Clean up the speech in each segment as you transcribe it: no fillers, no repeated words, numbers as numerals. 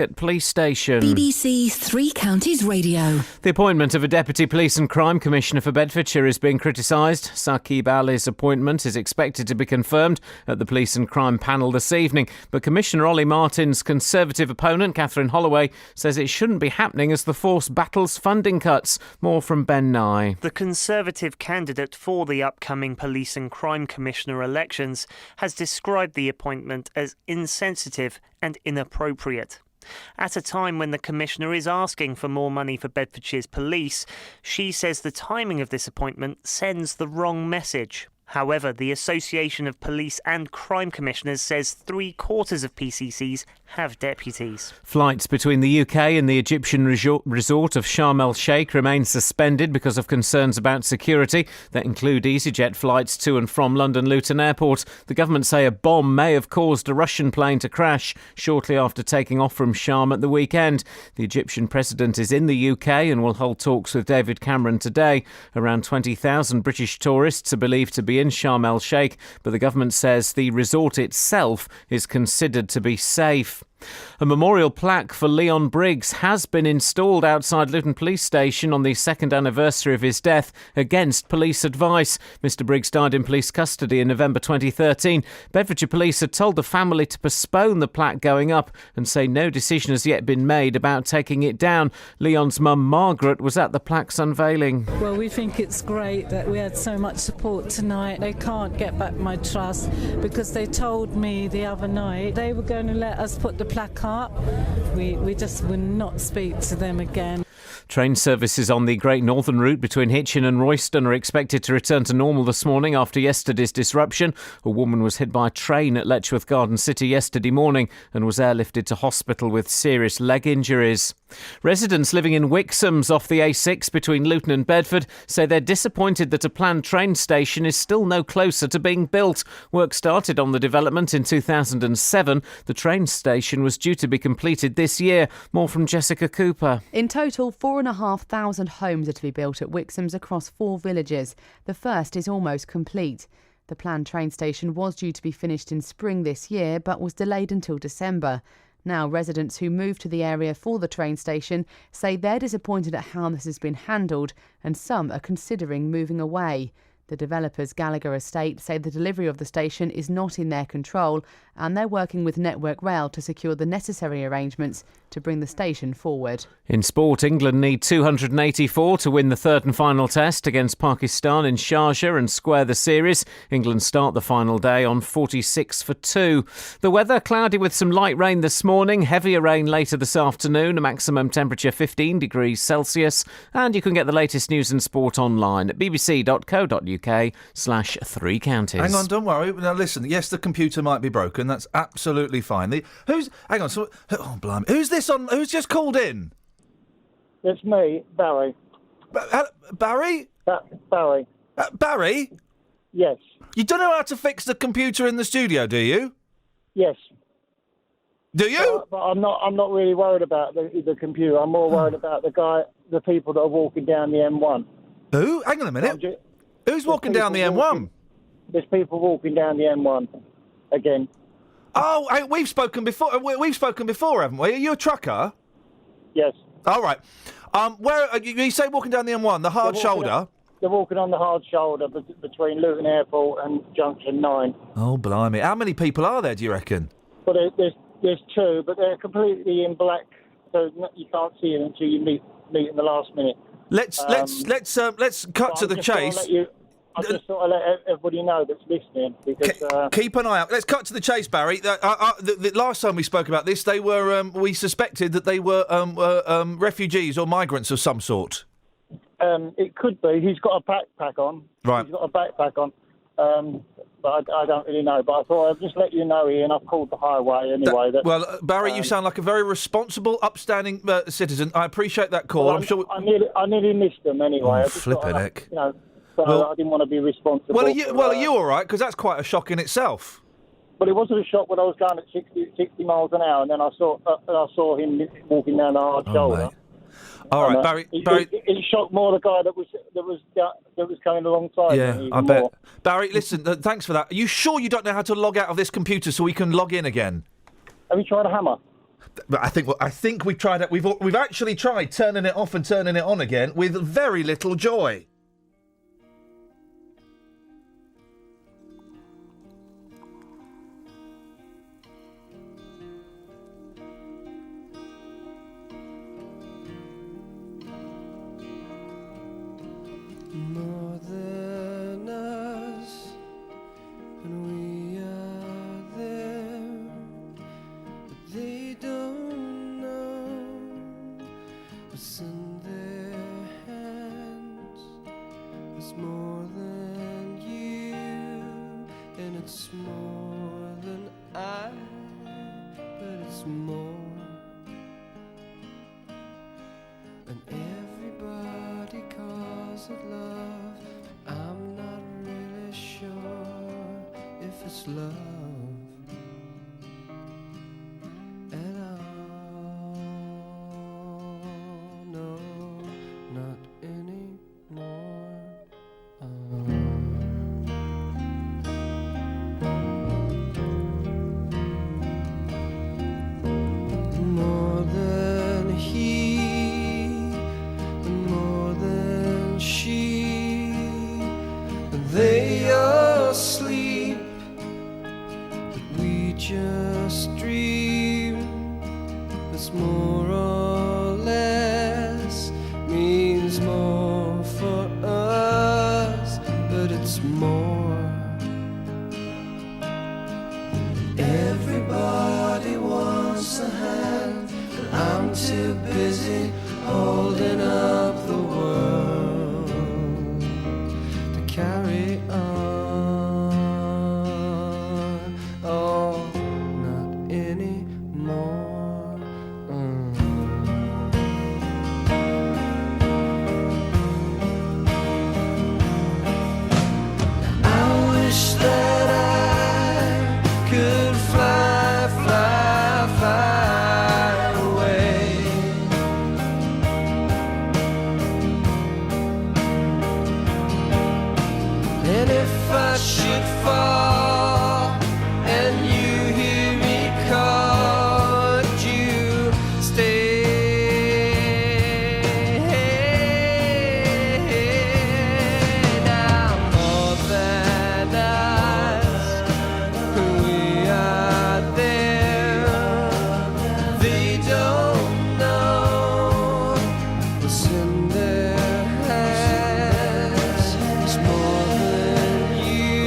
At police station. BBC Three Counties Radio. The appointment of a Deputy Police and Crime Commissioner for Bedfordshire is being criticised. Saqib Ali's appointment is expected to be confirmed at the Police and Crime panel this evening. But Commissioner Ollie Martin's Conservative opponent, Catherine Holloway, says it shouldn't be happening as the force battles funding cuts. More from Ben Nye. The Conservative candidate for the upcoming Police and Crime Commissioner elections has described the appointment as insensitive and inappropriate. At a time when the Commissioner is asking for more money for Bedfordshire's police, she says the timing of this appointment sends the wrong message. However, the Association of Police and Crime Commissioners says 3/4 of PCCs have deputies. Flights between the UK and the Egyptian resort of Sharm el-Sheikh remain suspended because of concerns about security that include EasyJet flights to and from London Luton Airport. The government say a bomb may have caused a Russian plane to crash shortly after taking off from Sharm at the weekend. The Egyptian president is in the UK and will hold talks with David Cameron today. Around 20,000 British tourists are believed to be in Sharm el-Sheikh, but the government says the resort itself is considered to be safe. A memorial plaque for Leon Briggs has been installed outside Luton Police Station on the second anniversary of his death against police advice. Mr Briggs died in police custody in November 2013. Bedfordshire Police had told the family to postpone the plaque going up and say no decision has yet been made about taking it down. Leon's mum, Margaret, was at the plaque's unveiling. Well, we think it's great that we had so much support tonight. They can't get back my trust because they told me the other night they were going to let us put the plaque up. We just will not speak to them again. Train services on the Great Northern Route between Hitchin and Royston are expected to return to normal this morning after yesterday's disruption. A woman was hit by a train at Letchworth Garden City yesterday morning and was airlifted to hospital with serious leg injuries. Residents living in Wixham's off the A6 between Luton and Bedford say they're disappointed that a planned train station is still no closer to being built. Work started on the development in 2007. The train station was due to be completed this year. More from Jessica Cooper. In total, 4,500 homes are to be built at Wixham's across 4 villages. The first is almost complete. The planned train station was due to be finished in spring this year, but was delayed until December. Now, residents who moved to the area for the train station say they're disappointed at how this has been handled, and some are considering moving away. The developers Gallagher Estate say the delivery of the station is not in their control, and they're working with Network Rail to secure the necessary arrangements to bring the station forward. In sport, England need 284 to win the third and final test against Pakistan in Sharjah and square the series. England start the final day on 46 for 2. The weather, cloudy with some light rain this morning, heavier rain later this afternoon, a maximum temperature 15 degrees Celsius. And you can get the latest news and sport online at bbc.co.uk/3 counties. Hang on, don't worry. Now listen, yes, the computer might be broken. That's absolutely fine. Hang on. Oh, blimey. Who's this on? Who's just called in? It's me, Barry. Barry? Barry. Barry? Yes. You don't know how to fix the computer in the studio, do you? Yes. Do you? But I'm not really worried about the computer. I'm more worried about the people that are walking down the M1. Who? Hang on a minute. Who's walking down the M1? There's people walking down the M1 again. Oh, we've spoken before. We've spoken before, haven't we? Are you a trucker? Yes. All right. Where you say walking down the M1, the hard shoulder? They're walking on the hard shoulder between Luton Airport and Junction 9. Oh, blimey. How many people are there, do you reckon? Well, there's 2, but they're completely in black, so you can't see them until you meet in the last minute. Let's cut to the chase. I just thought I'd let everybody know that's listening. Because, keep an eye out. Let's cut to the chase, Barry. The last time we spoke about this, they were we suspected that they were refugees or migrants of some sort. It could be. He's got a backpack on. Right. He's got a backpack on. But I don't really know. But I thought I'd just let you know, Ian. I've called the highway anyway. Barry, you sound like a very responsible, upstanding citizen. I appreciate that call. Well, I'm sure. I nearly missed them anyway. Oh, flipping heck. I didn't want to be responsible. Are you all right? Because that's quite a shock in itself. Well, it wasn't a shock when I was going at 60 miles an hour, and then I saw him walking down the hard shoulder. Mate. All right, Barry. It shocked more the guy that was coming alongside. Yeah, I bet. More. Barry, listen. Thanks for that. Are you sure you don't know how to log out of this computer so we can log in again? Have you tried a hammer? But I think we've tried it. We've actually tried turning it off and turning it on again with very little joy. More than us, and we are there, but they don't know what's in their hands. It's more than you, and it's more than I, but it's more. And everybody calls it love, but I'm not really sure if it's love at all. No, not anymore. More than he, more than she, they are asleep, but we just dream. It's more or less, means more for us, but it's more. Everybody wants a hand, but I'm too busy holding up the world to carry on. Oh, not anymore. I wish that I could fly, fly, fly away. And if I should fall and you hear me call, would you stay? Now more than us, we are there. They don't know what's in their hands. It's more than you,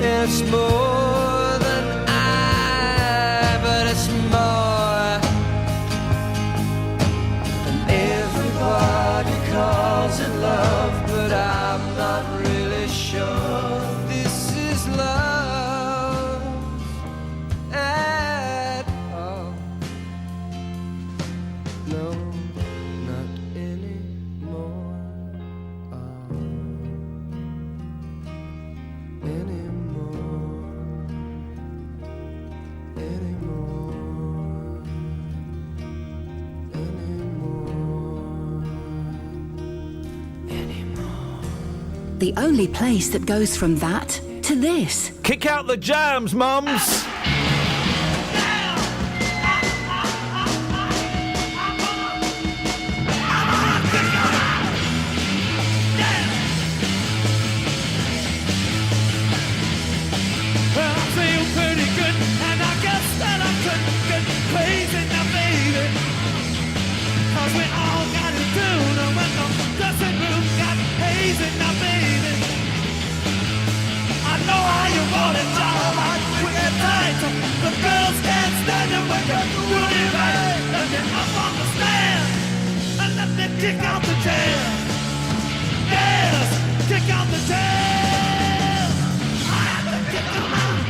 it's more than I, but it's more. And everybody calls it love, but I'm not really sure this is love at all. No, not anymore. The only place that goes from that to this. Kick out the jams, mums! Well, I feel pretty good, and I guess that I could get crazy now, baby. 'Cause we all got it doing, and when the dressing room got hazy now, baby. I know how you want it, darling. We get tight, the girls can't stand it when you're doing it right. Let me up on the stand, and let me kick out the jam. Yes, kick out the jam. I have to kick them out.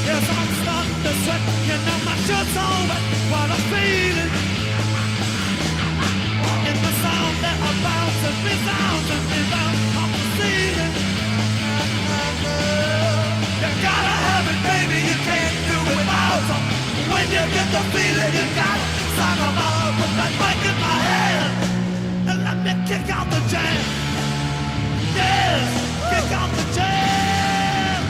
Yes, I'm starting to sweat, you know my shirt's all wet. What I'm feeling in the sound that I bounce and resound off the ceiling. You gotta have it, baby, you can't do it without it. When you get the feeling, you gotta sock 'em out with that mic in my hand. And let me kick out the jam. Yes, kick out the jam.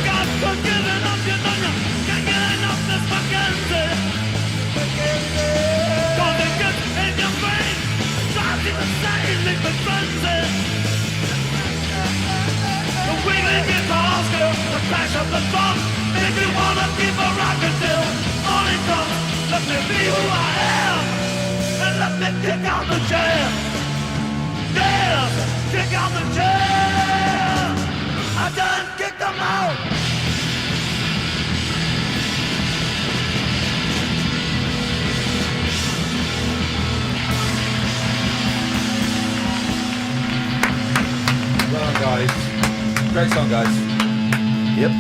God for giving up, you know you can't get enough this Mackenzie. Cause it gets in your brain, drives you insane, leaves the frenzy. The wiggly guitars go, the crash of the drum, make me wanna keep a rockin' till morning comes. Let me be who I am, and let me kick out the chair. Yeah, kick out the chair. I done kicked them out. Well done, guys. Great song, guys. Yep.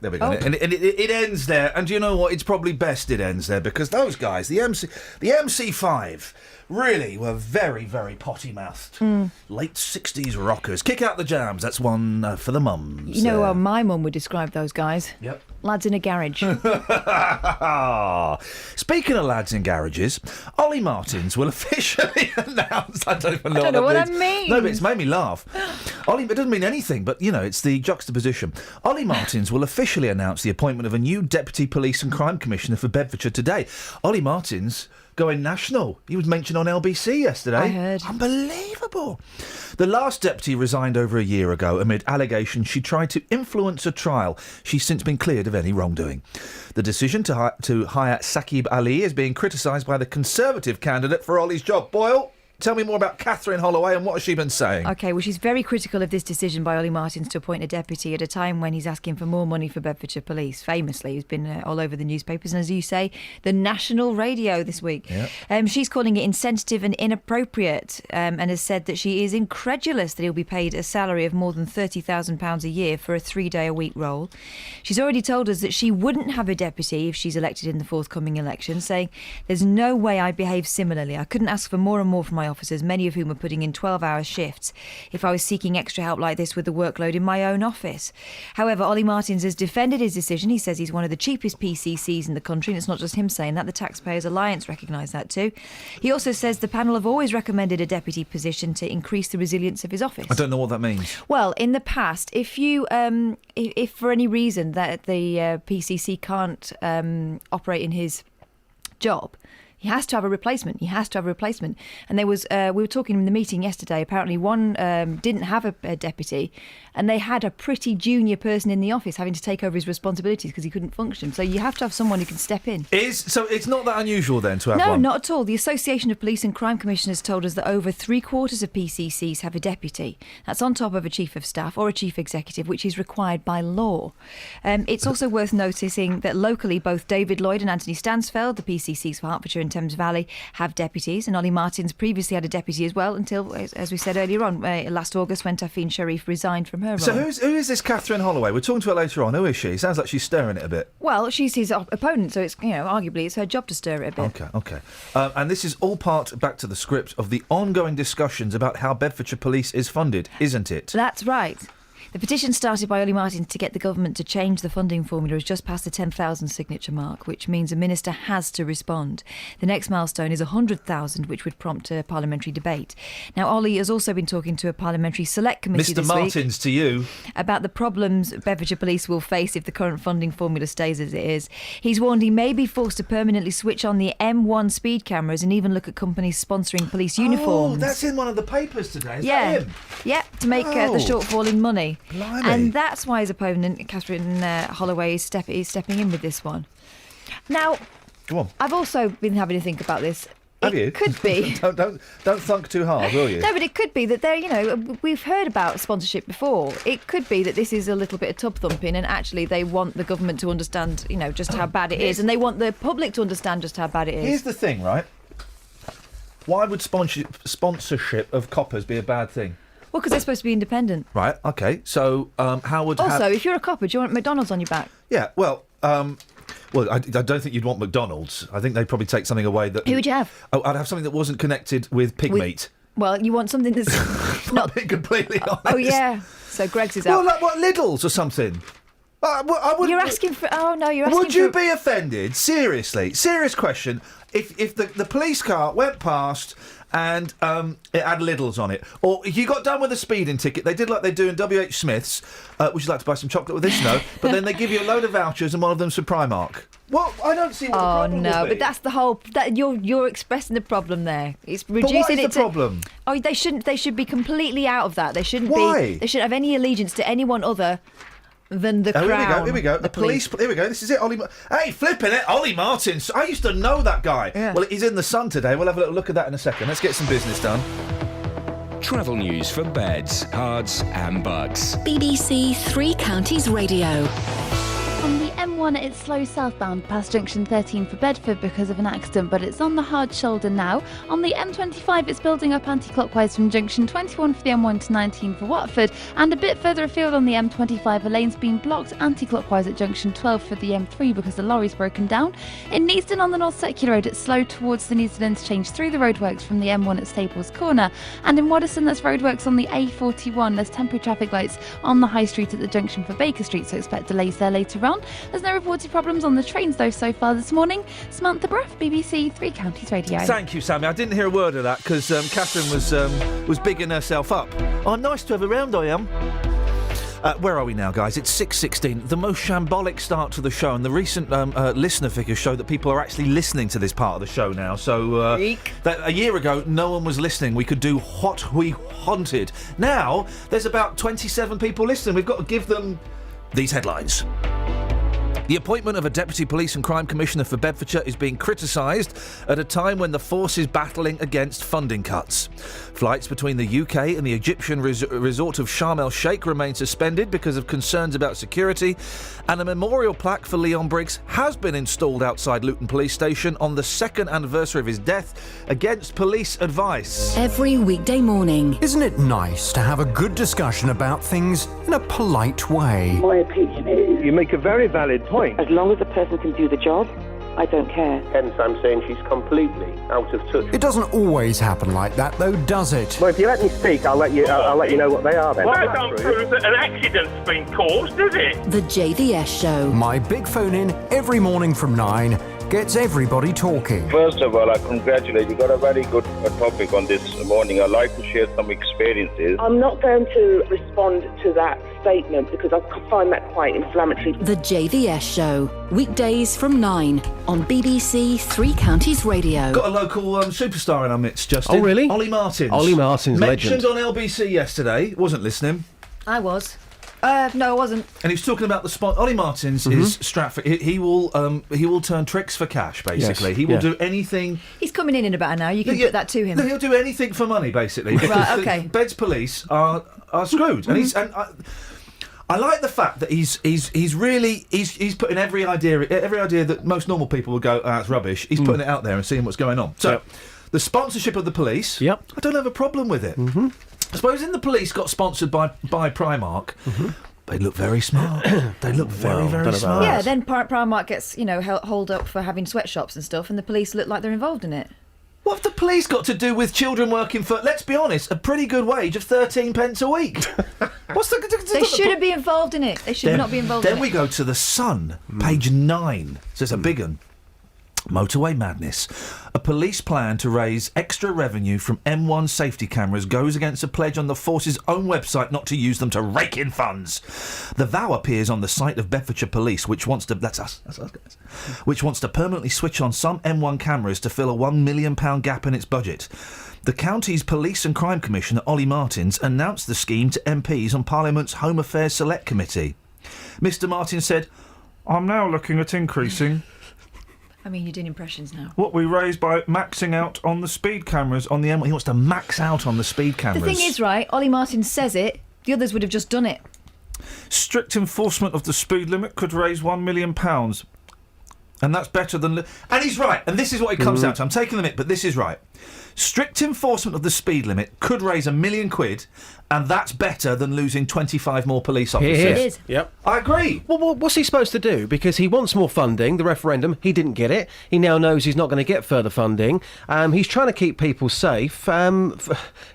There we go. And it ends there. And do you know what? It's probably best it ends there because those guys, the MC5, really were very, very potty-mouthed. Late 60s rockers. Kick out the jams. That's one for the mums. You know how my mum would describe those guys? Yep. Lads in a garage. Speaking of lads in garages, Ollie Martins will officially announce... I don't even know, I don't know what that that means. means. No, but it's made me laugh. Ollie, it doesn't mean anything, but, you know, it's the juxtaposition. Ollie Martins will officially announce the appointment of a new Deputy Police and Crime Commissioner for Bedfordshire today. Ollie Martins... going national. He was mentioned on LBC yesterday. I heard. Unbelievable. The last deputy resigned over a year ago amid allegations she tried to influence a trial. She's since been cleared of any wrongdoing. The decision to hire Saqib Ali is being criticised by the Conservative candidate for Ollie's job. Boyle, tell me more about Catherine Holloway and what has she been saying? OK, well, she's very critical of this decision by Ollie Martins to appoint a deputy at a time when he's asking for more money for Bedfordshire Police. Famously, he's been all over the newspapers and, as you say, the national radio this week. Yep. She's calling it insensitive and inappropriate and has said that she is incredulous that he'll be paid a salary of more than £30,000 a year for a 3-day-a-week role. She's already told us that she wouldn't have a deputy if she's elected in the forthcoming election, saying, "There's no way I'd behave similarly. I couldn't ask for more and more from my officers, many of whom are putting in 12-hour shifts, if I was seeking extra help like this with the workload in my own office." However, Ollie Martins has defended his decision. He says he's one of the cheapest PCCs in the country, and it's not just him saying that. The Taxpayers Alliance recognise that too. He also says the panel have always recommended a deputy position to increase the resilience of his office. I don't know what that means. Well, in the past, if you, if for any reason that the PCC can't operate in his job, he has to have a replacement. And there was, we were talking in the meeting yesterday, apparently one didn't have a deputy, and they had a pretty junior person in the office having to take over his responsibilities because he couldn't function. So you have to have someone who can step in. So it's not that unusual then to have one? No, not at all. The Association of Police and Crime Commissioners told us that over 3/4 of PCCs have a deputy. That's on top of a chief of staff or a chief executive, which is required by law. It's also worth noticing that locally, both David Lloyd and Anthony Stansfeld, the PCCs for Hertfordshire and Thames Valley, have deputies, and Ollie Martins previously had a deputy as well until, as we said earlier on, last August when Tafeen Sharif resigned from her role. So who is this Catherine Holloway? We're talking to her later on. Who is she? Sounds like she's stirring it a bit. Well, she's his opponent, so it's, you know, arguably it's her job to stir it a bit. Okay. And this is all part, back to the script, of the ongoing discussions about how Bedfordshire Police is funded, isn't it? That's right. The petition started by Ollie Martins to get the government to change the funding formula has just passed the 10,000 signature mark, which means a minister has to respond. The next milestone is 100,000, which would prompt a parliamentary debate. Now, Ollie has also been talking to a parliamentary select committee Mr. Martins, to you. About the problems Bedfordshire Police will face if the current funding formula stays as it is. He's warned he may be forced to permanently switch on the M1 speed cameras and even look at companies sponsoring police uniforms. Oh, that's in one of the papers today. Is that him? Yeah, to make the shortfall in money. Blimey. And that's why his opponent, Catherine Holloway, is stepping in with this one. Now, go on. I've also been having to think about this. Have you? It could be. don't thunk too hard, will you? No, but it could be that we've heard about sponsorship before. It could be that this is a little bit of tub thumping, and actually they want the government to understand, just how bad it is, and they want the public to understand just how bad it is. Here's the thing, right? Why would sponsorship of coppers be a bad thing? Well, because they're supposed to be independent. Right, OK. So how would... Also, if you're a copper, do you want McDonald's on your back? Yeah, well, I don't think you'd want McDonald's. I think they'd probably take something away that... Who would you have? Oh, I'd have something that wasn't connected with pig meat. Well, you want something that's not being completely honest. Oh, yeah. So Greggs is out. Well, like what, Lidl's or something? I would. You're asking for. Oh no, you're asking. Would you for, be offended? Seriously, serious question. If the police car went past and it had Lidl's on it, or if you got done with a speeding ticket, they did like they do in WH Smith's. Would you like to buy some chocolate with this? No, but then they give you a load of vouchers and one of them's for Primark. Well, I don't see what the problem no, would be. but that's the whole. That you're expressing the problem there. It's reducing what is it the problem? Oh, they shouldn't. They should be completely out of that. They shouldn't Why? be. They shouldn't have any allegiance to anyone other than the crown. Here we go. The police. Here we go. This is it. Hey, flipping it. Ollie Martins. I used to know that guy. Yeah. Well, he's in the Sun today. We'll have a little look at that in a second. Let's get some business done. Travel news for beds, cards and bugs. BBC Three Counties Radio. On the M1, it's slow southbound past junction 13 for Bedford because of an accident, but it's on the hard shoulder now. On the M25, it's building up anti-clockwise from junction 21 for the M1 to 19 for Watford, and a bit further afield on the M25, a lane's been blocked anti-clockwise at junction 12 for the M3 because the lorry's broken down. In Neasden on the North Secular Road, it's slow towards the Neasden interchange through the roadworks from the M1 at Staples Corner, and in Waddesdon, there's roadworks on the A41. There's temporary traffic lights on the High Street at the junction for Baker Street, so expect delays there later on. There's no reported problems on the trains though so far this morning. Samantha Bruff, BBC Three Counties Radio. Thank you, Sammy. I didn't hear a word of that because Catherine was bigging herself up. Oh, nice to have around, I am. Where are we now, guys? It's 6:16. The most shambolic start to the show, and the recent listener figures show that people are actually listening to this part of the show now. So that a year ago, no one was listening. We could do what we wanted. Now there's about 27 people listening. We've got to give them these headlines. The appointment of a Deputy Police and Crime Commissioner for Bedfordshire is being criticised at a time when the force is battling against funding cuts. Flights between the UK and the Egyptian resort of Sharm el-Sheikh remain suspended because of concerns about security, and a memorial plaque for Leon Briggs has been installed outside Luton Police Station on the second anniversary of his death against police advice. Every weekday morning. Isn't it nice to have a good discussion about things in a polite way? My opinion is... You make a very valid point. As long as the person can do the job, I don't care. Hence, I'm saying she's completely out of touch. It doesn't always happen like that, though, does it? Well, if you let me speak, I'll let you know what they are then. Well, that don't prove that an accident's been caused, does it? The JVS Show. My big phone in every morning from 9 gets everybody talking. First of all, I congratulate you. Got a very good topic on this morning. I'd like to share some experiences. I'm not going to respond to that statement because I find that quite inflammatory. The JVS Show. Weekdays from 9 on BBC Three Counties Radio. Got a local superstar in our midst, Justin. Oh, really? Ollie Martins. Ollie Martins, mentioned legend. on LBC yesterday. Wasn't listening. I was. No, I wasn't. And he was talking about the spot. Ollie Martins is Stratford. He will turn tricks for cash. Basically, Yes. he will do anything. He's coming in about an hour. You can put that to him. No, he'll do anything for money, basically. Right, okay. Beds police are screwed, and he's and. I like the fact that he's putting every idea that most normal people would go, it's rubbish. He's putting it out there and seeing what's going on. So, the sponsorship of the police. Yep. I don't have a problem with it. Supposing the police got sponsored by Primark, they look very smart. They look very smart. Yeah, then Primark gets held up for having sweatshops and stuff, and the police look like they're involved in it. What have the police got to do with children working for, let's be honest, a pretty good wage of 13 pence a week? They shouldn't be involved in it. They should not be involved in it. Then we go to The Sun, page 9. So it's a big one. Motorway madness. A police plan to raise extra revenue from M1 safety cameras goes against a pledge on the force's own website not to use them to rake in funds. The vow appears on the site of Bedfordshire Police, which wants to... That's us guys. Which wants to permanently switch on some M1 cameras to fill a £1 million gap in its budget. The county's Police and Crime Commissioner, Ollie Martins, announced the scheme to MPs on Parliament's Home Affairs Select Committee. Mr Martins said, I'm now looking at increasing... I mean, you're doing impressions now. What we raised by maxing out on the speed cameras on the M1. He wants to max out on the speed cameras. The thing is, right, Ollie Martin says it, the others would have just done it. Strict enforcement of the speed limit could raise £1 million. And that's better than... And he's right. And this is what it comes down to. I'm taking the mick, but this is right. Strict enforcement of the speed limit could raise £1 million, and that's better than losing 25 more police officers. It is. Yep. I agree. Well, what's he supposed to do? Because he wants more funding. The referendum, he didn't get it. He now knows he's not going to get further funding. He's trying to keep people safe.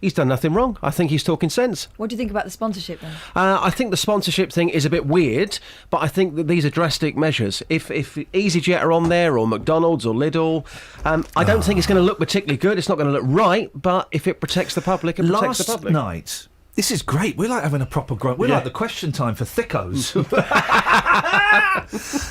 He's done nothing wrong. I think he's talking sense. What do you think about the sponsorship then? I think the sponsorship thing is a bit weird, but I think that these are drastic measures. If EasyJet are on there, or McDonald's or Lidl, I don't think it's going to look particularly good. It's not going to look right, but if it protects the public, it protects the public. Last night... This is great. We're like having a proper We're like the question time for thickos.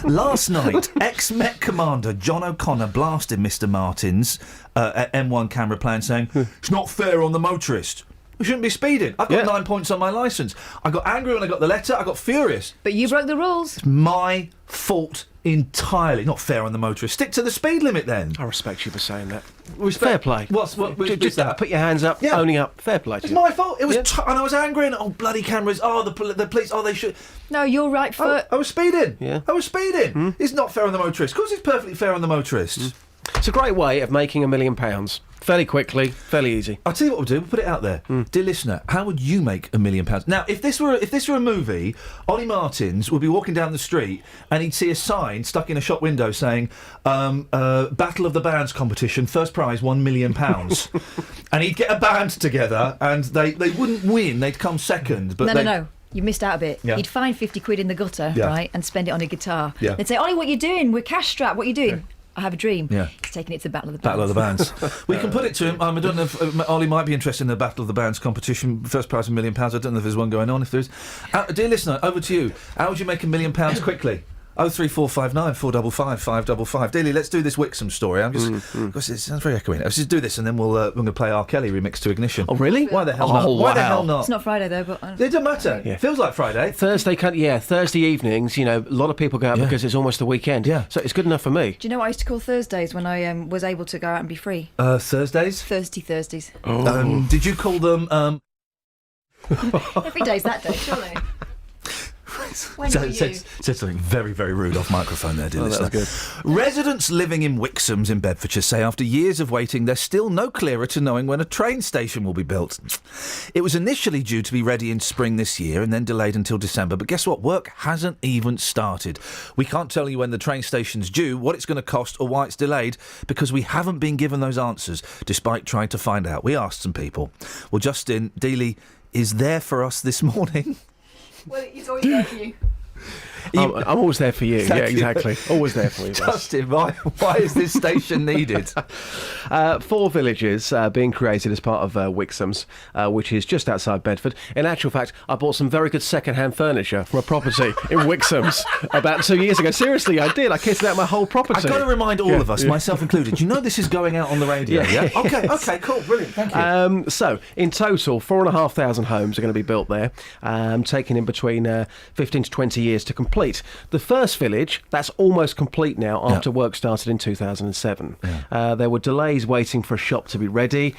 Last night, ex-Met commander John O'Connor blasted Mr Martin's M1 camera plan saying, it's not fair on the motorist. We shouldn't be speeding. I've got 9 points on my licence. I got angry when I got the letter. I got furious. But you broke the rules. It's my fault entirely. Not fair on the motorist. Stick to the speed limit then. I respect you for saying that. Fair play. What's that? Put your hands up, owning up. Fair play to It's you. my fault. It was, and I was angry. And bloody cameras. The police. They should. No, you're right foot. I was speeding. Yeah. I was speeding. It's not fair on the motorist. Of course, it's perfectly fair on the motorist. It's a great way of making £1 million. Fairly quickly, fairly easy. I'll tell you what we'll do. We'll put it out there, dear listener. How would you make £1 million? Now, if this were a movie, Ollie Martins would be walking down the street and he'd see a sign stuck in a shop window saying, "Battle of the Bands competition, first prize £1 million," and he'd get a band together and they wouldn't win. They'd come second. But No. You missed out a bit. Yeah. He'd find 50 quid in the gutter, right, and spend it on a guitar. Yeah. They'd say, Ollie, what are you doing? We're cash strapped. What are you doing? I have a dream. Yeah. He's taking it to the Battle of the Bands. Battle of the Bands. We can put it to him. I don't know if Ollie might be interested in the Battle of the Bands competition. First prize £1 million. I don't know if there's one going on. If there is, dear listener, over to you. How would you make £1 million quickly? 03459 455 555. Daily, let's do this Wixom story. I'm just because it sounds very echoey. Let's just do this and then we're going to play R. Kelly remix to Ignition. Oh really? Why the hell not? Why the hell not? It's not Friday though, but It doesn't matter. Yeah. Feels like Friday. Thursday evenings. A lot of people go out because it's almost the weekend. Yeah. So it's good enough for me. do you know what I used to call Thursdays when I was able to go out and be free? Thursdays. Thirsty Thursdays. Oh. Did you call them? Every day's that day, surely. When were you? Said something very, very rude off microphone there, dear listener. That was good. Residents living in Wixhams in Bedfordshire say after years of waiting, they're still no clearer to knowing when a train station will be built. It was initially due to be ready in spring this year and then delayed until December. But guess what? Work hasn't even started. We can't tell you when the train station's due, what it's going to cost or why it's delayed because we haven't been given those answers, despite trying to find out. We asked some people. Well, Justin Dealey is there for us this morning. Well, he's always there for you. I'm always there for you. Thank Yeah, you. exactly. Always there for you. Justin, why is this station needed? 4 villages being created as part of Wixhams, which is just outside Bedford. In actual fact, I bought some very good second-hand furniture from a property in Wixhams about 2 years ago. Seriously, I did. I kitted out my whole property. I've got to remind all of us, myself included, you know this is going out on the radio, yeah? Okay, cool, brilliant, thank you. So, in total, 4,500 homes are going to be built there, taking in between 15 to 20 years to complete. The first village, that's almost complete now after work started in 2007. There were delays waiting for a shop to be ready.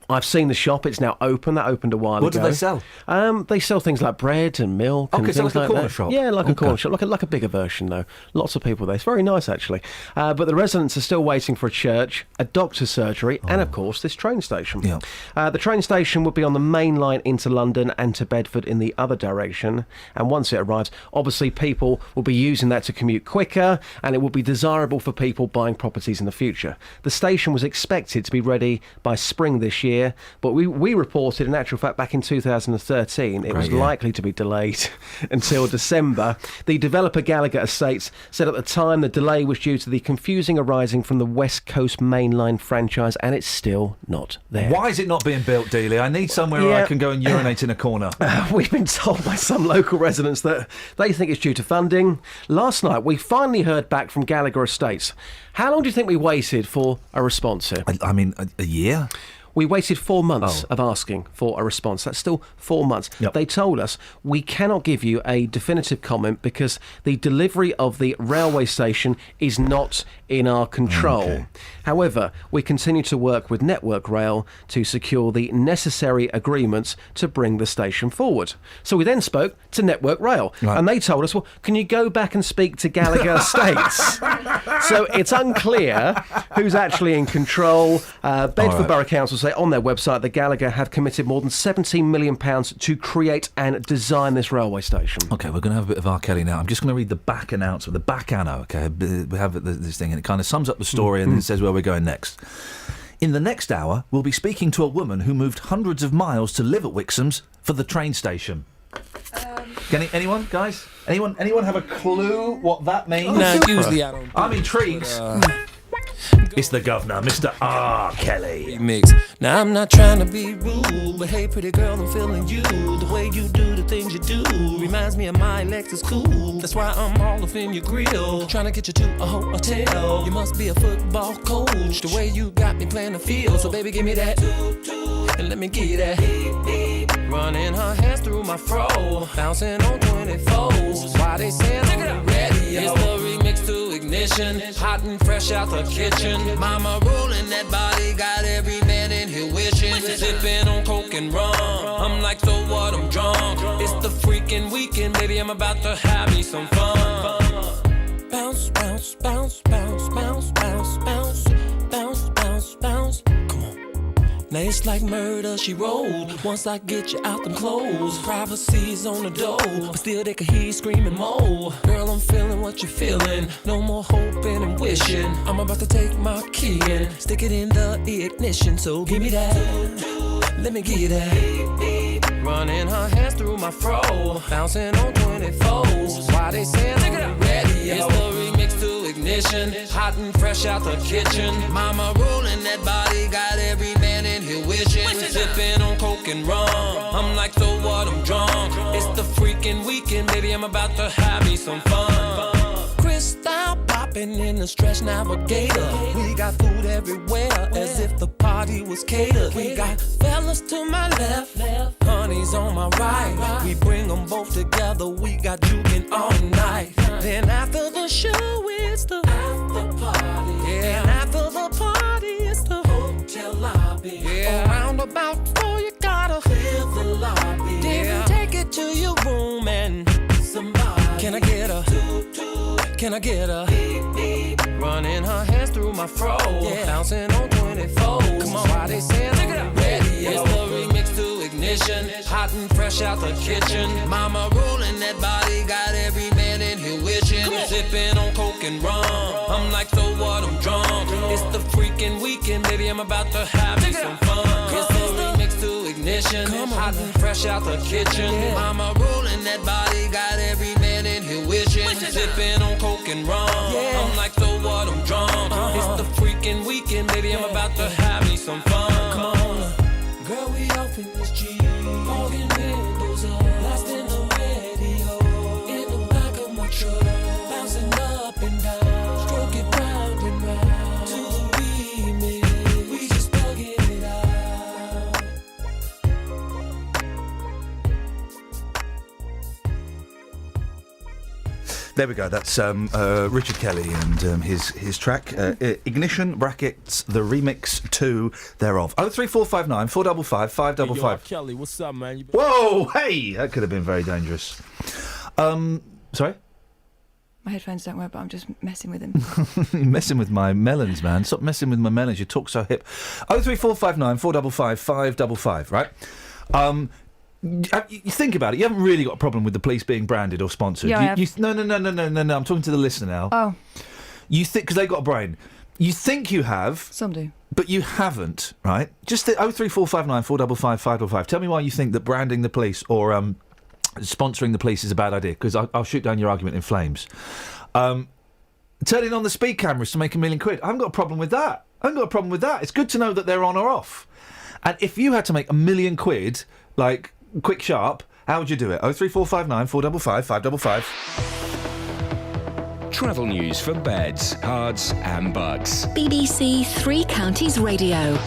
I've seen the shop. It's now open. That opened a while ago. What do they sell? They sell things like bread and milk and things like a corner that. shop? Yeah, like a corner shop, like a bigger version though. Lots of people there. It's very nice actually. But the residents are still waiting for a church, a doctor's surgery, and of course this train station. The train station would be on the main line into London and to Bedford in the other direction. And once it arrives, obviously people will be using that to commute quicker, and it will be desirable for people buying properties in the future. The station was expected to be ready by spring this year. But we reported, in actual fact, back in 2013, it was likely to be delayed until December. The developer Gallagher Estates said at the time the delay was due to the confusing arising from the West Coast Main Line franchise, and it's still not there. Why is it not being built, Dealey? I need somewhere where I can go and urinate in a corner. We've been told by some local residents that they think it's due to funding. Last night, we finally heard back from Gallagher Estates. How long do you think we waited for a response here? I mean, a year? We waited 4 months of asking for a response. That's still 4 months. They told us we cannot give you a definitive comment because the delivery of the railway station is not in our control. However, we continue to work with Network Rail to secure the necessary agreements to bring the station forward. So we then spoke to Network Rail, and they told us, well, can you go back and speak to Gallagher Estates? So it's unclear who's actually in control. Bedford Borough Council say on their website that Gallagher have committed more than £17 million to create and design this railway station. OK, we're going to have a bit of R. Kelly now. I'm just going to read the back announcement, the back anno, OK? We have this thing, and it kind of sums up the story and then says where we're going next. In the next hour, we'll be speaking to a woman who moved hundreds of miles to live at Wixham's for the train station. Anyone, guys? Anyone have a clue what that means? No, usually I don't. I'm intrigued. It's the governor, Mr. R. Kelly. Mix. Now I'm not trying to be rude, but hey, pretty girl, I'm feeling you. The way you do the things you do reminds me of my Lexus cool. That's why I'm all up in your grill, trying to get you to a hotel. You must be a football coach, the way you got me playing the field. So baby, give me that, and let me give you that. Running her hands through my fro, bouncing on 24s. Why they say I'm ready? It's the remix to Ignition, hot and fresh out the kitchen. Mama rolling that body, got every man in here wishing. Sipping on coke and rum, I'm like, so what, I'm drunk. It's the freaking weekend, baby, I'm about to have me some fun. Bounce, bounce, bounce, bounce, bounce, bounce, bounce, bounce, bounce, bounce. Come on. Now it's like murder, she rolled. Once I get you out them clothes, privacy's on the door, but still they can hear you screaming more. Girl, I'm feeling what you're feeling. No more hoping and wishing. I'm about to take my key and stick it in the ignition. So give me that, let me give you that. Running her hands through my fro, bouncing on 24s. Why they saying I'm ready? It's the remix to Ignition, hot and fresh out the kitchen. Mama rolling that body, got every man in here wishing. Sipping on coke and rum, I'm like, so what, I'm drunk. It's the freaking weekend, baby, I'm about to have me some fun. Crystal popping in the Stretch Navigator. We got food everywhere, as if the party was catered. We got fellas to my left, honey's on my right. We bring them both together, we got juking all night. Then after the show, it's the after party. Yeah, and after the party, it's the hotel lobby. Yeah, around about 4, you gotta clear the lobby. Then take it to your room and somebody. Can I get a can I get a running her hands through my fro, bouncing on 24. Come on, why they saying I'm ready? It's the remix to Ignition, hot and fresh out the kitchen. Mama rolling that body, got every man in here wishing. Sipping on coke and rum, I'm like, so what, I'm drunk. It's the freaking weekend, baby, I'm about to have me some fun. It's the remix to Ignition, hot and fresh out the kitchen. Mama rolling that body, got every man in here wishing. Sipping on coke and rum, I'm like, so what, I'm drunk. It's the freaking weekend, baby, I'm about to have me some fun. Come on, girl, we off in this Jeep, fogging windows up, lost in the radio, in the back of my truck, bouncing up and down, stroke it round and round, to the remix, we just plugging it out. There we go. That's Richard Kelly and his track Ignition brackets the remix to thereof. 03459 455 555. Hey, Kelly, what's up, man? Whoa, hey, that could have been very dangerous. Sorry. My headphones don't work, but I'm just messing with him. You're messing with my melons, man. Stop messing with my melons. You talk so hip. 03459 455 555. Right. You think about it. You haven't really got a problem with the police being branded or sponsored. Yeah, No. I'm talking to the listener now. Oh. You think, because they've got a brain. You think you have. Some do. But you haven't, right? Just the 03459 455 555. Tell me why you think that branding the police or sponsoring the police is a bad idea, because I'll shoot down your argument in flames. Turning on the speed cameras to make £1 million. I haven't got a problem with that. It's good to know that they're on or off. And if you had to make £1 million, like, quick sharp, how would you do it? 03459 455 555. Travel news for beds, cards and bugs. BBC Three Counties Radio.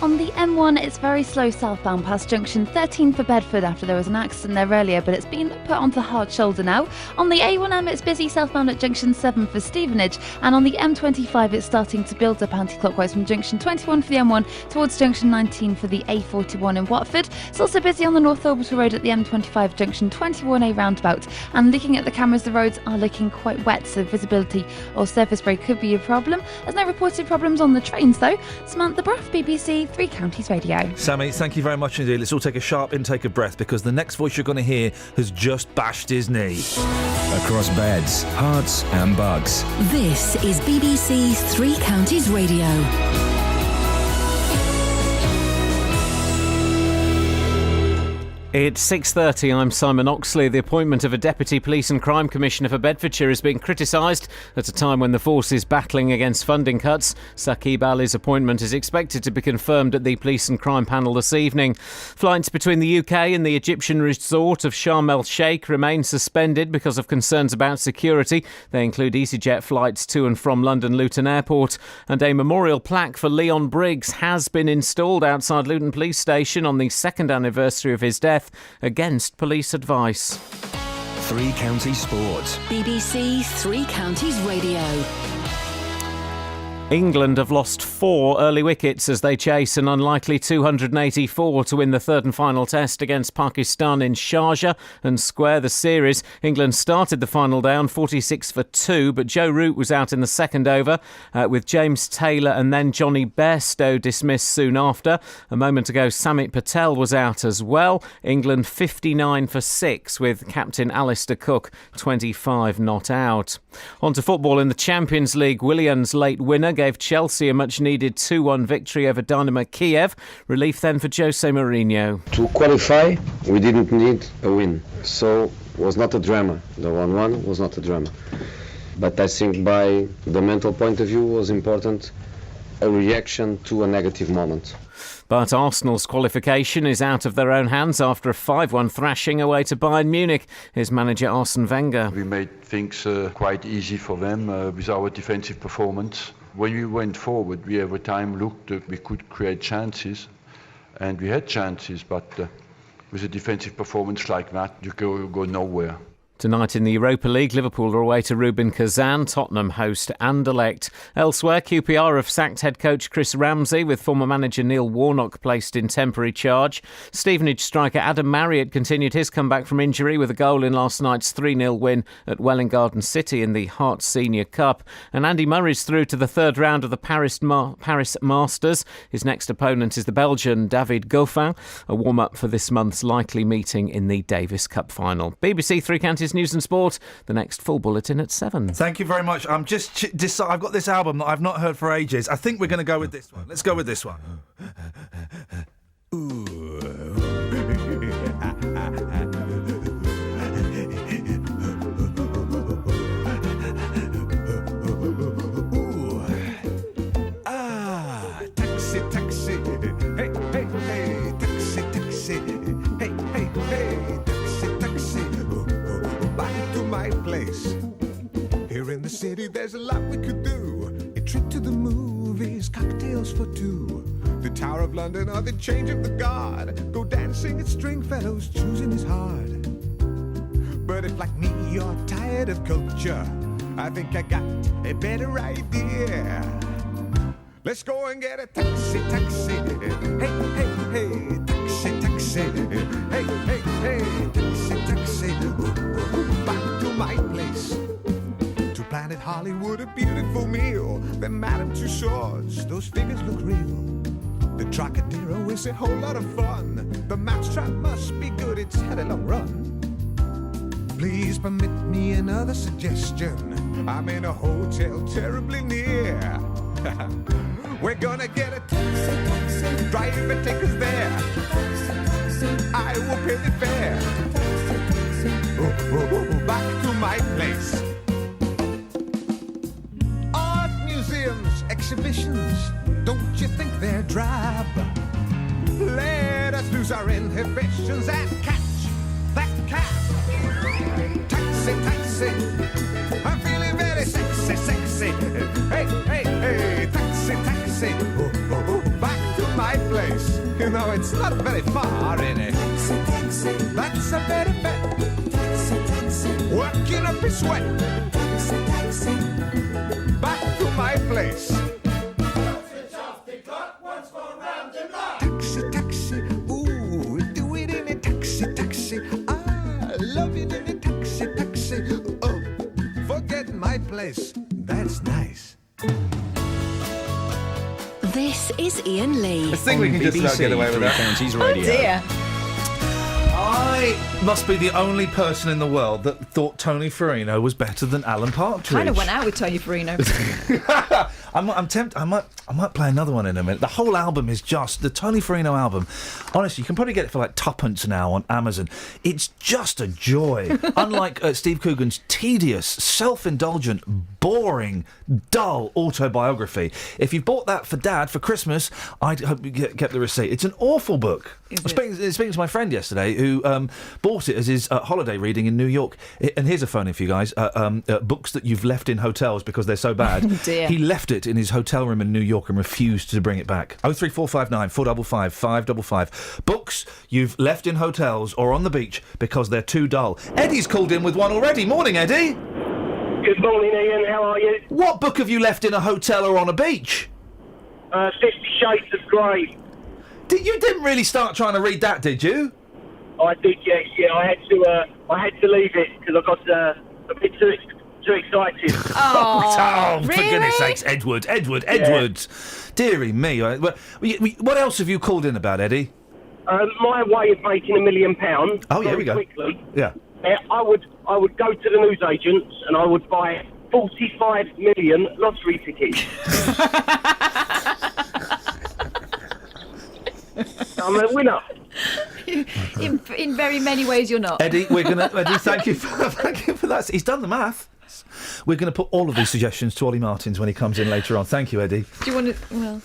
On On the M1, it's very slow southbound past junction 13 for Bedford after there was an accident there earlier, but it's been put onto hard shoulder now. On the A1M, it's busy southbound at junction 7 for Stevenage, and on the M25, it's starting to build up anti-clockwise from junction 21 for the M1 towards junction 19 for the A41 in Watford. It's also busy on the North Orbital Road at the M25 junction 21A roundabout, and looking at the cameras, the roads are looking quite wet, so visibility or surface spray could be a problem. There's no reported problems on the trains though. Samantha Bruff, BBC Three Counties Radio. Sammy, thank you very much indeed. Let's all take a sharp intake of breath because the next voice you're going to hear has just bashed his knee. Across beds, hearts and bugs. This is BBC Three Counties Radio. It's 6:30. I'm Simon Oxley. The appointment of a Deputy Police and Crime Commissioner for Bedfordshire is being criticised at a time when the force is battling against funding cuts. Saqib Ali's appointment is expected to be confirmed at the Police and Crime panel this evening. Flights between the UK and the Egyptian resort of Sharm el-Sheikh remain suspended because of concerns about security. They include EasyJet flights to and from London Luton Airport. And a memorial plaque for Leon Briggs has been installed outside Luton Police Station on the second anniversary of his death, against police advice. Three Counties Sports. BBC Three Counties Radio. England have lost 4 early wickets as they chase an unlikely 284 to win the third and final test against Pakistan in Sharjah and square the series. England started the final day on 46 for 2, but Joe Root was out in the second over with James Taylor and then Johnny Bairstow dismissed soon after. A moment ago, Samit Patel was out as well. England 59 for 6 with captain Alistair Cook 25 not out. On to football in the Champions League. Willian's late winner gave Chelsea a much-needed 2-1 victory over Dynamo Kiev. Relief then for Jose Mourinho. To qualify, we didn't need a win, so it was not a drama. The 1-1 was not a drama. But I think by the mental point of view was important, a reaction to a negative moment. But Arsenal's qualification is out of their own hands after a 5-1 thrashing away to Bayern Munich. Here's manager Arsene Wenger. We made things quite easy for them with our defensive performance. When we went forward, we every time looked that we could create chances, and we had chances, but with a defensive performance like that, you go nowhere. Tonight in the Europa League, Liverpool are away to Rubin Kazan, Tottenham host Anderlecht. Elsewhere, QPR have sacked head coach Chris Ramsey with former manager Neil Warnock placed in temporary charge. Stevenage striker Adam Marriott continued his comeback from injury with a goal in last night's 3-0 win at Welling Garden City in the Hearts Senior Cup. And Andy Murray's through to the third round of the Paris Masters. His next opponent is the Belgian David Goffin, a warm-up for this month's likely meeting in the Davis Cup final. BBC Three Counties News and Sport. The next full bulletin at 7. Thank you very much. I'm I've got this album that I've not heard for ages. I think we're going to go with this one. Let's go with this one. Taxi, taxi, hey, hey, hey, taxi, taxi, hey, hey, hey, taxi, taxi, back to my place. Here in the city, there's a lot we could do. A trip to the movies, cocktails for two. The Tower of London or the Change of the Guard. Go dancing at Stringfellow's, choosing is hard. But if like me, you're tired of culture, I think I got a better idea. Let's go and get a taxi, taxi, hey, hey, hey, taxi, taxi, hey, hey, hey, taxi, taxi, back to my place. To Planet Hollywood, a beautiful meal. The Madame Tussauds, those figures look real. The Trocadero is a whole lot of fun. The mousetrap must be good, it's had a long run. Please permit me another suggestion. I'm in a hotel terribly near. We're gonna get a taxi, driver take us there. I will pay the fare. Back to my place. Art museums, exhibitions, don't you think they're drab? Let us lose our inhibitions and catch that cab. Taxi, taxi, I'm feeling very sexy, sexy. Hey, hey, hey, taxi, taxi, back to my my place. You know, it's not very far, in it. That's a better bet. Working up a sweat. Back to my place. Taxi, taxi, ooh, do it in a taxi, taxi. I love it in a taxi, taxi. Oh, forget my place. That's nice. This is Iain Lee. I think we can just about get away with that. Counties Oh Radio. dear. I must be the only person in the world that thought Tony Farino was better than Alan Partridge. Kind of went out with Tony Farino. I'm tempted. I might play another one in a minute. The whole album is just the Tony Farino album. Honestly, you can probably get it for like tuppence now on Amazon. It's just a joy. Unlike Steve Coogan's tedious, self-indulgent, boring, dull autobiography. If you bought that for Dad for Christmas, I'd hope you kept the receipt. It's an awful book. Speaking to my friend yesterday who bought it as his holiday reading in New York. And here's a phone in for you guys. Books that you've left in hotels because they're so bad. Oh dear. He left it in his hotel room in New York and refused to bring it back. 03459 455 555. Books you've left in hotels or on the beach because they're too dull. Eddie's called in with one already. Morning, Eddie. Good morning, Ian. How are you? What book have you left in a hotel or on a beach? 50 Shades of Grey. You didn't really start trying to read that, did you? I did, yes. Yeah, I had to leave it because I got a bit too excited. Oh, really? for goodness sakes, Edward. Dearie me. What else have you called in about, Eddie? My way of making £1 million. Oh, yeah, here we go. Quickly. Yeah. I would go to the newsagents and I would buy 45 million lottery tickets. I'm a winner. In very many ways, you're not. Eddie, thank you for that. He's done the math. We're going to put all of these suggestions to Ollie Martins when he comes in later on. Thank you, Eddie. Do you want to? Well.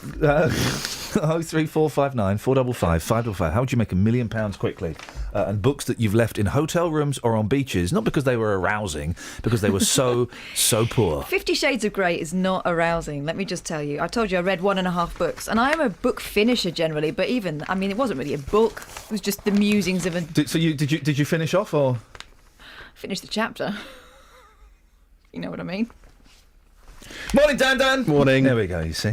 03459 455 555. How would you make £1 million quickly? And books that you've left in hotel rooms or on beaches, not because they were arousing, because they were so poor. 50 Shades of Grey is not arousing, let me just tell you. I told you I read 1.5 books, and I am a book finisher generally, but it wasn't really a book. It was just the musings of a... Did you finish off, or...? Finish the chapter. You know what I mean? Morning, Dan. Morning. There we go, you see.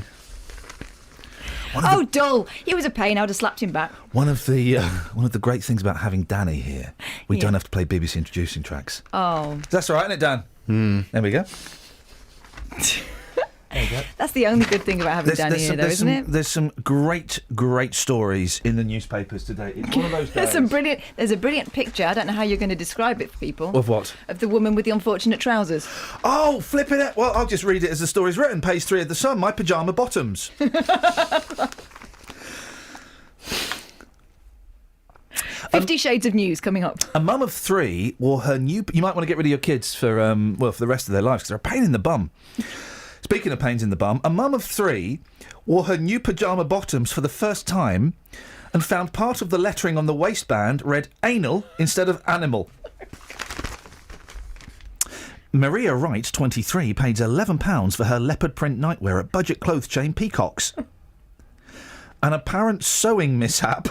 Dull. He was a pain. I would have slapped him back. One of the great things about having Danny here, we don't have to play BBC introducing tracks. Oh. That's all right, isn't it, Dan? There we go. That's the only good thing about having Danny here, though, isn't it? There's some great stories in the newspapers today. It's one of those days. There's a brilliant picture. I don't know how you're going to describe it for people. Of what? Of the woman with the unfortunate trousers. Oh, flipping it. Well, I'll just read it as the story's written. Page 3 of The Sun. My pyjama bottoms. 50 Shades of News coming up. A mum of 3 wore her new... You might want to get rid of your kids for the rest of their lives because they're a pain in the bum. Speaking of pains in the bum, a mum of 3 wore her new pyjama bottoms for the first time and found part of the lettering on the waistband read anal instead of animal. Maria Wright, 23, paid £11 for her leopard print nightwear at budget clothes chain Peacocks. An apparent sewing mishap.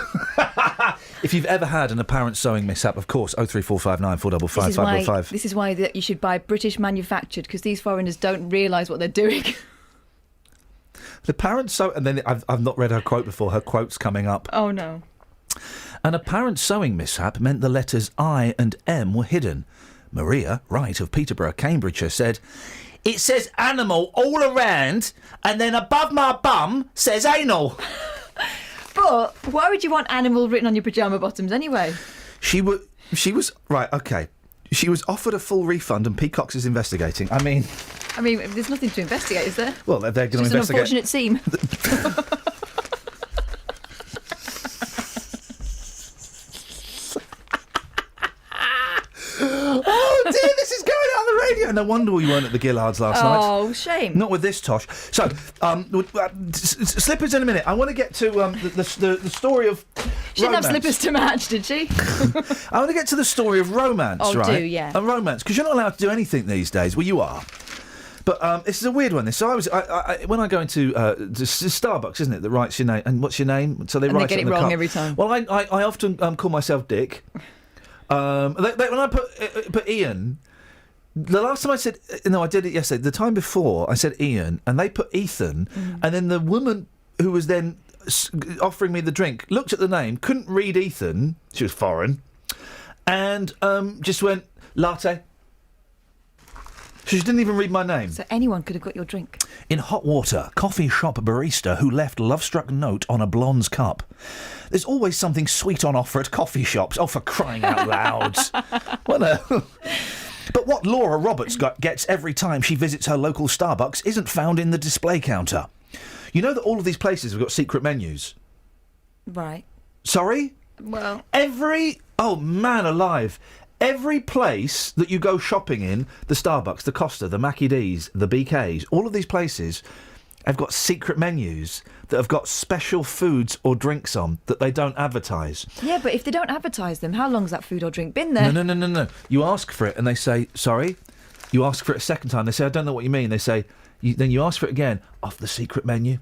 If you've ever had an apparent sewing mishap, of course, 03459 455 555. This is why you should buy British manufactured, because these foreigners don't realise what they're doing. The apparent and then I've not read her quote before. Her quote's coming up. Oh no. An apparent sewing mishap meant the letters I and M were hidden. Maria Wright of Peterborough, Cambridgeshire, said, "It says animal all around, and then above my bum says anal." But why would you want animal written on your pyjama bottoms anyway? She was right. Okay, she was offered a full refund, and Peacocks is investigating. I mean, there's nothing to investigate, is there? Well, they're going to investigate. It's an unfortunate seam. Oh dear, this is going out on the radio. No wonder we weren't at the Gillards last night. Oh, shame. Not with this tosh. So, slippers in a minute. I want to get to the story of She didn't have slippers to match, did she? I want to get to the story of romance, Oh, right? do, yeah. And romance, because you're not allowed to do anything these days. Well, you are. But this is a weird one. This. So when I go into Starbucks, isn't it, that writes your name and what's your name? So they write get it it on the wrong cup. every time. Well, I often call myself Dick. When I put Iain. The last time I said no, I did it yesterday. The time before I said Iain, and they put Ethan, and then the woman who was then offering me the drink looked at the name, couldn't read Ethan. She was foreign, and just went latte. She didn't even read my name. So anyone could have got your drink. In hot water, coffee shop barista who left love-struck note on a blonde's cup. There's always something sweet on offer at coffee shops. Oh, for crying out loud! What a... But what Laura Roberts gets every time she visits her local Starbucks isn't found in the display counter. You know that all of these places have got secret menus? Right. Sorry? Well... Oh, man alive. Every place that you go shopping in, the Starbucks, the Costa, the Mackie D's, the BKs, all of these places have got secret menus that have got special foods or drinks on that they don't advertise. Yeah, but if they don't advertise them, how long's that food or drink been there? No. You ask for it and they say, sorry. You ask for it a second time. They say, I don't know what you mean. They say, then you ask for it again. Off the secret menu.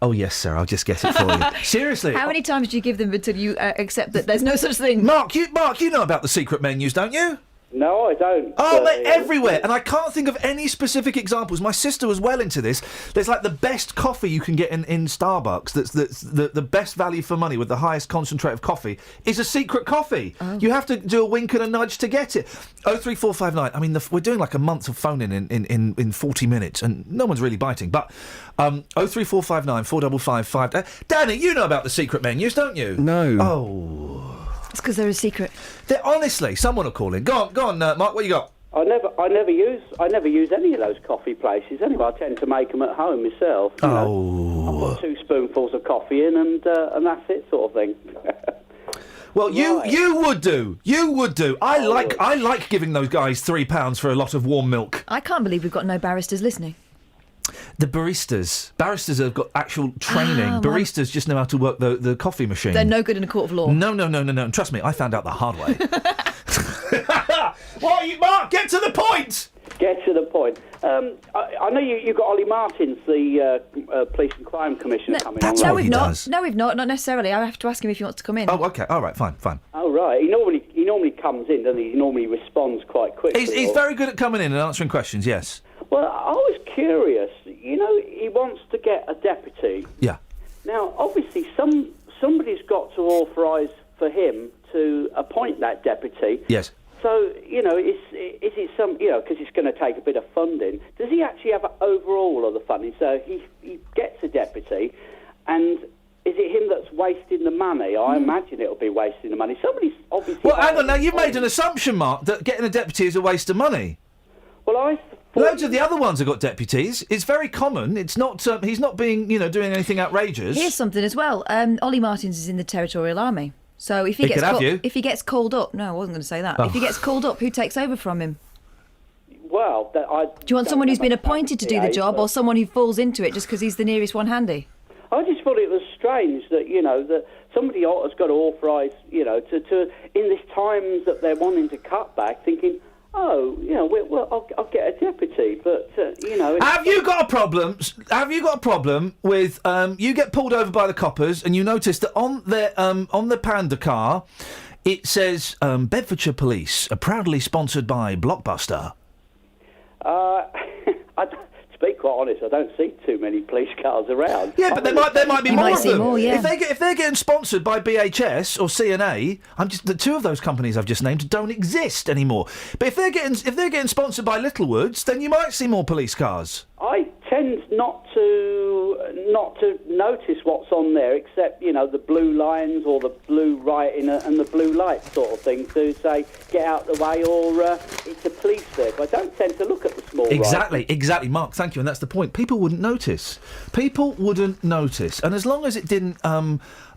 Oh, yes, sir, I'll just get it for you. Seriously. How many times do you give them until you accept that there's no such thing? Mark, you know about the secret menus, don't you? No, I don't. Oh, they're everywhere, and I can't think of any specific examples. My sister was well into this. There's like the best coffee you can get in Starbucks. That's the best value for money with the highest concentrate of coffee is a secret coffee. Oh. You have to do a wink and a nudge to get it. 03459. I mean, we're doing like a month of phoning in 40 minutes, and no one's really biting. But 03459 4555. Danny, you know about the secret menus, don't you? No. Oh. It's because they're a secret. Honestly, someone will call in. Go on, Mark. What you got? I never use any of those coffee places. Anyway, I tend to make them at home myself. You know. I put 2 spoonfuls of coffee in, and that's it, sort of thing. Well, you would do. I like giving those guys £3 for a lot of warm milk. I can't believe we've got no barristers listening. The barristers have got actual training. Baristas just know how to work the coffee machine. They're no good in a court of law. No. And trust me, I found out the hard way. Mark, get to the point! Get to the point. I know you've got Ollie Martins, the Police and Crime Commissioner, coming on. No, we've not. No, we've not. Not necessarily. I have to ask him if he wants to come in. Oh, OK. All right, fine. Oh, right. He normally comes in, doesn't he? He normally responds quite quickly. He's very good at coming in and answering questions, yes. Well, I was curious. You know, he wants to get a deputy. Yeah. Now, obviously, somebody's got to authorise for him to appoint that deputy. Yes. So, you know, is it some, you know, because it's going to take a bit of funding, does he actually have an overall of the funding? So he gets a deputy, and is it him that's wasting the money? I imagine it'll be wasting the money. Somebody's obviously... Well, hang on, now, you've made an assumption, Mark, that getting a deputy is a waste of money. Well, loads of the other ones have got deputies. It's very common. It's not. He's not being, doing anything outrageous. Here's something as well. Ollie Martins is in the Territorial Army. So if he gets called up, no, I wasn't going to say that. Oh. If he gets called up, who takes over from him? Well, do you want someone who's been appointed to do the job, or someone who falls into it just because he's the nearest one handy? I just thought it was strange that that somebody has got to authorise, to in this times that they're wanting to cut back, thinking, I'll get a deputy, but Have you got a problem? Have you got a problem with you get pulled over by the coppers and you notice that on the Panda car it says Bedfordshire Police are proudly sponsored by Blockbuster. To be quite honest, I don't see too many police cars around. Yeah, but there might be more of them. More, yeah. If they're getting sponsored by BHS or CNA, the 2 of those companies I've just named don't exist anymore. But if they're getting sponsored by Littlewoods, then you might see more police cars. I tend not to notice what's on there, except the blue lines or the blue writing and the blue light sort of thing to say get out the way or it's a police vehicle. I don't tend to look at the small. Exactly, Mark. Thank you, and that's the point. People wouldn't notice, and as long as it didn't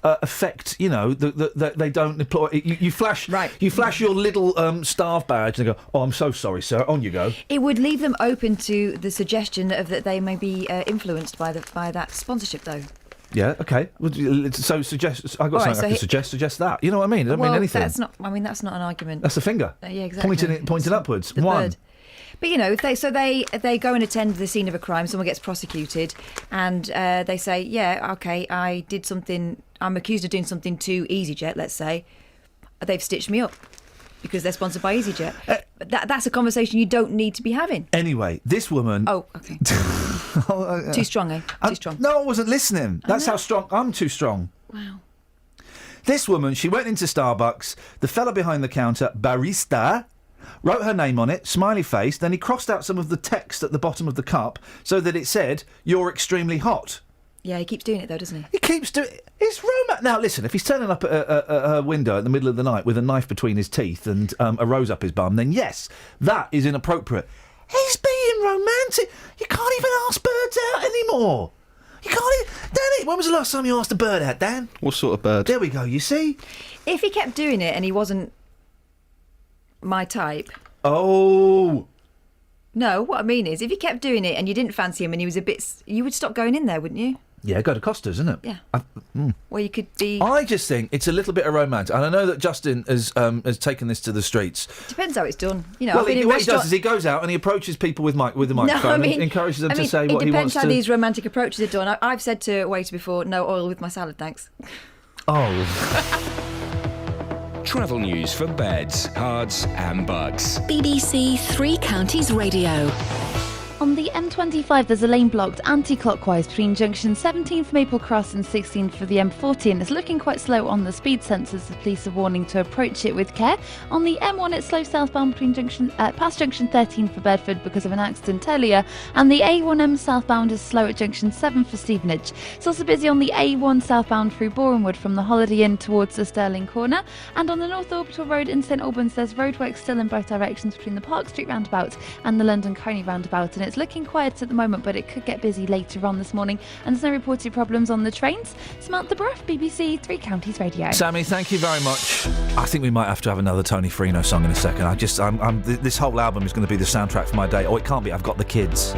affect, that they don't deploy. You flash your little staff badge and go, "Oh, I'm so sorry, sir." On you go. It would leave them open to the suggestion that they may be influenced by that sponsorship, though. Yeah. Okay. So suggest. I got something I can suggest. Suggest that. You know what I mean? I don't mean anything. That's not an argument. That's a finger. Yeah, exactly. Pointing upwards. The One. bird. But if they go and attend the scene of a crime, someone gets prosecuted, and they say, yeah, okay, I'm accused of doing something to EasyJet, let's say, they've stitched me up because they're sponsored by EasyJet. That's a conversation you don't need to be having. Anyway, this woman... Oh, okay. Too strong, eh? Too strong. No, I wasn't listening. That's how strong... I'm too strong. Wow. This woman, she went into Starbucks, the fella behind the counter, barista, wrote her name on it, smiley face, then he crossed out some of the text at the bottom of the cup so that it said, "You're extremely hot." Yeah, he keeps doing it though, doesn't he? He keeps doing it. It's romance. Now, listen, if he's turning up at her window at the middle of the night with a knife between his teeth and a rose up his bum, then yes, that is inappropriate. He's being romantic. You can't even ask birds out anymore. You can't even... Danny, when was the last time you asked a bird out, Dan? What sort of bird? There we go, you see? If he kept doing it and he wasn't my type... Oh... No, what I mean is, if he kept doing it and you didn't fancy him and he was a bit... You would stop going in there, wouldn't you? Yeah, go to Costa's, isn't it? Yeah. Well, you could be... I just think it's a little bit of romance. And I know that Justin has taken this to the streets. Depends how it's done. Well, what he does is he goes out and he approaches people with the microphone and encourages them to say what he wants to... It depends how these romantic approaches are done. I've said to a waiter before, no oil with my salad, thanks. Oh... Travel news for beds, cards and bugs. BBC Three Counties Radio. On the M25, there's a lane blocked anti-clockwise between junction 17 for Maple Cross and 16 for the M40, and it's looking quite slow on the speed sensors. The police are warning to approach it with care. On the M1, it's slow southbound between past junction 13 for Bedford because of an accident earlier, and the A1M southbound is slow at junction 7 for Stevenage. It's also busy on the A1 southbound through Borehamwood from the Holiday Inn towards the Stirling Corner, and on the North Orbital Road in St Albans, there's roadwork still in both directions between the Park Street roundabout and the London Coney roundabout, and it's looking quiet at the moment, but it could get busy later on this morning, and there's no reported problems on the trains. Samantha Bruff, BBC Three Counties Radio. Sammy, thank you very much. I think we might have to have another Tony Frino song in a second. This whole album is going to be the soundtrack for my day. Oh, it can't be. I've got the kids.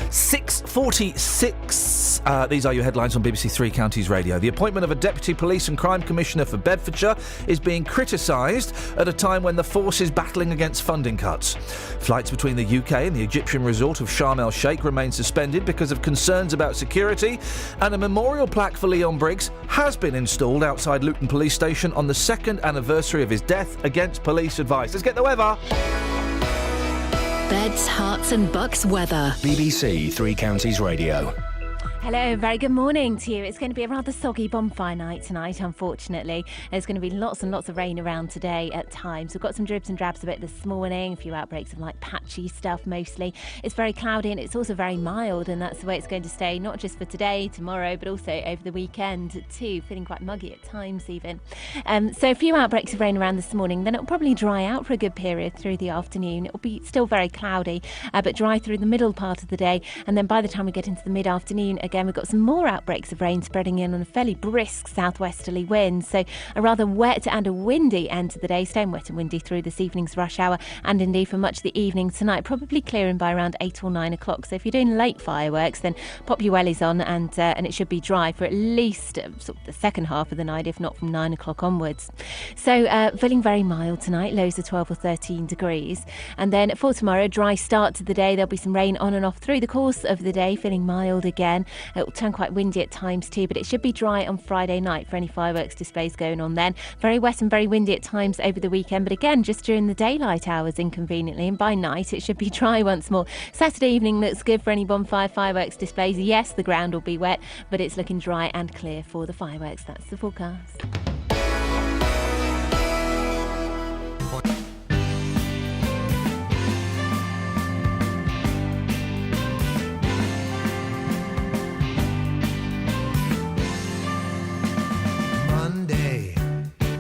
6:46. These are your headlines on BBC Three Counties Radio. The appointment of a Deputy Police and Crime Commissioner for Bedfordshire is being criticised at a time when the force is battling against funding cuts. Flights between the UK and the Egyptian resort of Sharm el-Sheikh remain suspended because of concerns about security, and a memorial plaque for Leon Briggs has been installed outside Luton Police Station on the 2nd anniversary of his death against police advice. Let's get the weather. Beds, Hearts and Bucks weather. BBC Three Counties Radio. Hello, very good morning to you. It's going to be a rather soggy bonfire night tonight, unfortunately. There's going to be lots and lots of rain around today at times. We've got some dribs and drabs a bit this morning, a few outbreaks of patchy stuff mostly. It's very cloudy and it's also very mild, and that's the way it's going to stay, not just for today, tomorrow, but also over the weekend too, feeling quite muggy at times even. So a few outbreaks of rain around this morning, then it'll probably dry out for a good period through the afternoon. It'll be still very cloudy, but dry through the middle part of the day, and then by the time we get into the mid-afternoon, again, we've got some more outbreaks of rain spreading in on a fairly brisk southwesterly wind. So a rather wet and a windy end to the day, staying wet and windy through this evening's rush hour and indeed for much of the evening tonight, probably clearing by around 8 or 9 o'clock. So if you're doing late fireworks, then pop your wellies on and it should be dry for at least sort of the second half of the night, if not from 9 o'clock onwards. So feeling very mild tonight, lows of 12 or 13 degrees. And then for tomorrow, dry start to the day. There'll be some rain on and off through the course of the day, feeling mild again. It'll turn quite windy at times too, but it should be dry on Friday night for any fireworks displays going on then. Very wet and very windy at times over the weekend, but again, just during the daylight hours inconveniently, and by night it should be dry once more. Saturday evening looks good for any bonfire fireworks displays. Yes, the ground will be wet, but it's looking dry and clear for the fireworks. That's the forecast.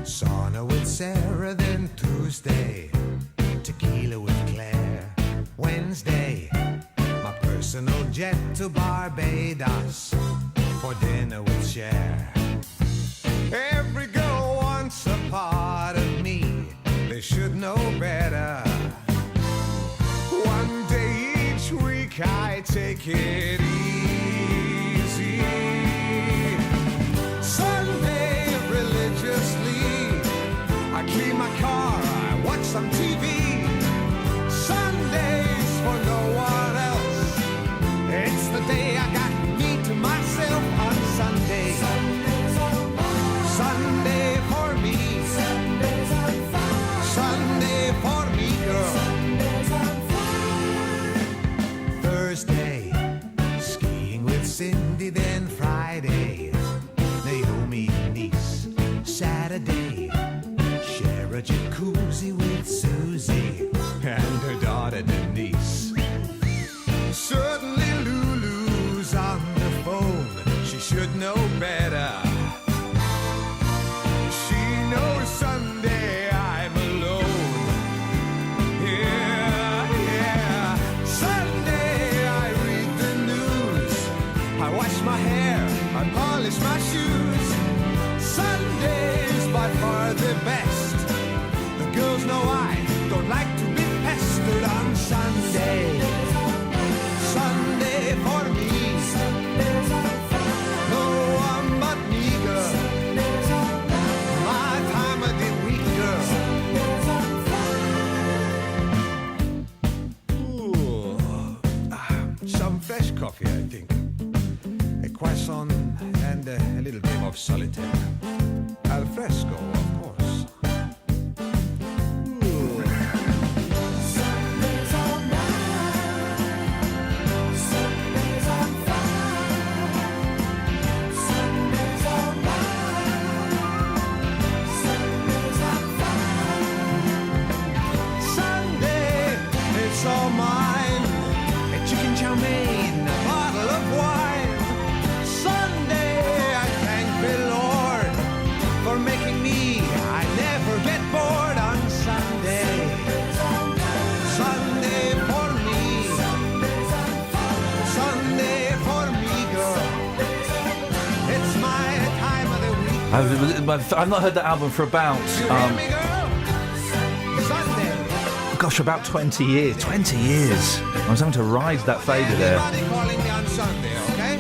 Sauna with Sarah, then Tuesday, tequila with Claire. Wednesday, my personal jet to Barbados for dinner with Cher. Every girl wants a part of me, they should know better. One day each week I take it easy. Sunday religiously I clean my car, I watch some TV. Sunday jacuzzi with Susie and her daughter Denise. Suddenly Lulu's on the phone. She should know better. She knows Sunday I'm alone. Yeah. Sunday I read the news. I wash my hair, I polish my shoes. Sunday's by far the best. The girls know I don't like to be pestered on Sunday. Sunday for me. No one but me, girl. My time of the week, girl. Some fresh coffee, I think. A croissant and a little game of solitaire. Al fresco, of course. Sunday's all mine. Sunday's on fire. Sunday's all mine. Sunday's on fire. Sunday, it's all mine. A chicken chow mein, a bottle of wine. Sunday, I thank the Lord for making me. I never get bored on Sunday. Sunday for me. Sunday for me, girl. It's my time of the week. I've not heard that album for about, Sunday. gosh, about 20 years. 20 years. I was having to ride that fader there. Nobody calling me on Sunday, okay?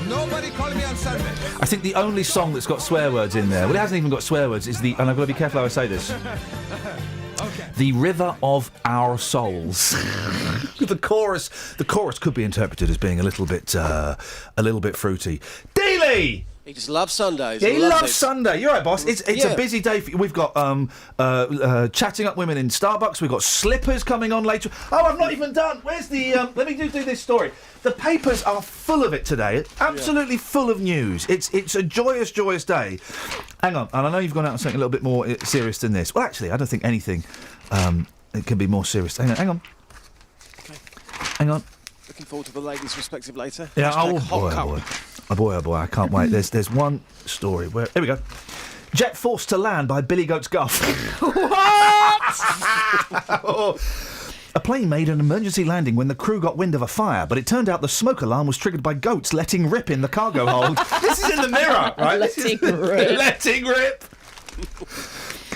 Nobody calling me on Sunday. I think the only song that's got swear words in there, well, it hasn't even got swear words, is the, and I've got to be careful how I say this, The River of Our Souls. The chorus could be interpreted as being a little bit fruity. Dealey! He just loves Sundays. Yeah, he loves it. Sunday. You're right, boss. It's Yeah. a busy day. We've got chatting up women in Starbucks. We've got slippers coming on later. Oh, I've not even done. Where's the? Let me do this story. The papers are full of it today. Absolutely full of news. It's a joyous day. Hang on, and I know you've gone out on something a little bit more serious than this. Well, actually, I don't think anything it can be more serious. Hang on. Okay. Hang on. Looking forward to the ladies' respective later. Yeah. Hashtag Oh hot cup. boy. Oh boy, I can't wait. There's one story where... Here we go. Jet forced to land by Billy Goat's Guff. What? A plane made an emergency landing when the crew got wind of a fire, but it turned out the smoke alarm was triggered by goats letting rip in the cargo hold. This is in the Mirror, right? Letting rip. Letting rip.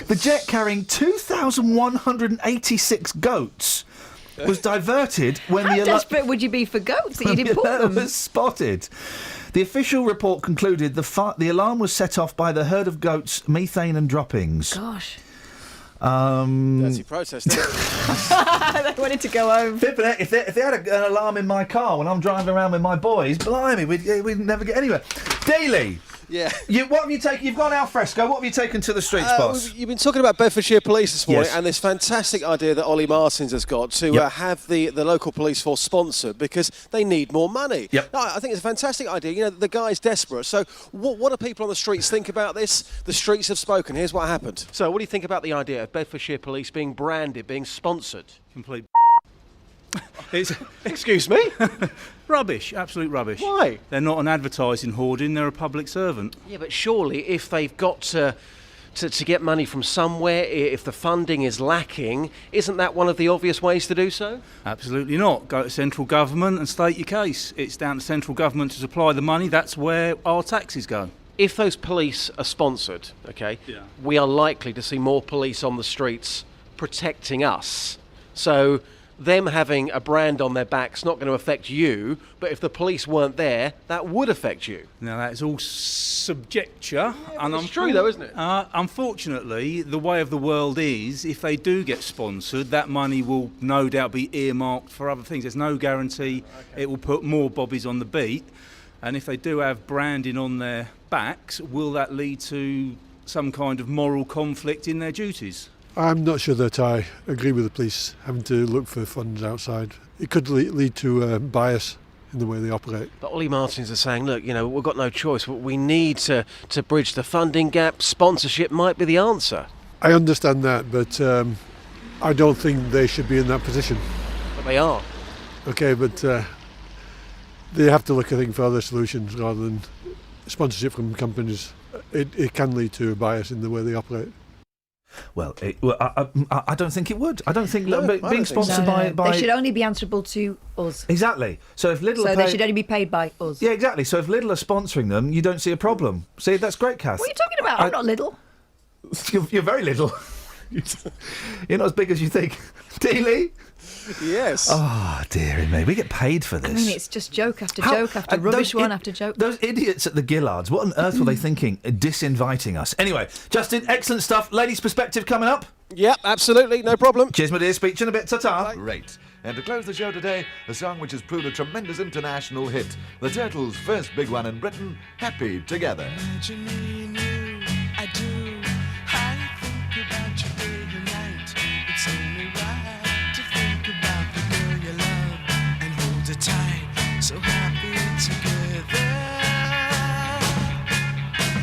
The jet carrying 2,186 goats was diverted when How the desperate would you be for goats that you didn't put them? was spotted. The official report concluded the alarm was set off by the herd of goats' methane and droppings. Gosh. Dirty protest, isn't it? They wanted to go home. If they had an alarm in my car when I'm driving around with my boys, blimey, we'd never get anywhere. Daly. Yeah. What have you taken? You've gone al fresco. What have you taken to the streets, boss? You've been talking about Bedfordshire Police this morning, Yes. and this fantastic idea that Ollie Martins has got to have the local police force sponsored because they need more money. Yep. No, I think it's a fantastic idea. You know, the guy's desperate. So what do people on the streets think about this? The streets have spoken. Here's what happened. So what do you think about the idea of Bedfordshire Police being branded, being sponsored? Complete. Excuse me? Rubbish, absolute rubbish. Why? They're not an advertising hoarding, they're a public servant. Yeah, but surely if they've got to get money from somewhere, if the funding is lacking, isn't that one of the obvious ways to do so? Absolutely not. Go to central government and state your case. It's down to central government to supply the money, that's where our taxes go. If those police are sponsored, okay, we are likely to see more police on the streets protecting us. So them having a brand on their back's not going to affect you, but if the police weren't there, that would affect you. Now, that's all subjecture. And it's true, though, isn't it? Unfortunately, the way of the world is, if they do get sponsored, that money will no doubt be earmarked for other things. There's no guarantee it will put more bobbies on the beat. And if they do have branding on their backs, will that lead to some kind of moral conflict in their duties? I'm not sure that I agree with the police having to look for funds outside. It could lead to bias in the way they operate. But Ollie Martins are saying, look, you know, we've got no choice. We need to bridge the funding gap. Sponsorship might be the answer. I understand that, but I don't think they should be in that position. But they are. Okay, but they have to look, I think, for other solutions rather than sponsorship from companies. It can lead to a bias in the way they operate. Well, I don't think it would. I don't think being think sponsored so. by... They should only be answerable to us. Exactly. So if Lidl they should only be paid by us. Yeah, exactly. So if Lidl are sponsoring them, you don't see a problem. See, that's great, Kath. What are you talking about? I'm not little. You're very little. You're not as big as you think. Dealey? Yes. Oh, dearie me. We get paid for this. I mean, it's just joke after joke after rubbish one after joke. Those idiots at the Gillards, what on earth were they thinking, disinviting us? Anyway, Justin, excellent stuff. Ladies' perspective coming up. Yep, absolutely, no problem. Cheers, my dear. Speak to you in a bit. Ta-ta. Great. And to close the show today, a song which has proved a tremendous international hit. The Turtles' first big one in Britain, Happy Together. Imagine me and you, I do. I think about you day and night. It's only right to think about the girl you love and hold her tight. So happy together.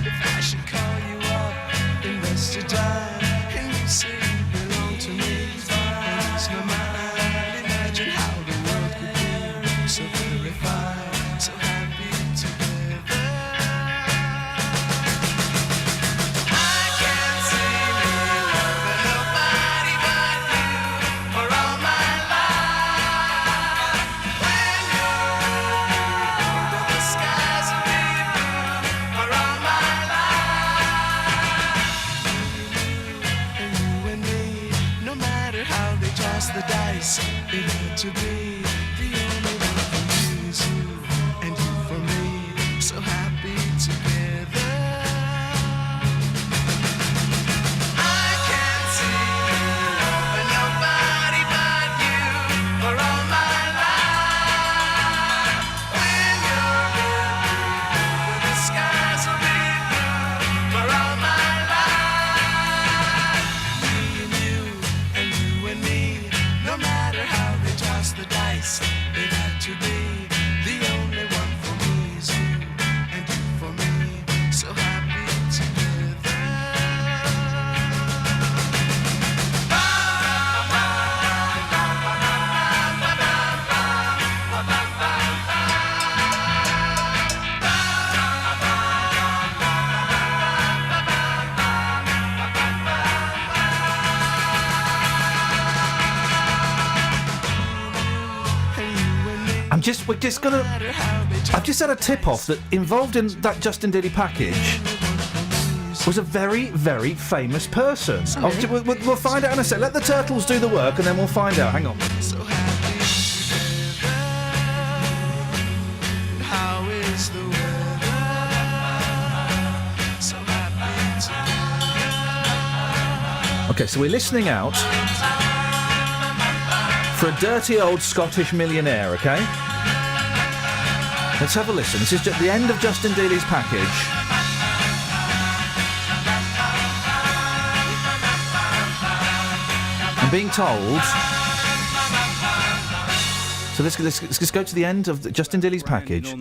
If I should call you up, invest your time, and you say you belong to me, and it's my mind. Imagine how the world could be so very fine, so happy together. The dice, it had to be the only one for me is you, and you for me, so happy together. I can't see me loving nobody but you for all my life. When you're with me, the skies will be blue for all my life. Me and you and me. No matter how they toss the dice, it had to be the only one for me is you, and you for me, so happy together. I've just had a tip-off that involved in that Justin Daly package was a very, very famous person. We'll find out in a sec. Let the Turtles do the work and then we'll find out. Hang on. How is the weather? So happy together. Okay, so we're listening out for a dirty old Scottish millionaire, okay? Let's have a listen. This is just the end of Justin Daly's package. I'm being told... So let's go to the end of Justin Daly's package.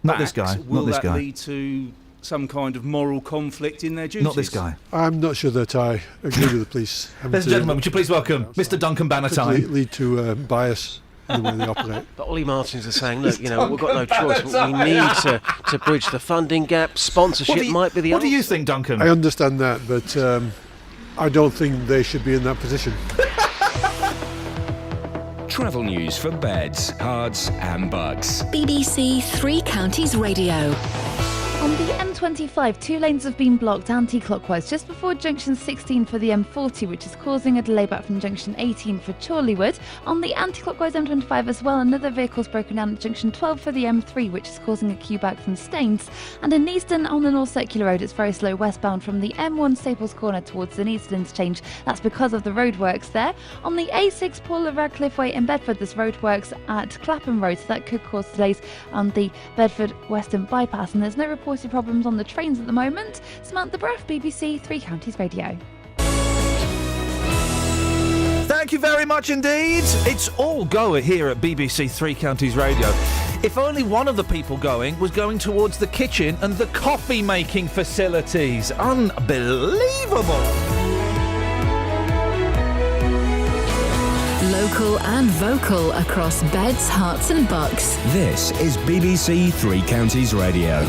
Not this guy. Will Not this that guy. lead to some kind of moral conflict in their duties? Not this guy. I'm not sure that I agree with the police. Ladies and gentlemen, would you please welcome Mr. Duncan Bannatyne? Could lead to bias in the way they operate. But Ollie Martins is saying, look, we've got no choice. We need to bridge the funding gap. Sponsorship might be the answer. What do you think, Duncan? I understand that, but I don't think they should be in that position. Travel news for beds, cards and bugs. BBC Three Counties Radio. On the M25, two lanes have been blocked anti-clockwise just before junction 16 for the M40, which is causing a delay back from junction 18 for Chorleywood. On the anti-clockwise M25 as well, another vehicle's broken down at junction 12 for the M3, which is causing a queue back from Staines. And in Neasden on the North Circular Road, it's very slow westbound from the M1 Staples Corner towards the Neasden interchange. That's because of the roadworks there. On the A6 Paula Radcliffe Way in Bedford, there's roadworks at Clapham Road, so that could cause delays on the Bedford Western bypass. And there's no reported problems on the trains at the moment. Samantha Braff, BBC Three Counties Radio. Thank you very much indeed. It's all go here at BBC Three Counties Radio. If only one of the people going was going towards the kitchen and the coffee making facilities. Unbelievable. Local and vocal across beds, hearts and bucks. This is BBC Three Counties Radio.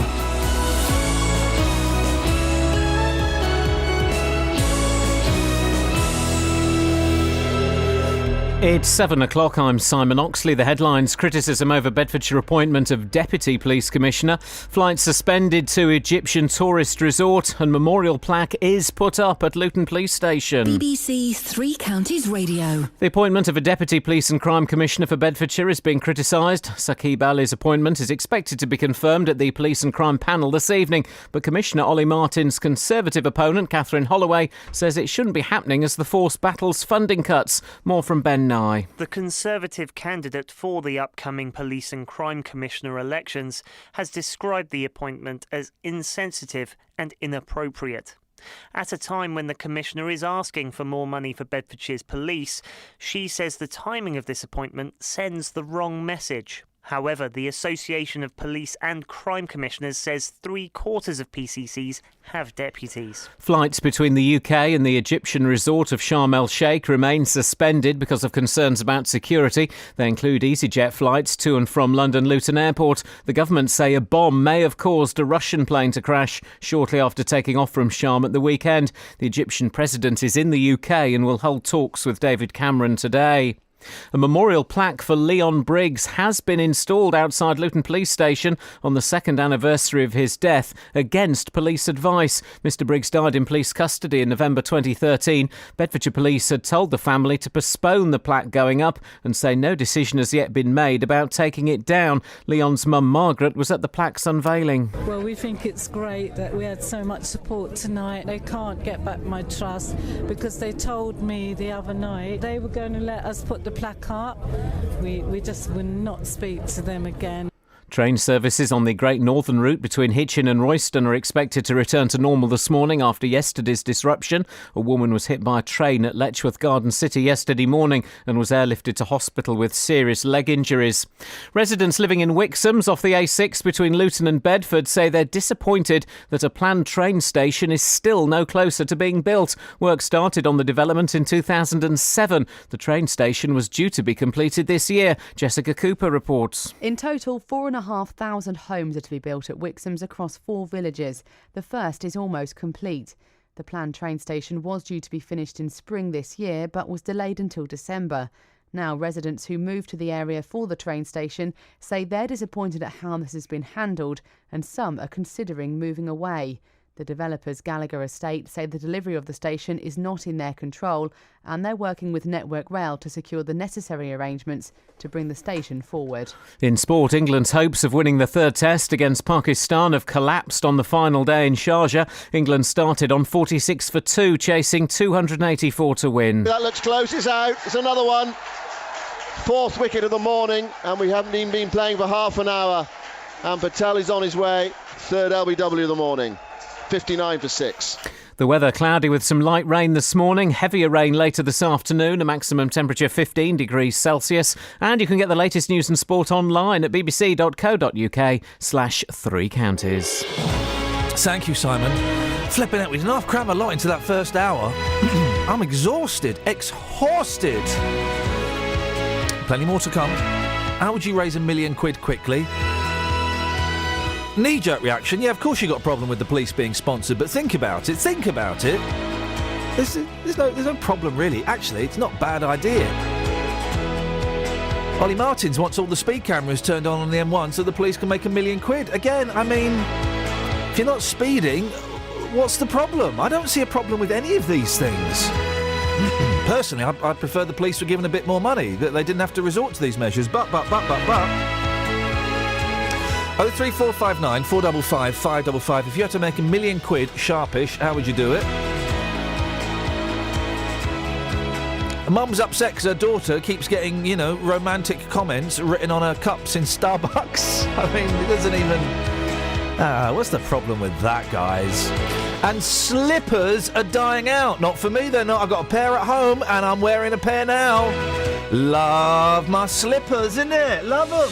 It's 7 o'clock. I'm Simon Oxley. The headlines: criticism over Bedfordshire appointment of Deputy Police Commissioner, flights suspended to Egyptian tourist resort, and memorial plaque is put up at Luton Police Station. BBC Three Counties Radio. The appointment of a Deputy Police and Crime Commissioner for Bedfordshire is being criticised. Saqib Ali's appointment is expected to be confirmed at the Police and Crime panel this evening, but Commissioner Ollie Martin's Conservative opponent, Catherine Holloway, says it shouldn't be happening as the force battles funding cuts. More from Ben. The Conservative candidate for the upcoming Police and Crime Commissioner elections has described the appointment as insensitive and inappropriate. At a time when the Commissioner is asking for more money for Bedfordshire's police, she says the timing of this appointment sends the wrong message. However, the Association of Police and Crime Commissioners says 3/4 of PCCs have deputies. Flights between the UK and the Egyptian resort of Sharm el-Sheikh remain suspended because of concerns about security. They include EasyJet flights to and from London Luton Airport. The government say a bomb may have caused a Russian plane to crash shortly after taking off from Sharm at the weekend. The Egyptian president is in the UK and will hold talks with David Cameron today. A memorial plaque for Leon Briggs has been installed outside Luton Police Station on the second anniversary of his death, against police advice. Mr Briggs died in police custody in November 2013. Bedfordshire Police had told the family to postpone the plaque going up and say no decision has yet been made about taking it down. Leon's mum Margaret was at the plaque's unveiling. Well, we think it's great that we had so much support tonight. They can't get back my trust because they told me the other night they were going to let us put the plaque up. We just will not speak to them again. Train services on the Great Northern Route between Hitchin and Royston are expected to return to normal this morning after yesterday's disruption. A woman was hit by a train at Letchworth Garden City yesterday morning and was airlifted to hospital with serious leg injuries. Residents living in Wixham's off the A6 between Luton and Bedford say they're disappointed that a planned train station is still no closer to being built. Work started on the development in 2007. The train station was due to be completed this year. Jessica Cooper reports. In total, 4,500 homes are to be built at Wixham's across 4 villages. The first is almost complete. The planned train station was due to be finished in spring this year, but was delayed until December. Now, residents who moved to the area for the train station say they're disappointed at how this has been handled, and some are considering moving away. The developers Gallagher Estate say the delivery of the station is not in their control, and they're working with Network Rail to secure the necessary arrangements to bring the station forward. In sport, England's hopes of winning the third test against Pakistan have collapsed on the final day in Sharjah. England started on 46 for 2, chasing 284 to win. That looks close, it's out, it's another one. Fourth wicket of the morning, and we haven't even been playing for half an hour. And Patel is on his way, third LBW of the morning. 59 for 6. The weather cloudy with some light rain this morning, heavier rain later this afternoon, a maximum temperature 15 degrees Celsius. And you can get the latest news and sport online at bbc.co.uk/3 counties. Thank you, Simon. Flipping it, we didn't half cram a lot into that first hour. I'm exhausted, exhausted. Plenty more to come. How would you raise £1 million quickly? Knee-jerk reaction. Yeah, of course you got a problem with the police being sponsored, but think about it. There's no problem, really. Actually, it's not a bad idea. Ollie Martins wants all the speed cameras turned on the M1 so the police can make £1 million. Again, I mean, if you're not speeding, what's the problem? I don't see a problem with any of these things. Personally, I'd prefer the police were given a bit more money, that they didn't have to resort to these measures. But. 03459 455 555. If you had to make £1 million sharpish, how would you do it? Mum's upset because her daughter keeps getting, romantic comments written on her cups in Starbucks. I mean, it doesn't even... what's the problem with that, guys? And slippers are dying out. Not for me, they're not. I've got a pair at home and I'm wearing a pair now. Love my slippers, innit? Love them.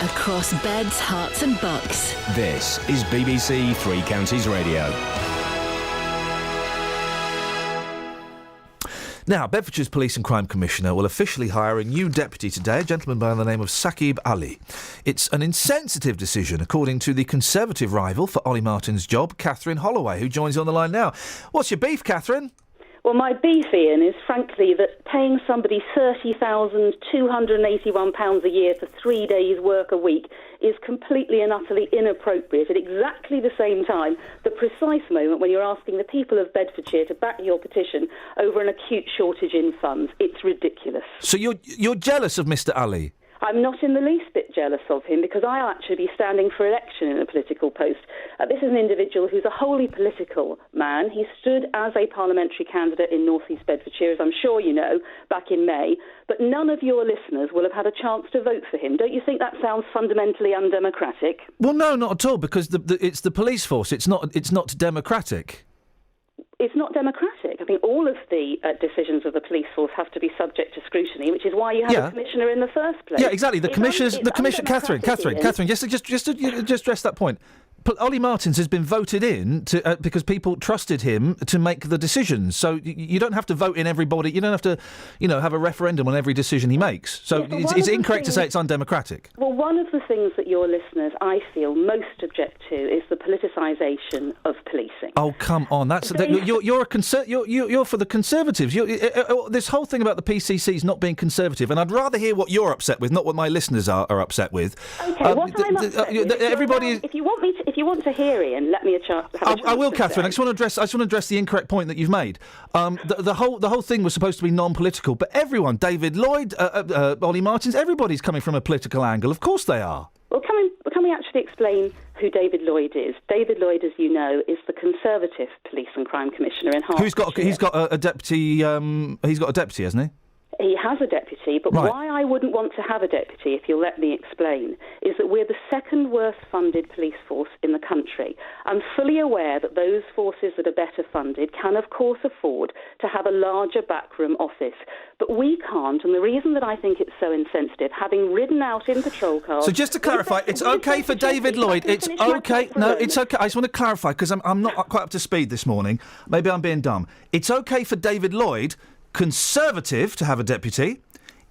Across beds, hearts and bucks. This is BBC Three Counties Radio. Now, Bedfordshire's Police and Crime Commissioner will officially hire a new deputy today, a gentleman by the name of Saqib Ali. It's an insensitive decision, according to the Conservative rival for Ollie Martin's job, Catherine Holloway, who joins on the line now. What's your beef, Catherine? Well, my beef, Iain, is frankly that paying somebody £30,281 a year for 3 days' work a week is completely and utterly inappropriate at exactly the same time, the precise moment when you're asking the people of Bedfordshire to back your petition over an acute shortage in funds. It's ridiculous. So you're jealous of Mr. Ali? I'm not in the least bit jealous of him because I'll actually be standing for election in a political post. This is an individual who's a wholly political man. He stood as a parliamentary candidate in North East Bedfordshire, as I'm sure you know, back in May. But none of your listeners will have had a chance to vote for him. Don't you think that sounds fundamentally undemocratic? Well, no, not at all, because it's the police force. It's not democratic. It's not democratic. I think all of the decisions of the police force have to be subject to scrutiny, which is why you have a commissioner in the first place. Yeah, exactly. The commissioner. Catherine, just to address that point. Ollie Martins has been voted in to because people trusted him to make the decisions. So you don't have to vote in everybody. You don't have to, have a referendum on every decision he makes. So it's incorrect to say it's undemocratic. Well, one of the things that your listeners, I feel, most object to is the politicisation of policing. Oh, come on! You're for the Conservatives. This whole thing about the PCCs not being Conservative, and I'd rather hear what you're upset with, not what my listeners are upset with. Okay, what I'm upset with. Everybody. If you want to hear Iain, let me a chance. I will, Catherine. I just want to address the incorrect point that you've made. The whole thing was supposed to be non-political, but everyone, David Lloyd, Ollie Martins, everybody's coming from a political angle. Of course they are. Well, can we actually explain who David Lloyd is? David Lloyd, as you know, is the Conservative Police and Crime Commissioner in Hertfordshire. He's got a deputy. He's got a deputy, hasn't he? He has a deputy, but right. Why I wouldn't want to have a deputy, if you'll let me explain, is that we're the second worst funded police force in the country. I'm fully aware that those forces that are better funded can, of course, afford to have a larger backroom office. But we can't, and the reason that I think it's so insensitive, having ridden out in patrol cars... So just to clarify, it's okay for David Lloyd. It's okay. No, it's okay. I just want to clarify, because I'm not quite up to speed this morning. Maybe I'm being dumb. It's okay for David Lloyd, Conservative, to have a deputy.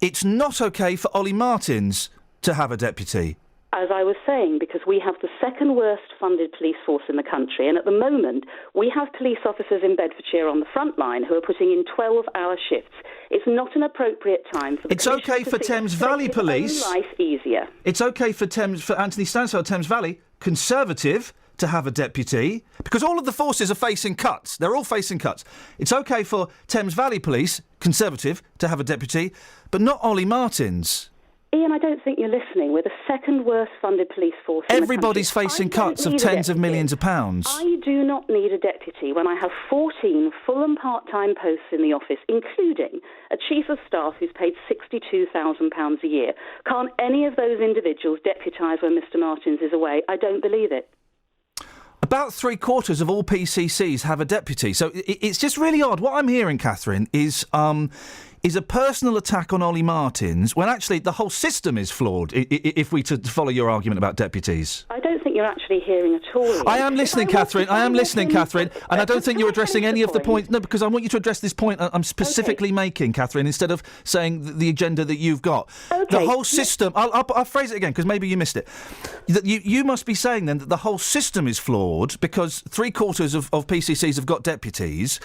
It's not okay for Ollie Martins to have a deputy. As I was saying, because we have the second worst funded police force in the country, and at the moment we have police officers in Bedfordshire on the front line who are putting in 12-hour shifts. It's not an appropriate time for the It's okay for Thames Valley Police. Life easier. It's okay for Anthony Stansfeld, Thames Valley, Conservative, to have a deputy, because all of the forces are facing cuts. They're all facing cuts. It's okay for Thames Valley Police, Conservative, to have a deputy, but not Ollie Martins. Iain, I don't think you're listening. We're the second worst funded police force in Everybody's the country. facing cuts of tens of millions of pounds. I do not need a deputy when I have 14 full and part-time posts in the office, including a chief of staff who's paid £62,000 a year. Can't any of those individuals deputise when Mr Martins is away? I don't believe it. About 3/4 of all PCCs have a deputy, so it's just really odd. What I'm hearing, Catherine, is a personal attack on Ollie Martins, when actually the whole system is flawed, if we to follow your argument about deputies. I don't think you're actually hearing at all. Iain. I am listening, Catherine. And I don't think you're addressing any of the points. No, because I want you to address this point I'm specifically making, Catherine, instead of saying the agenda that you've got. Okay. The whole system... I'll phrase it again, because maybe you missed it. That you must be saying, then, that the whole system is flawed because 3/4 of PCCs have got deputies.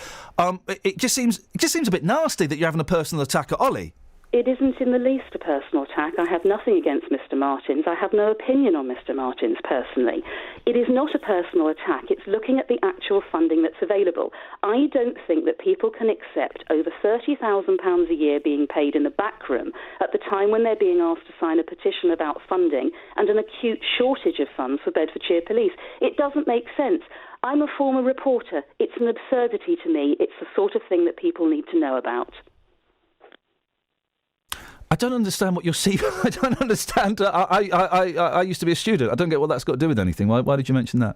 It just seems a bit nasty that you're having a personal attack at Ollie. It isn't in the least a personal attack. I have nothing against Mr Martins. I have no opinion on Mr Martins personally. It is not a personal attack. It's looking at the actual funding that's available. I don't think that people can accept over £30,000 a year being paid in the back room at the time when they're being asked to sign a petition about funding and an acute shortage of funds for Bedfordshire Police. It doesn't make sense. I'm a former reporter. It's an absurdity to me. It's the sort of thing that people need to know about. I don't understand what you're seeing. I don't understand. I used to be a student. I don't get what that's got to do with anything. Why did you mention that?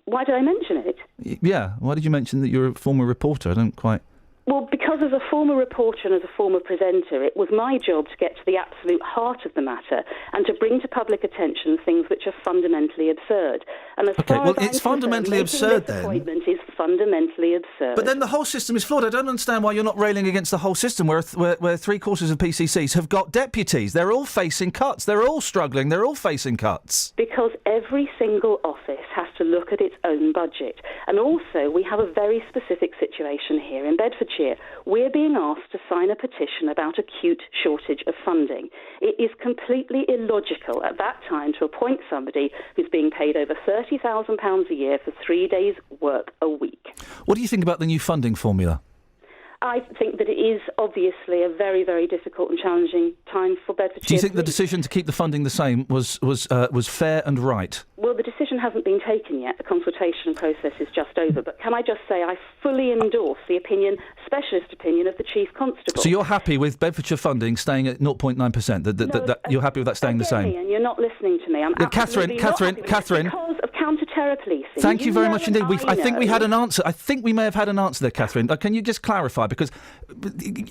Why did I mention it? Yeah. Why did you mention that you're a former reporter? I don't quite... Well, because Because as a former reporter and as a former presenter, it was my job to get to the absolute heart of the matter and to bring to public attention things which are fundamentally absurd. And as far as it's fundamentally absurd then. Appointment is fundamentally absurd. But then the whole system is flawed. I don't understand why you're not railing against the whole system where three-quarters of PCCs have got deputies. They're all facing cuts. They're all struggling. They're all facing cuts. Because every single office has to look at its own budget. And also, we have a very specific situation here in Bedfordshire. We're being asked to sign a petition about acute shortage of funding. It is completely illogical at that time to appoint somebody who's being paid over £30,000 a year for 3 days' work a week. What do you think about the new funding formula? I think that it is obviously a very, very difficult and challenging time for Bedfordshire. Do you think the decision to keep the funding the same was fair and right? Well, the decision hasn't been taken yet. The consultation process is just over. But can I just say I fully endorse the specialist opinion of the Chief Constable. So you're happy with Bedfordshire funding staying at 0.9%? You're happy with that staying the same? And you're not listening to me. Catherine. Because of counter-terror policing. Thank you very much indeed. I think we had an answer. I think we may have had an answer there, Catherine. Can you just clarify? Because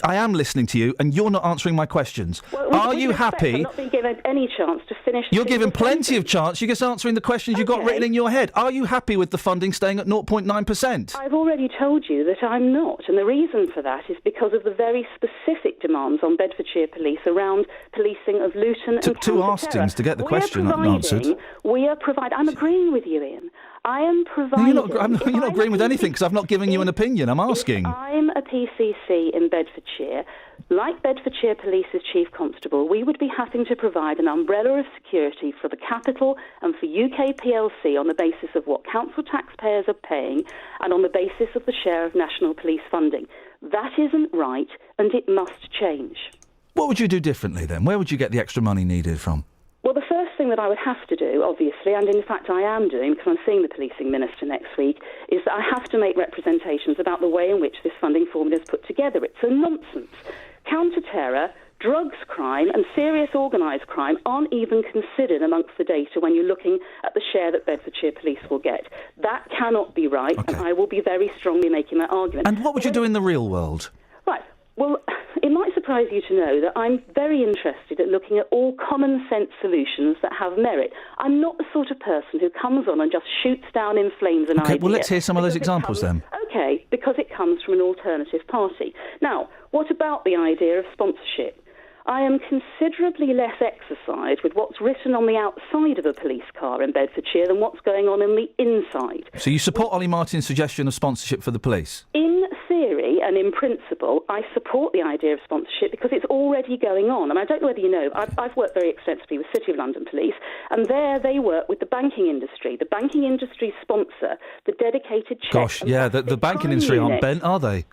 I am listening to you and you're not answering my questions. Well, are you happy? I'm not being given any chance to finish. You're given plenty of chance. You're just answering the questions you've got written in your head. Are you happy with the funding staying at 0.9%? I've already told you that I'm not. And the reason for that is because of the very specific demands on Bedfordshire Police around policing of Luton and Took two askings to get the question answered. I'm agreeing with you, Ian. I am providing... No, you're not agreeing with anything because I've not given you an opinion. I'm asking. If I'm a PCC in Bedfordshire, like Bedfordshire Police's Chief Constable, we would be having to provide an umbrella of security for the capital and for UK PLC on the basis of what council taxpayers are paying and on the basis of the share of national police funding. That isn't right and it must change. What would you do differently then? Where would you get the extra money needed from? Well, the first thing that I would have to do, obviously, and in fact I am doing because I'm seeing the policing minister next week, is that I have to make representations about the way in which this funding formula is put together. It's a nonsense. Counter-terror, drugs crime and serious organised crime aren't even considered amongst the data when you're looking at the share that Bedfordshire Police will get. That cannot be right, and I will be very strongly making that argument. And what would you do in the real world? Right. Well, it might surprise you to know that I'm very interested at looking at all common-sense solutions that have merit. I'm not the sort of person who comes on and just shoots down in flames an idea. Okay, well, let's hear some of those examples then. Okay, because it comes from an alternative party. Now, what about the idea of sponsorship? I am considerably less exercised with what's written on the outside of a police car in Bedfordshire than what's going on in the inside. So you support Ollie Martin's suggestion of sponsorship for the police? In theory and in principle, I support the idea of sponsorship because it's already going on. I mean, I don't know whether you know, I've worked very extensively with City of London Police, and there they work with the banking industry. The banking industry sponsor the dedicated check. Gosh, yeah, the banking industry aren't bent, are they?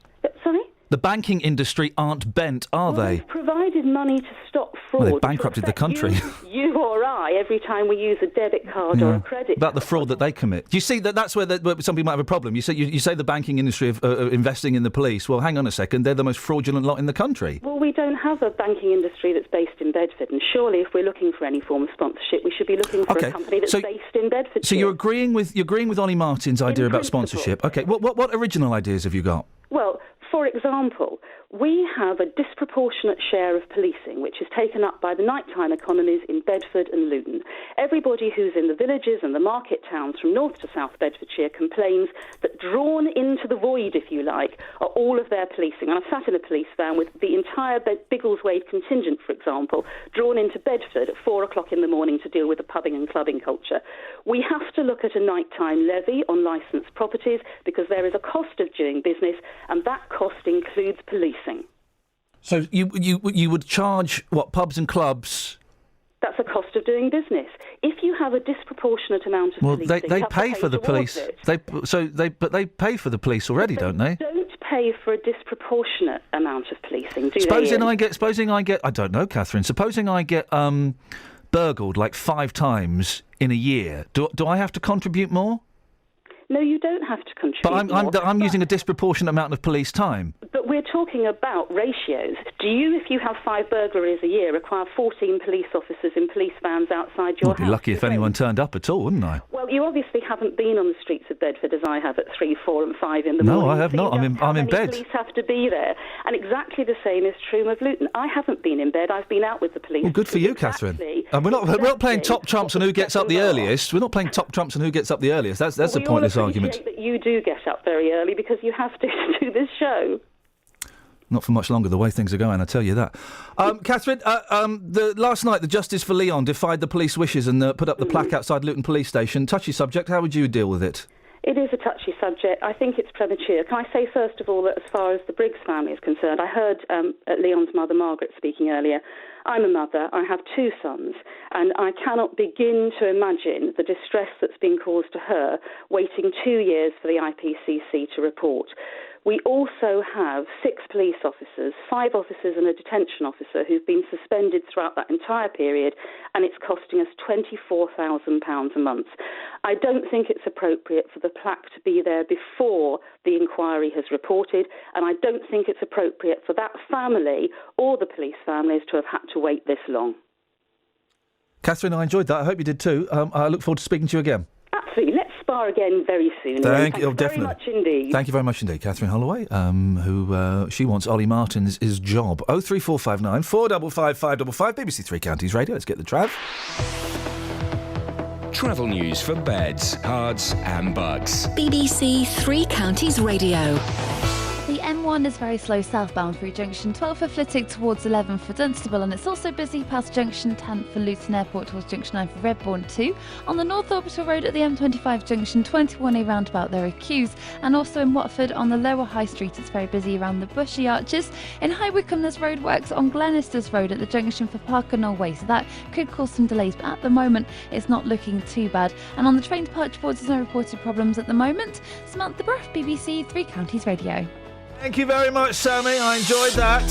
Sorry? The banking industry aren't bent, are they? They've provided money to stop fraud. Well, they've bankrupted the country. You or I, every time we use a debit card or a credit About the fraud that they commit. You see, that's where some people might have a problem. You say the banking industry of investing in the police. Well, hang on a second. They're the most fraudulent lot in the country. Well, we don't have a banking industry that's based in Bedford. And surely if we're looking for any form of sponsorship, we should be looking for a company that's based in Bedford. So you're agreeing with Ollie Martin's idea about sponsorship. Okay, what original ideas have you got? Well, for example, we have a disproportionate share of policing, which is taken up by the nighttime economies in Bedford and Luton. Everybody who's in the villages and the market towns from North to South Bedfordshire complains that drawn into the void, if you like, are all of their policing. And I've sat in a police van with the entire Biggleswade contingent, for example, drawn into Bedford at 4 o'clock in the morning to deal with the pubbing and clubbing culture. We have to look at a nighttime levy on licensed properties because there is a cost of doing business, and that cost includes policing. So you would charge pubs and clubs? That's a cost of doing business. If you have a disproportionate amount of policing, they pay for the police. They pay for the police already, don't they? Don't pay for a disproportionate amount of policing, do Supposing they? I get. I don't know, Catherine. Supposing I get burgled like 5 times in a year. Do I have to contribute more? No, you don't have to contribute. But I'm using a disproportionate amount of police time. But we're talking about ratios. Do you, if you have 5 burglaries a year, require 14 police officers in police vans outside your I'd be house? lucky if anyone turned up at all, wouldn't I? Well, you obviously haven't been on the streets of Bedford as I have at 3, 4 and 5 in the No, morning. I have So not. you I'm know how in many bed. Police have to be there. And exactly the same is true of Luton. I haven't been in bed. I've been out with the police. Well, good for you, Catherine. We're not playing top trumps on who gets up the earliest. We're not playing top trumps on who gets up the earliest. That's a pointless argument. That you do get up very early because you have to do this show. Not for much longer, the way things are going, I tell you that. Catherine, last night the Justice for Leon defied the police wishes and put up the plaque outside Luton Police Station. Touchy subject. How would you deal with it? It is a touchy subject. I think it's premature. Can I say, first of all, that as far as the Briggs family is concerned, I heard Leon's mother, Margaret, speaking earlier. I'm a mother. I have 2 sons, and I cannot begin to imagine the distress that's been caused to her waiting 2 years for the IPCC to report. We also have 6 police officers, 5 officers and a detention officer who've been suspended throughout that entire period, and it's costing us £24,000 a month. I don't think it's appropriate for the plaque to be there before the inquiry has reported, and I don't think it's appropriate for that family or the police families to have had to wait this long. Catherine, I enjoyed that. I hope you did too. I look forward to speaking to you again. Absolutely. Let's spar again very soon. Thank you you, definitely. very much indeed. Thank you very much indeed, Catherine Holloway, who she wants Ollie Martin's job. 03459 455 555 BBC Three Counties Radio. Let's get the trav. Travel news for beds, cards and bugs. BBC Three Counties Radio. The M1 is very slow southbound through junction 12 for Flitwick towards 11 for Dunstable, and it's also busy past junction 10 for Luton Airport towards junction 9 for Redbourne 2. On the North Orbital Road at the M25 junction 21A roundabout there are queues, and also in Watford on the Lower High Street it's very busy around the Bushy Arches. In High Wycombe there's roadworks on Glenister's Road at the junction for Parker Knoll Way, so that could cause some delays, but at the moment it's not looking too bad. And on the train departure boards there's no reported problems at the moment. Samantha Bruff, BBC Three Counties Radio. Thank you very much, Sammy. I enjoyed that.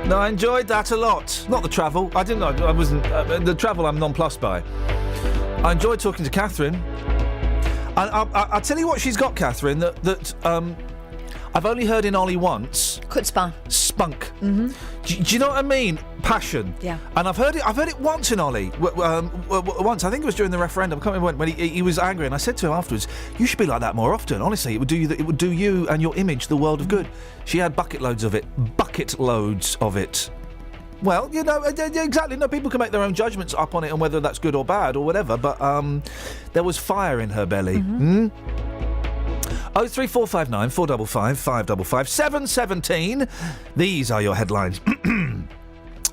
No, I enjoyed that a lot. Not the travel. I didn't know. I wasn't. The travel I'm nonplussed by. I enjoyed talking to Catherine. And I'll tell you what she's got, Catherine, that I've only heard in Ollie once. Chutzpah. Spunk. Mm-hmm. Do you know what I mean? Passion. Yeah. And I've heard it once in Ollie. Once, I think it was during the referendum. I can't remember when he was angry, and I said to him afterwards, "You should be like that more often. Honestly, it would do you and your image the world of good." She had bucket loads of it. Well, you know, exactly. No, people can make their own judgments up on it and whether that's good or bad or whatever. But there was fire in her belly. Mm-hmm. 03459 455 555 717. These are your headlines.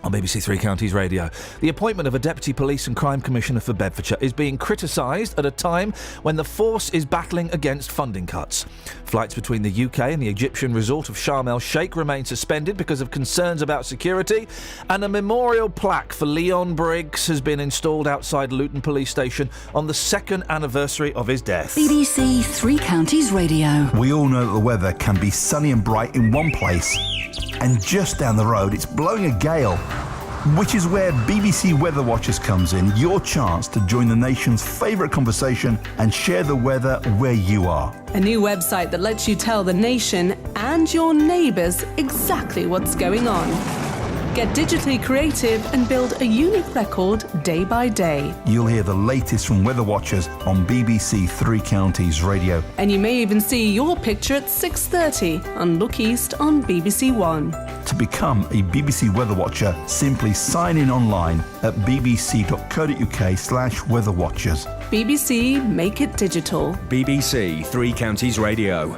On BBC Three Counties Radio. The appointment of a Deputy Police and Crime Commissioner for Bedfordshire is being criticised at a time when the force is battling against funding cuts. Flights between the UK and the Egyptian resort of Sharm el-Sheikh remain suspended because of concerns about security, and a memorial plaque for Leon Briggs has been installed outside Luton Police Station on the 2nd anniversary of his death. BBC Three Counties Radio. We all know that the weather can be sunny and bright in one place, and just down the road it's blowing a gale, which is where BBC Weather Watchers comes in, your chance to join the nation's favourite conversation and share the weather where you are. A new website that lets you tell the nation and your neighbours exactly what's going on. Get digitally creative and build a unique record day by day. You'll hear the latest from Weather Watchers on BBC Three Counties Radio. And you may even see your picture at 6:30 on Look East on BBC One. To become a BBC Weather Watcher, simply sign in online at bbc.co.uk/Weather Watchers. BBC, make it digital. BBC Three Counties Radio.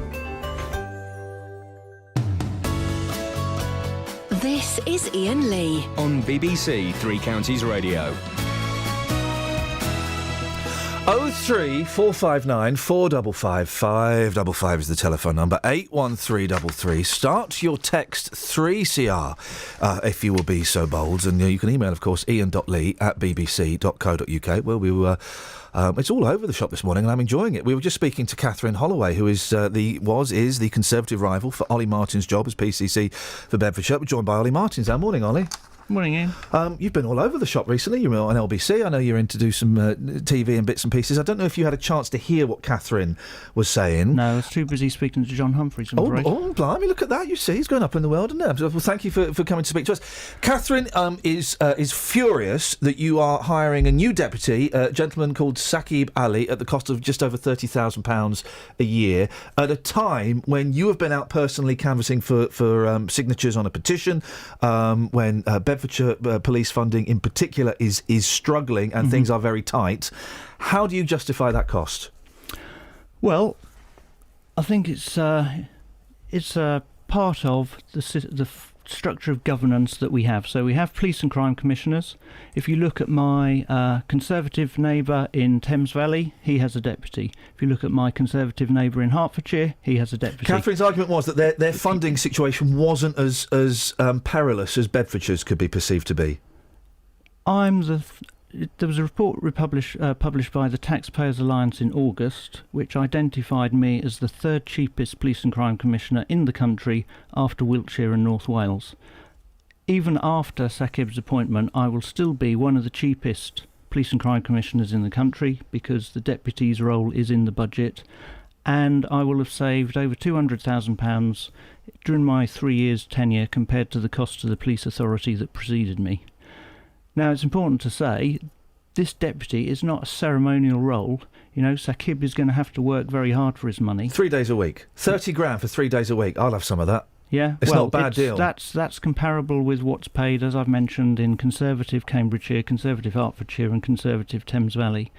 This is Iain Lee. On BBC Three Counties Radio. 03459 455 555 is the telephone number. 81333. Start your text 3CR if you will be so bold. And you can email, of course, ian.lee@bbc.co.uk. Well, we were... it's all over the shop this morning, and I'm enjoying it. We were just speaking to Catherine Holloway, who is the Conservative rival for Ollie Martin's job as PCC for Bedfordshire. We're joined by Ollie Martins. Morning, Ollie. Morning, Ian. You've been all over the shop recently. You're on LBC. I know you're in to do some TV and bits and pieces. I don't know if you had a chance to hear what Catherine was saying. No, I was too busy speaking to John Humphreys, I'm afraid. Oh, blimey, look at that. You see, he's going up in the world, isn't he? Well, thank you for coming to speak to us. Catherine is furious that you are hiring a new deputy, a gentleman called Saqib Ali, at the cost of just over £30,000 a year, at a time when you have been out personally canvassing for signatures on a petition, when Bedfordshire police funding in particular is struggling and things are very tight. How do you justify that cost? Well, I think it's a part of the structure of governance that we have. So we have police and crime commissioners. If you look at my Conservative neighbour in Thames Valley, he has a deputy. If you look at my Conservative neighbour in Hertfordshire, he has a deputy. Catherine's argument was that their funding situation wasn't as perilous as Bedfordshire's could be perceived to be. There was a report published by the Taxpayers Alliance in August, which identified me as the third cheapest police and crime commissioner in the country after Wiltshire and North Wales. Even after Saqib's appointment, I will still be one of the cheapest police and crime commissioners in the country because the deputy's role is in the budget, and I will have saved over £200,000 during my 3 years' tenure compared to the cost to the police authority that preceded me. Now, it's important to say, this deputy is not a ceremonial role. You know, Saqib is going to have to work very hard for his money. 3 days a week. 30 grand for 3 days a week. I'll have some of that. Yeah, it's not a bad deal. That's comparable with what's paid, as I've mentioned, in Conservative Cambridgeshire, Conservative Hertfordshire and Conservative Thames Valley.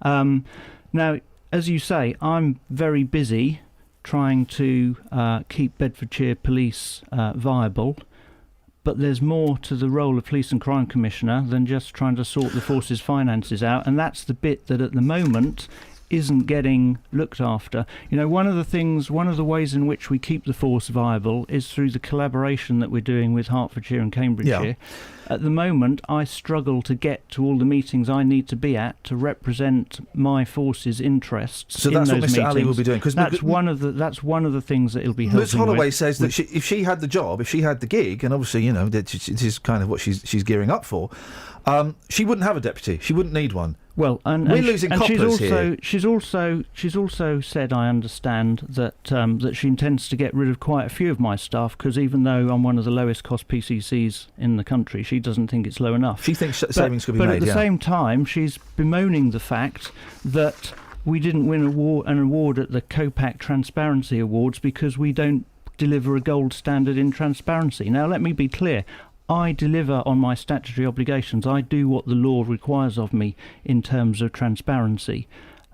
Now, as you say, I'm very busy trying to keep Bedfordshire Police viable. But there's more to the role of Police and Crime Commissioner than just trying to sort the force's finances out, and that's the bit that at the moment isn't getting looked after. You know, one of the ways in which we keep the force viable is through the collaboration that we're doing with Hertfordshire and Cambridgeshire. Yeah. At the moment, I struggle to get to all the meetings I need to be at to represent my force's interests. So that's what Mr. Ali will be doing. That's one of the things that he'll be helping with. Ms. Holloway says that if she had the job, if she had the gig, and obviously, you know, this is kind of what she's gearing up for, she wouldn't have a deputy. She wouldn't need one. Well, we're losing coppers here. She's also said, I understand, that she intends to get rid of quite a few of my staff because even though I'm one of the lowest cost PCCs in the country, she doesn't think it's low enough. She thinks savings could be made. But at the same time, she's bemoaning the fact that we didn't win an award at the COPAC Transparency Awards because we don't deliver a gold standard in transparency. Now, let me be clear. I deliver on my statutory obligations. I do what the law requires of me in terms of transparency.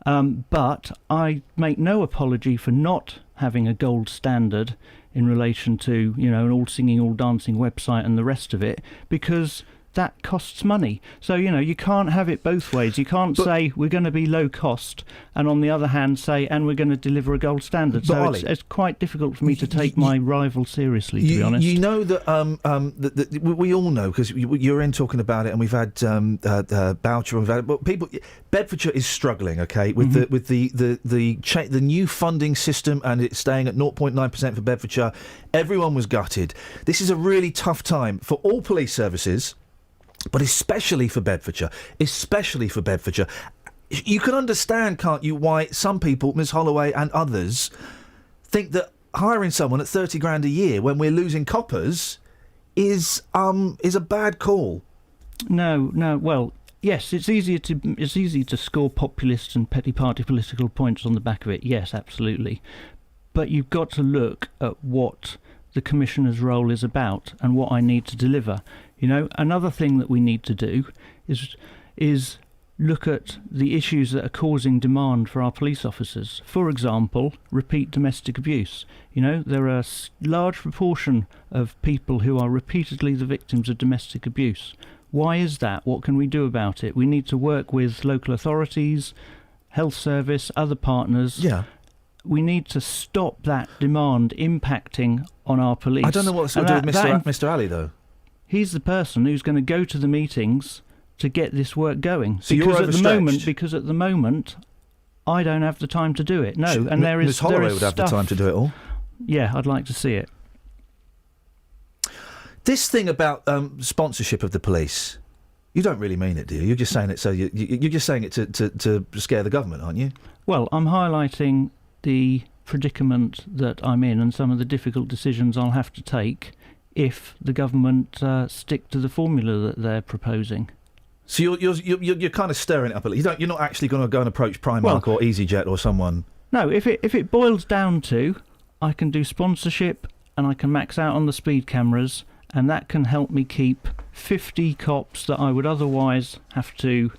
But I make no apology for not having a gold standard in relation to, you know, an all singing, all dancing website and the rest of it, because that costs money. So, you know, you can't have it both ways. You can't say we're going to be low cost and on the other hand say, and we're going to deliver a gold standard. So it's quite difficult for me to take my rival seriously, to be honest. You know that, that we all know, because you're in talking about it, and we've had Boucher, we've had, but people, Bedfordshire is struggling, okay, with the new funding system, and it's staying at 0.9% for Bedfordshire. Everyone was gutted. This is a really tough time for all police services, but especially for Bedfordshire. You can understand, can't you, why some people, Ms. Holloway and others, think that hiring someone at 30 grand a year when we're losing coppers is a bad call. No. Well, yes, it's easy to score populist and petty party political points on the back of it. Yes, absolutely. But you've got to look at what the Commissioner's role is about and what I need to deliver. You know, another thing that we need to do is look at the issues that are causing demand for our police officers. For example, repeat domestic abuse. You know, there are a large proportion of people who are repeatedly the victims of domestic abuse. Why is that? What can we do about it? We need to work with local authorities, health service, other partners. Yeah. We need to stop that demand impacting on our police. I don't know what's going to do with Mr. Ali, though. He's the person who's going to go to the meetings to get this work going. So you're overstretched. Because at the moment, I don't have the time to do it. No, and Ms. Holloway would have the time to do it all. Yeah, I'd like to see it. This thing about sponsorship of the police, you don't really mean it, do you? You're just saying it so you're just saying it to scare the government, aren't you? Well, I'm highlighting the predicament that I'm in and some of the difficult decisions I'll have to take if the government stick to the formula that they're proposing. So you're kind of stirring it up a little. You're not actually going to go and approach Primark or EasyJet or someone. No, if it boils down to, I can do sponsorship and I can max out on the speed cameras, and that can help me keep 50 cops that I would otherwise have to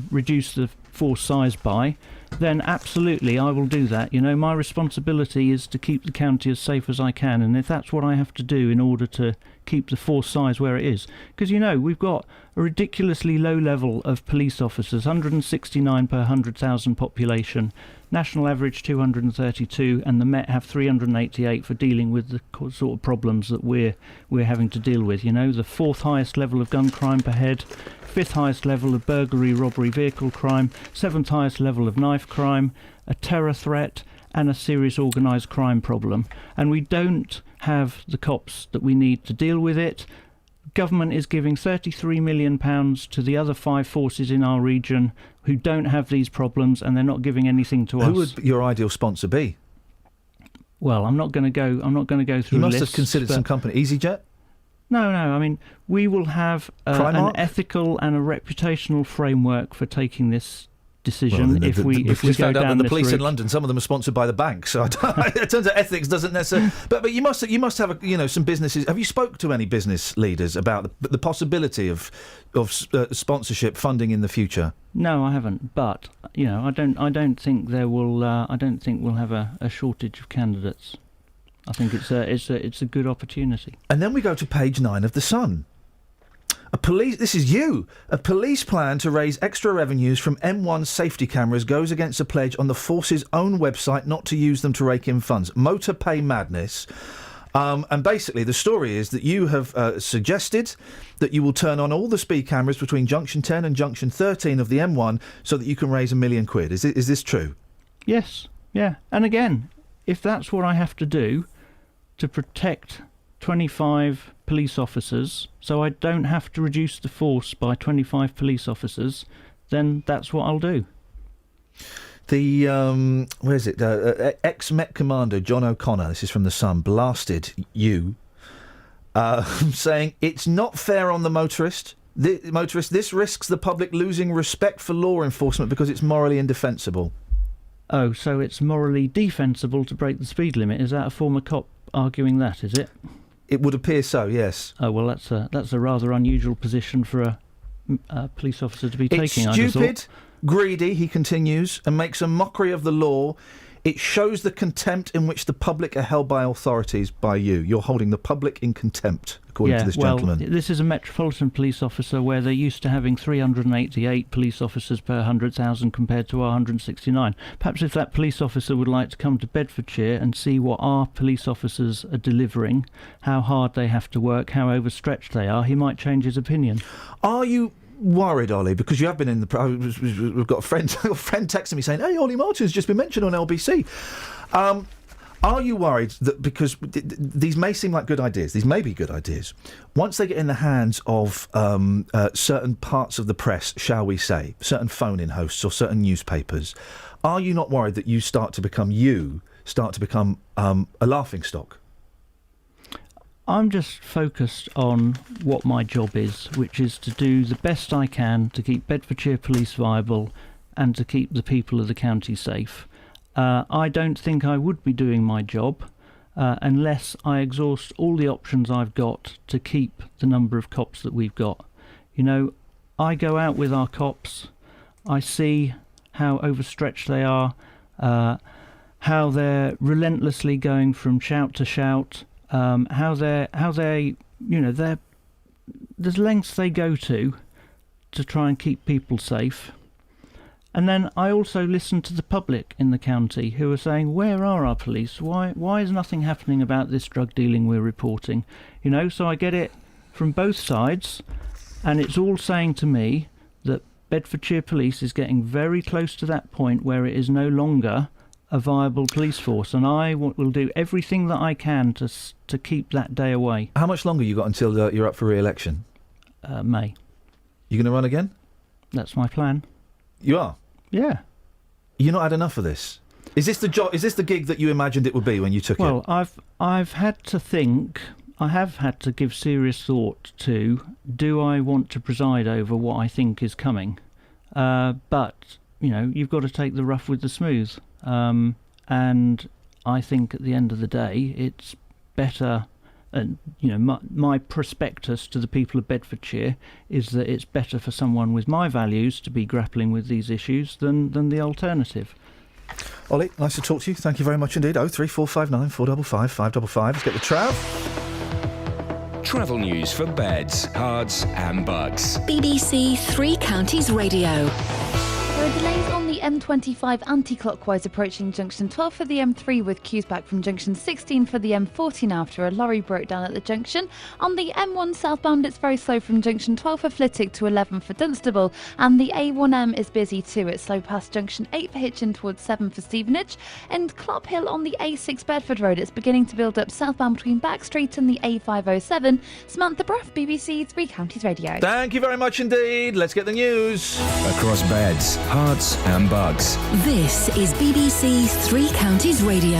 reduce the force size by, then absolutely I will do that. You know, my responsibility is to keep the county as safe as I can, and if that's what I have to do in order to keep the force size where it is, because you know we've got a ridiculously low level of police officers, 169 per 100,000 population, national average 232, and the Met have 388 for dealing with the sort of problems that we're having to deal with. You know, the 4th highest level of gun crime per head, 5th highest level of burglary, robbery, vehicle crime, 7th highest level of knife crime, a terror threat, and a serious organised crime problem. And we don't have the cops that we need to deal with it. Government is giving £33 million to the other 5 forces in our region who don't have these problems, and they're not giving anything to us. Who would your ideal sponsor be? Well, I'm not going to go through. You must lists, have considered some company. EasyJet? No. I mean, we will have an ethical and a reputational framework for taking this decision if we go found out down that the this police route. in London, some of them are sponsored by the bank. So it turns out ethics doesn't necessarily. But you must have some businesses. Have you spoke to any business leaders about the possibility of sponsorship funding in the future? No, I haven't. But you know, I don't think there will. I don't think we'll have a shortage of candidates. I think it's a good opportunity. And then we go to page 9 of The Sun. This is you. A police plan to raise extra revenues from M1 safety cameras goes against a pledge on the force's own website not to use them to rake in funds. Motor pay madness. And basically, the story is that you have suggested that you will turn on all the speed cameras between junction 10 and junction 13 of the M1 so that you can raise £1 million. Is this true? Yes. Yeah. And again, if that's what I have to do to protect 25 police officers, so I don't have to reduce the force by 25 police officers, then that's what I'll do. The where is it? Ex-Met Commander John O'Connor, this is from The Sun, blasted you, saying it's not fair on the motorist. This risks the public losing respect for law enforcement because it's morally indefensible. Oh, so it's morally defensible to break the speed limit? Is that a former cop arguing that? Is it? It would appear so, yes. Oh well, that's a rather unusual position for a police officer to be taking. It's stupid, greedy, he continues, and makes a mockery of the law. It shows the contempt in which the public are held by authorities, by you. You're holding the public in contempt, according to this gentleman. This is a Metropolitan Police officer where they're used to having 388 police officers per 100,000 compared to our 169. Perhaps if that police officer would like to come to Bedfordshire and see what our police officers are delivering, how hard they have to work, how overstretched they are, he might change his opinion. Are you worried, Ollie, because you have been in the... We've got a friend texting me saying, hey, Ollie Martin's just been mentioned on LBC. Are you worried that because these may seem like good ideas, these may be good ideas, once they get in the hands of certain parts of the press, shall we say, certain phone-in hosts or certain newspapers, are you not worried that you start to become a laughingstock? I'm just focused on what my job is, which is to do the best I can to keep Bedfordshire Police viable and to keep the people of the county safe. I don't think I would be doing my job unless I exhaust all the options I've got to keep the number of cops that we've got. You know, I go out with our cops, I see how overstretched they are, how they're relentlessly going from shout to shout, how they, you know, there's lengths they go to try and keep people safe. And then I also listen to the public in the county who are saying, where are our police? Why is nothing happening about this drug dealing we're reporting? You know, so I get it from both sides, and it's all saying to me that Bedfordshire Police is getting very close to that point where it is no longer a viable police force, and I will do everything that I can to keep that day away. How much longer you got until you're up for re-election? May. You going to run again? That's my plan. You are? Yeah. You're not had enough of this? Is this the job? Is this the gig that you imagined it would be when you took it? Well, I've had to think. I have had to give serious thought to: do I want to preside over what I think is coming? But you've got to take the rough with the smooth. And I think at the end of the day, it's better. And my prospectus to the people of Bedfordshire is that it's better for someone with my values to be grappling with these issues than the alternative. Ollie, nice to talk to you. Thank you very much indeed. 03459 455 555. Let's get the Travel news for beds, cards and bugs. BBC Three Counties Radio. There are delays on the M25 anti-clockwise approaching junction 12 for the M3 with queues back from junction 16 for the M14 after a lorry broke down at the junction. On the M1 southbound it's very slow from junction 12 for Flitwick to 11 for Dunstable, and the A1M is busy too. It's slow past junction 8 for Hitchin towards 7 for Stevenage, and Clop Hill on the A6 Bedford Road it's beginning to build up southbound between Back Street and the A507. Samantha Bruff, BBC Three Counties Radio. Thank you very much indeed. Let's get the news. Across beds, hearts and bugs. This is BBC Three Counties Radio.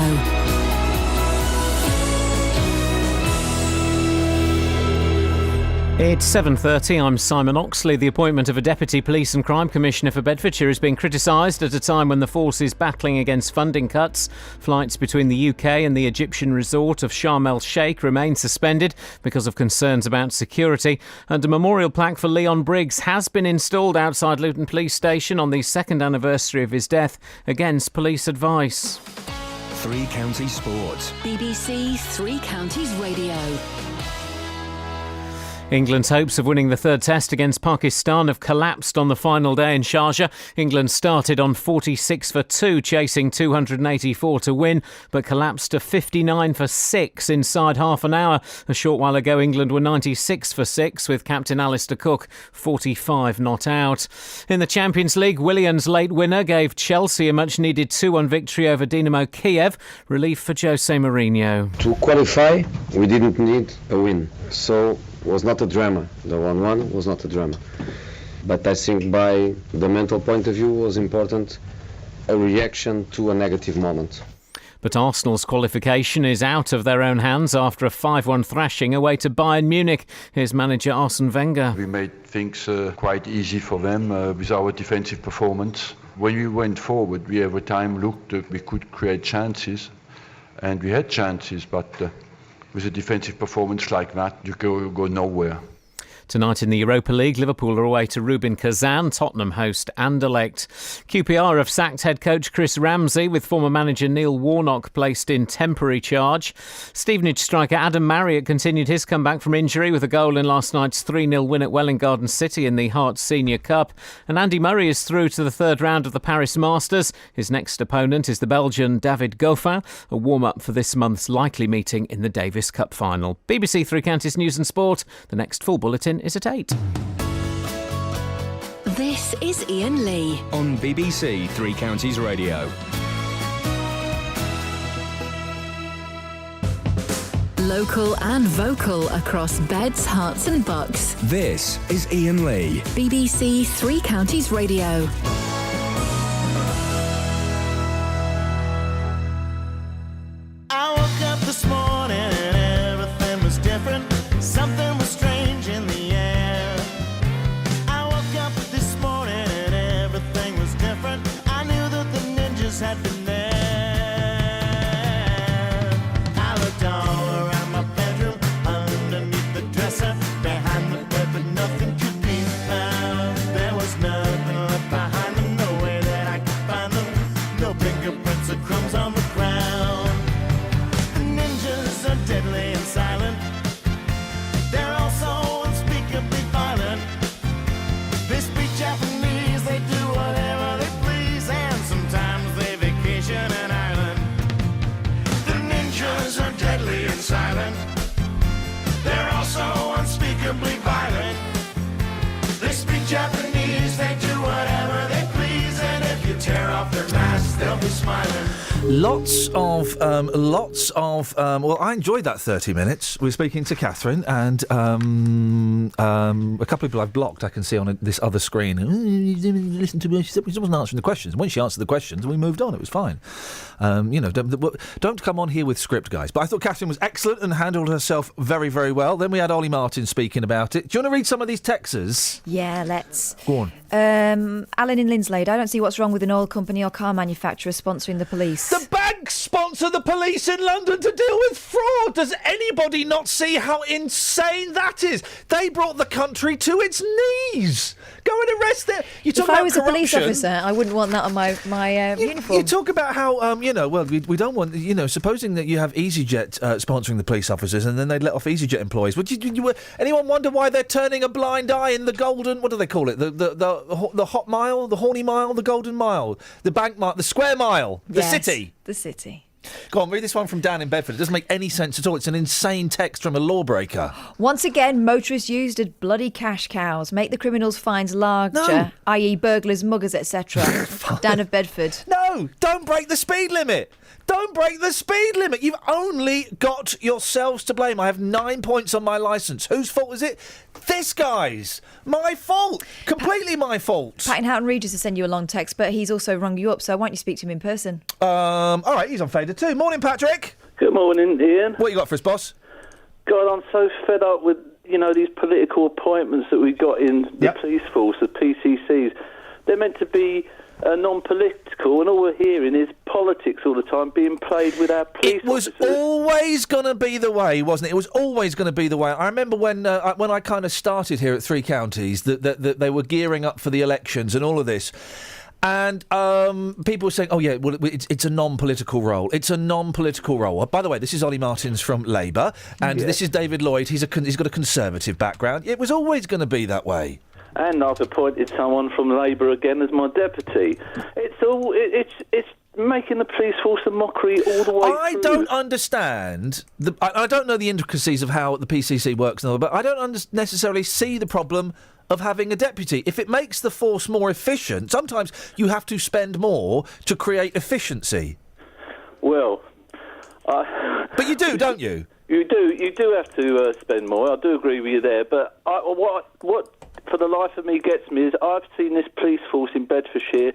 It's 7:30. I'm Simon Oxley. The appointment of a Deputy Police and Crime Commissioner for Bedfordshire is being criticised at a time when the force is battling against funding cuts. Flights between the UK and the Egyptian resort of Sharm el-Sheikh remain suspended because of concerns about security. And a memorial plaque for Leon Briggs has been installed outside Luton Police Station on the second anniversary of his death, against police advice. Three Counties Sport. BBC Three Counties Radio. England's hopes of winning the third test against Pakistan have collapsed on the final day in Sharjah. England started on 46 for 2, chasing 284 to win, but collapsed to 59 for 6 inside half an hour. A short while ago, England were 96 for 6, with captain Alistair Cook 45 not out. In the Champions League, Willian's late winner gave Chelsea a much-needed 2-1 victory over Dinamo Kiev. Relief for Jose Mourinho. To qualify, we didn't need a win, so was not a drama. The 1-1 was not a drama. But I think by the mental point of view was important, a reaction to a negative moment. But Arsenal's qualification is out of their own hands after a 5-1 thrashing away to Bayern Munich. Here's manager Arsene Wenger. We made things quite easy for them with our defensive performance. When we went forward, we every time looked we could create chances, and we had chances, but with a defensive performance like that, you go nowhere. Tonight in the Europa League, Liverpool are away to Rubin Kazan, Tottenham host Anderlecht. QPR have sacked head coach Chris Ramsey, with former manager Neil Warnock placed in temporary charge. Stevenage striker Adam Marriott continued his comeback from injury with a goal in last night's 3-0 win at Welwyn Garden City in the Hearts Senior Cup. And Andy Murray is through to the third round of the Paris Masters. His next opponent is the Belgian David Goffin, a warm-up for this month's likely meeting in the Davis Cup final. BBC Three Counties News and Sport. The next full bulletin is at 8. This is Iain Lee on BBC Three Counties Radio. Local and vocal across beds, hearts and bucks. This is Iain Lee. BBC Three Counties Radio. I woke up this morning and everything was different. Something was strange in the air. I woke up this morning and everything was different. I knew that the ninjas had been there. I looked all around my bedroom, underneath the dresser, behind the bed, but nothing could be found. There was nothing left behind them, no way that I could find them. No fingerprints or crumbs on the ground. The ninjas are deadly and silent. They're also unspeakably violent. They speak Japanese, they do whatever they please, and sometimes they vacation in Ireland. The ninjas are deadly and silent. They're also unspeakably violent. They speak Japanese, they do whatever they please, and if you tear off their masks, they'll be smiling. Lots of. Well, I enjoyed that 30 minutes. We were speaking to Catherine, and a couple of people I've blocked. I can see on this other screen. Listen to me. She wasn't answering the questions. When she answered the questions, we moved on. It was fine. Don't come on here with script, guys. But I thought Catherine was excellent and handled herself very, very well. Then we had Ollie Martin speaking about it. Do you want to read some of these texts? Yeah, let's. Go on. Alan in Linslade, I don't see what's wrong with an oil company or car manufacturer sponsoring the police. The banks sponsor the police in London to deal with fraud. Does anybody not see how insane that is? They brought the country to its knees. Go and arrest them. If I was a police officer, I wouldn't want that on my uniform. You talk about how, we don't want, supposing that you have EasyJet sponsoring the police officers and then they'd let off EasyJet employees. Would anyone wonder why they're turning a blind eye in the golden, what do they call it? The hot mile, the horny mile, the golden mile, the bank mile, the square mile, the city. The city. Go on, read this one from Dan in Bedford. It doesn't make any sense at all. It's an insane text from a lawbreaker. Once again, motorists used as bloody cash cows. Make the criminals' fines larger, i.e. burglars, muggers, etc. Dan of Bedford. No, don't break the speed limit. Don't break the speed limit. You've only got yourselves to blame. I have 9 points on my licence. Whose fault is it? This guy's. My fault. Completely my fault. Pat in Houghton Regis has sent you a long text, but he's also rung you up, so why don't you speak to him in person? All right, he's on fader too. Morning, Patrick. Good morning, Ian. What you got for us, boss? God, I'm so fed up with, these political appointments that we got in the police force, the PCCs. They're meant to be non-political, and all we're hearing is politics all the time being played with our police officers. It was always going to be the way, wasn't it? It was always going to be the way. I remember when I kind of started here at Three Counties that they were gearing up for the elections and all of this. And people were saying, it's a non-political role. It's a non-political role. By the way, this is Ollie Martins from Labour, and this is David Lloyd. He's got a Conservative background. It was always going to be that way. And I've appointed someone from Labour again as my deputy. It's making the police force a mockery all the way through. I don't understand. I don't know the intricacies of how the PCC works, but I don't necessarily see the problem of having a deputy. If it makes the force more efficient, sometimes you have to spend more to create efficiency. Well, but you do, don't you? You do have to spend more. I do agree with you there. But what for the life of me gets me is I've seen this police force in Bedfordshire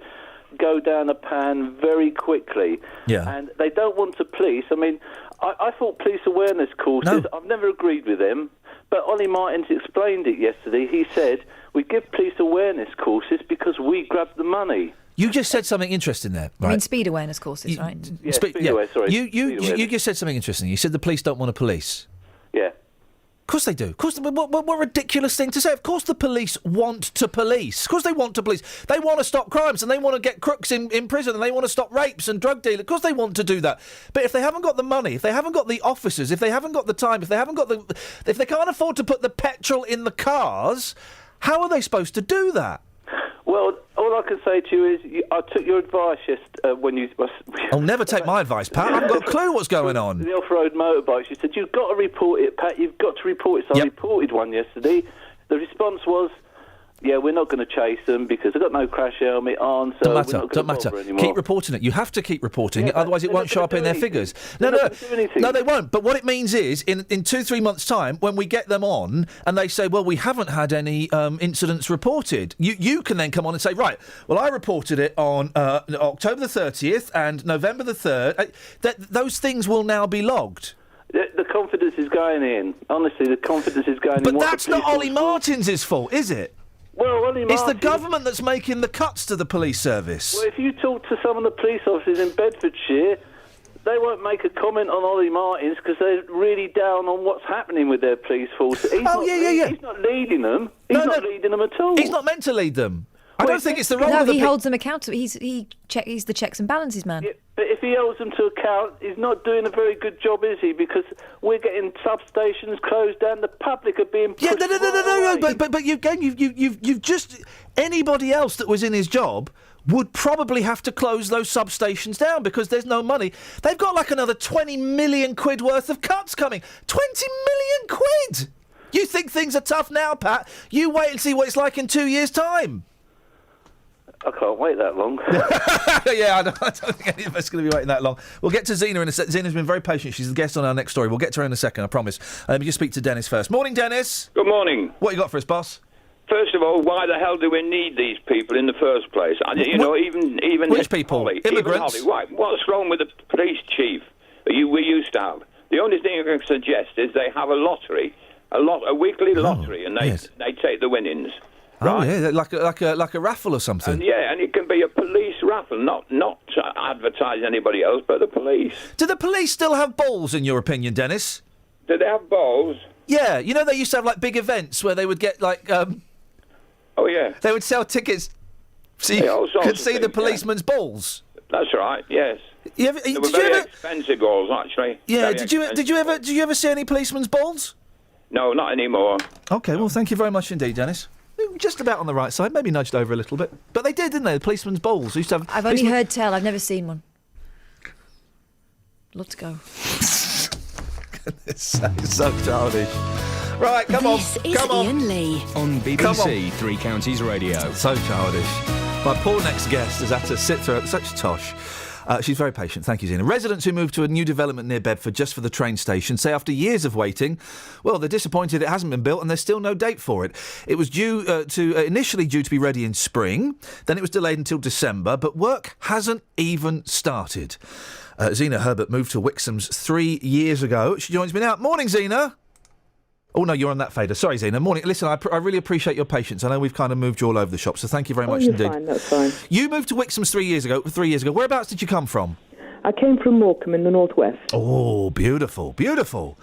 go down a pan very quickly. Yeah. And they don't want to police. I mean, I thought police awareness courses, I've never agreed with them, but Ollie Martins explained it yesterday. He said, we give police awareness courses because we grab the money. You just said something interesting there, right? I mean, speed awareness courses, right? Yeah, speed awareness, sorry. You just said something interesting. You said the police don't want to police. Yeah. Of course they do. Of course, what ridiculous thing to say. Of course the police want to police. Of course they want to police. They want to stop crimes and they want to get crooks in prison and they want to stop rapes and drug dealing. Of course they want to do that. But if they haven't got the money, if they haven't got the officers, if they haven't got the time, if they can't afford to put the petrol in the cars, how are they supposed to do that? Well, all I can say to you is I took your advice when you... I'll never take my advice, Pat. I haven't got a clue what's going on. The off-road motorbikes, you said, you've got to report it, Pat, you've got to report it. So I reported one yesterday. The response was, we're not going to chase them because they've got no crash helmet on, so Don't matter. Keep reporting it. You have to keep reporting it, otherwise it won't show up in their figures. No, they won't. But what it means is, in 2-3 months' time, when we get them on and they say, well, we haven't had any incidents reported, you can then come on and say, right, well, I reported it on October the 30th and November the 3rd. Those things will now be logged. The confidence is going in. Honestly, the confidence is going in. But that's not Ollie Martins' fault, is it? Well, Ollie Martins... It's the government that's making the cuts to the police service. Well, if you talk to some of the police officers in Bedfordshire, they won't make a comment on Ollie Martins because they're really down on what's happening with their police force. He's not leading them. He's not leading them at all. He's not meant to lead them. I don't think it's the role No, of the... he holds them accountable. He's the checks and balances man. Yeah, but if he holds them to account, he's not doing a very good job, is he? Because we're getting substations closed down. The public are being pushed No. But you've just... Anybody else that was in his job would probably have to close those substations down because there's no money. They've got like another 20 million quid worth of cuts coming. 20 million quid! You think things are tough now, Pat? You wait and see what it's like in 2 years' time. I can't wait that long. Yeah, I don't think any of us are going to be waiting that long. We'll get to Zena in a second. Zena's been very patient. She's the guest on our next story. We'll get to her in a second, I promise. Let me just speak to Dennis first. Morning, Dennis. Good morning. What you got for us, boss? First of all, why the hell do we need these people in the first place? Even which people? Holly, Immigrants? Even Holly. What's wrong with the police chief that we used to have? The only thing I can suggest is they have a lottery, a weekly lottery, and they take the winnings. Oh, yeah, like a raffle or something. And it can be a police raffle, not to advertise anybody else, but the police. Do the police still have balls, in your opinion, Dennis? Do they have balls? Yeah, you know they used to have like big events where they would get like. Oh yeah. They would sell tickets so you could see the policeman's balls. They right. Yes. They were very expensive balls, actually. Yeah. Did you ever see any policeman's balls? No, not anymore. Okay. Well, thank you very much indeed, Dennis. Just about on the right side, maybe nudged over a little bit. But they did, didn't they? The policeman's bowls. They used to have. I've only heard tell. I've never seen one. Love to go. It's so childish. Right, come on. This is Iain Lee. On BBC Three Counties Radio. So childish. My poor next guest has had to sit through such tosh. She's very patient. Thank you, Zena. Residents who moved to a new development near Bedford just for the train station say after years of waiting, well, they're disappointed it hasn't been built and there's still no date for it. It was initially due to be ready in spring, then it was delayed until December, but work hasn't even started. Zena Herbert moved to Wixham's 3 years ago. She joins me now. Morning, Zena. Oh, no, you're on that fader. Sorry, Zena. Morning. Listen, I really appreciate your patience. I know we've kind of moved you all over the shop, so thank you very much indeed. Fine, that's fine. You moved to Wixham's 3 years ago. Whereabouts did you come from? I came from Morecambe in the northwest. Oh, beautiful, beautiful.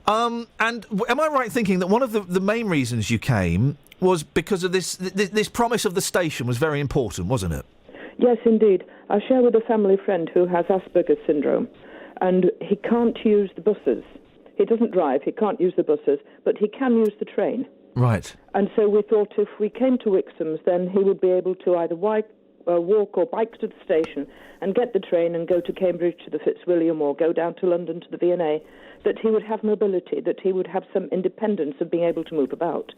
And am I right thinking that one of the main reasons you came was because of this promise of the station was very important, wasn't it? Yes, indeed. I share with a family friend who has Asperger's syndrome, and he can't use the buses. He doesn't drive, he can't use the buses, but he can use the train. Right. And so we thought if we came to Wixham's, then he would be able to either walk or bike to the station and get the train and go to Cambridge to the Fitzwilliam or go down to London to the V&A, that he would have mobility, that he would have some independence of being able to move about,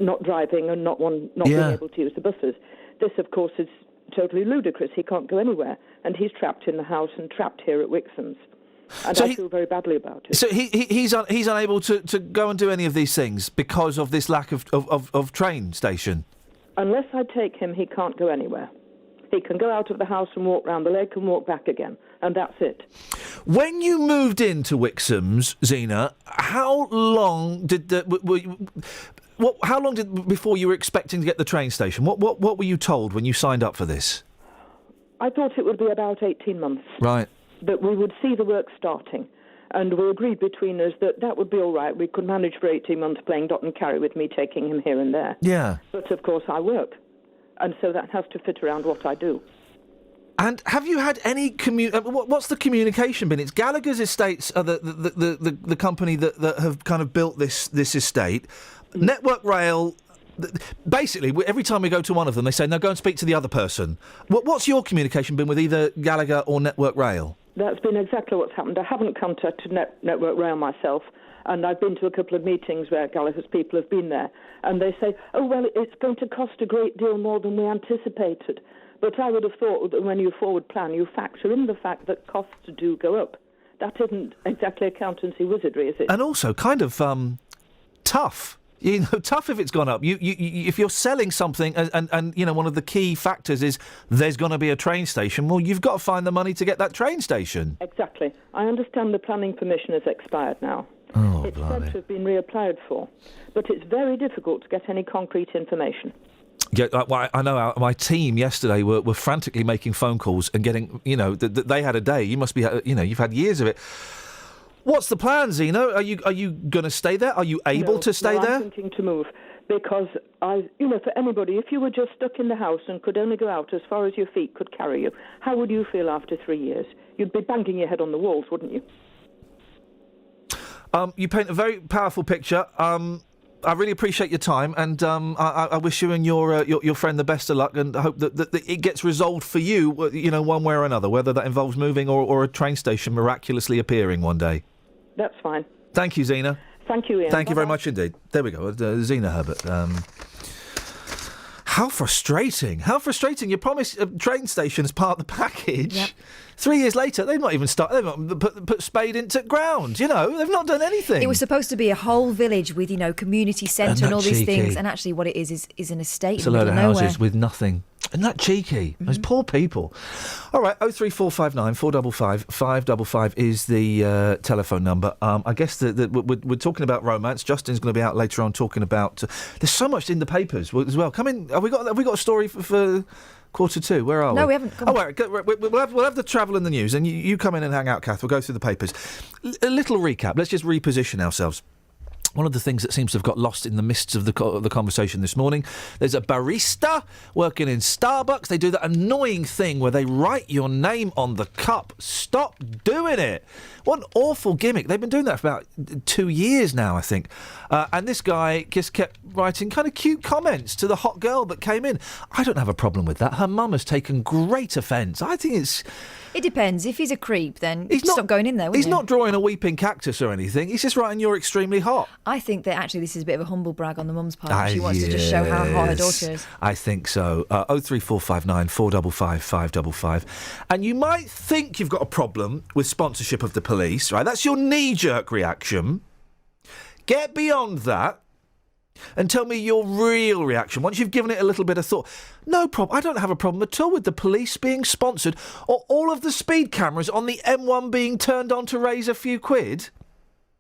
not driving and not being able to use the buses. This, of course, is totally ludicrous. He can't go anywhere, and he's trapped in the house and trapped here at Wixham's. And so I feel very badly about it. So he's unable to go and do any of these things because of this lack of train station? Unless I take him, he can't go anywhere. He can go out of the house and walk round the lake and walk back again, and that's it. When you moved into Wixham's, Zena, how long before you were expecting to get the train station? What were you told when you signed up for this? I thought it would be about 18 months. Right. That we would see the work starting. And we agreed between us that would be all right. We could manage for 18 months playing dot and carry with me, taking him here and there. Yeah. But, of course, I work. And so that has to fit around what I do. And have you had any what's the communication been? It's Gallagher's Estates are the company that have kind of built this estate. Network Rail... Basically, every time we go to one of them, they say, no, go and speak to the other person. What's your communication been with either Gallagher or Network Rail? That's been exactly what's happened. I haven't contacted Network Rail myself, and I've been to a couple of meetings where Gallagher's people have been there, and they say, oh, well, it's going to cost a great deal more than we anticipated. But I would have thought that when you forward plan, you factor in the fact that costs do go up. That isn't exactly accountancy wizardry, is it? And also kind of tough. You know, tough if it's gone up. You if you're selling something and you know, one of the key factors is there's going to be a train station, well, you've got to find the money to get that train station. Exactly. I understand the planning permission has expired now. Oh, it's said to have been reapplied for, but it's very difficult to get any concrete information. Yeah, well, I know my team yesterday were frantically making phone calls and getting, you know, they had a day. You must be, you know, you've had years of it. What's the plan, Zeno? Are you going to stay there? Are you able to stay there? I'm thinking to move because for anybody, if you were just stuck in the house and could only go out as far as your feet could carry you, how would you feel after 3 years? You'd be banging your head on the walls, wouldn't you? You paint a very powerful picture. I really appreciate your time, and I wish you and your friend the best of luck, and I hope that it gets resolved for you, you know, one way or another, whether that involves moving or a train station miraculously appearing one day. That's fine. Thank you, Zena. Thank you, Iain. Thank you very much indeed. There we go, Zena Herbert. How frustrating. How frustrating. You promised a train station as part of the package. Yep. 3 years later, they've not even started. They've not put spade into ground. You know, they've not done anything. It was supposed to be a whole village with, community centre and all these cheeky. things. And actually what it is an estate It's in a the load middle of of houses nowhere. with nothing. Isn't that cheeky? Those poor people. All right, 03459 455 555 is the telephone number. I guess we're talking about romance. Justin's going to be out later on talking about... there's so much in the papers as well. Come in. Have we got a story for 2:45? Where are we? No, we haven't. We'll have the travel and the news, and you come in and hang out, Kath. We'll go through the papers. A little recap. Let's just reposition ourselves. One of the things that seems to have got lost in the mists of the conversation this morning, there's a barista working in Starbucks. They do that annoying thing where they write your name on the cup. Stop doing it. What an awful gimmick. They've been doing that for about 2 years now, I think. And this guy just kept writing kind of cute comments to the hot girl that came in. I don't have a problem with that. Her mum has taken great offence. I think it's... It depends. If he's a creep, then stop going in there, wouldn't He's you? not drawing a weeping cactus or anything. He's just writing you're extremely hot. I think that actually this is a bit of a humble brag on the mum's part. She wants to just show how hot her daughter is. I think so. 03459 455 555. And you might think you've got a problem with sponsorship of the police, right? That's your knee-jerk reaction. Get beyond that and tell me your real reaction once you've given it a little bit of thought. No problem. I don't have a problem at all with the police being sponsored or all of the speed cameras on the M1 being turned on to raise a few quid.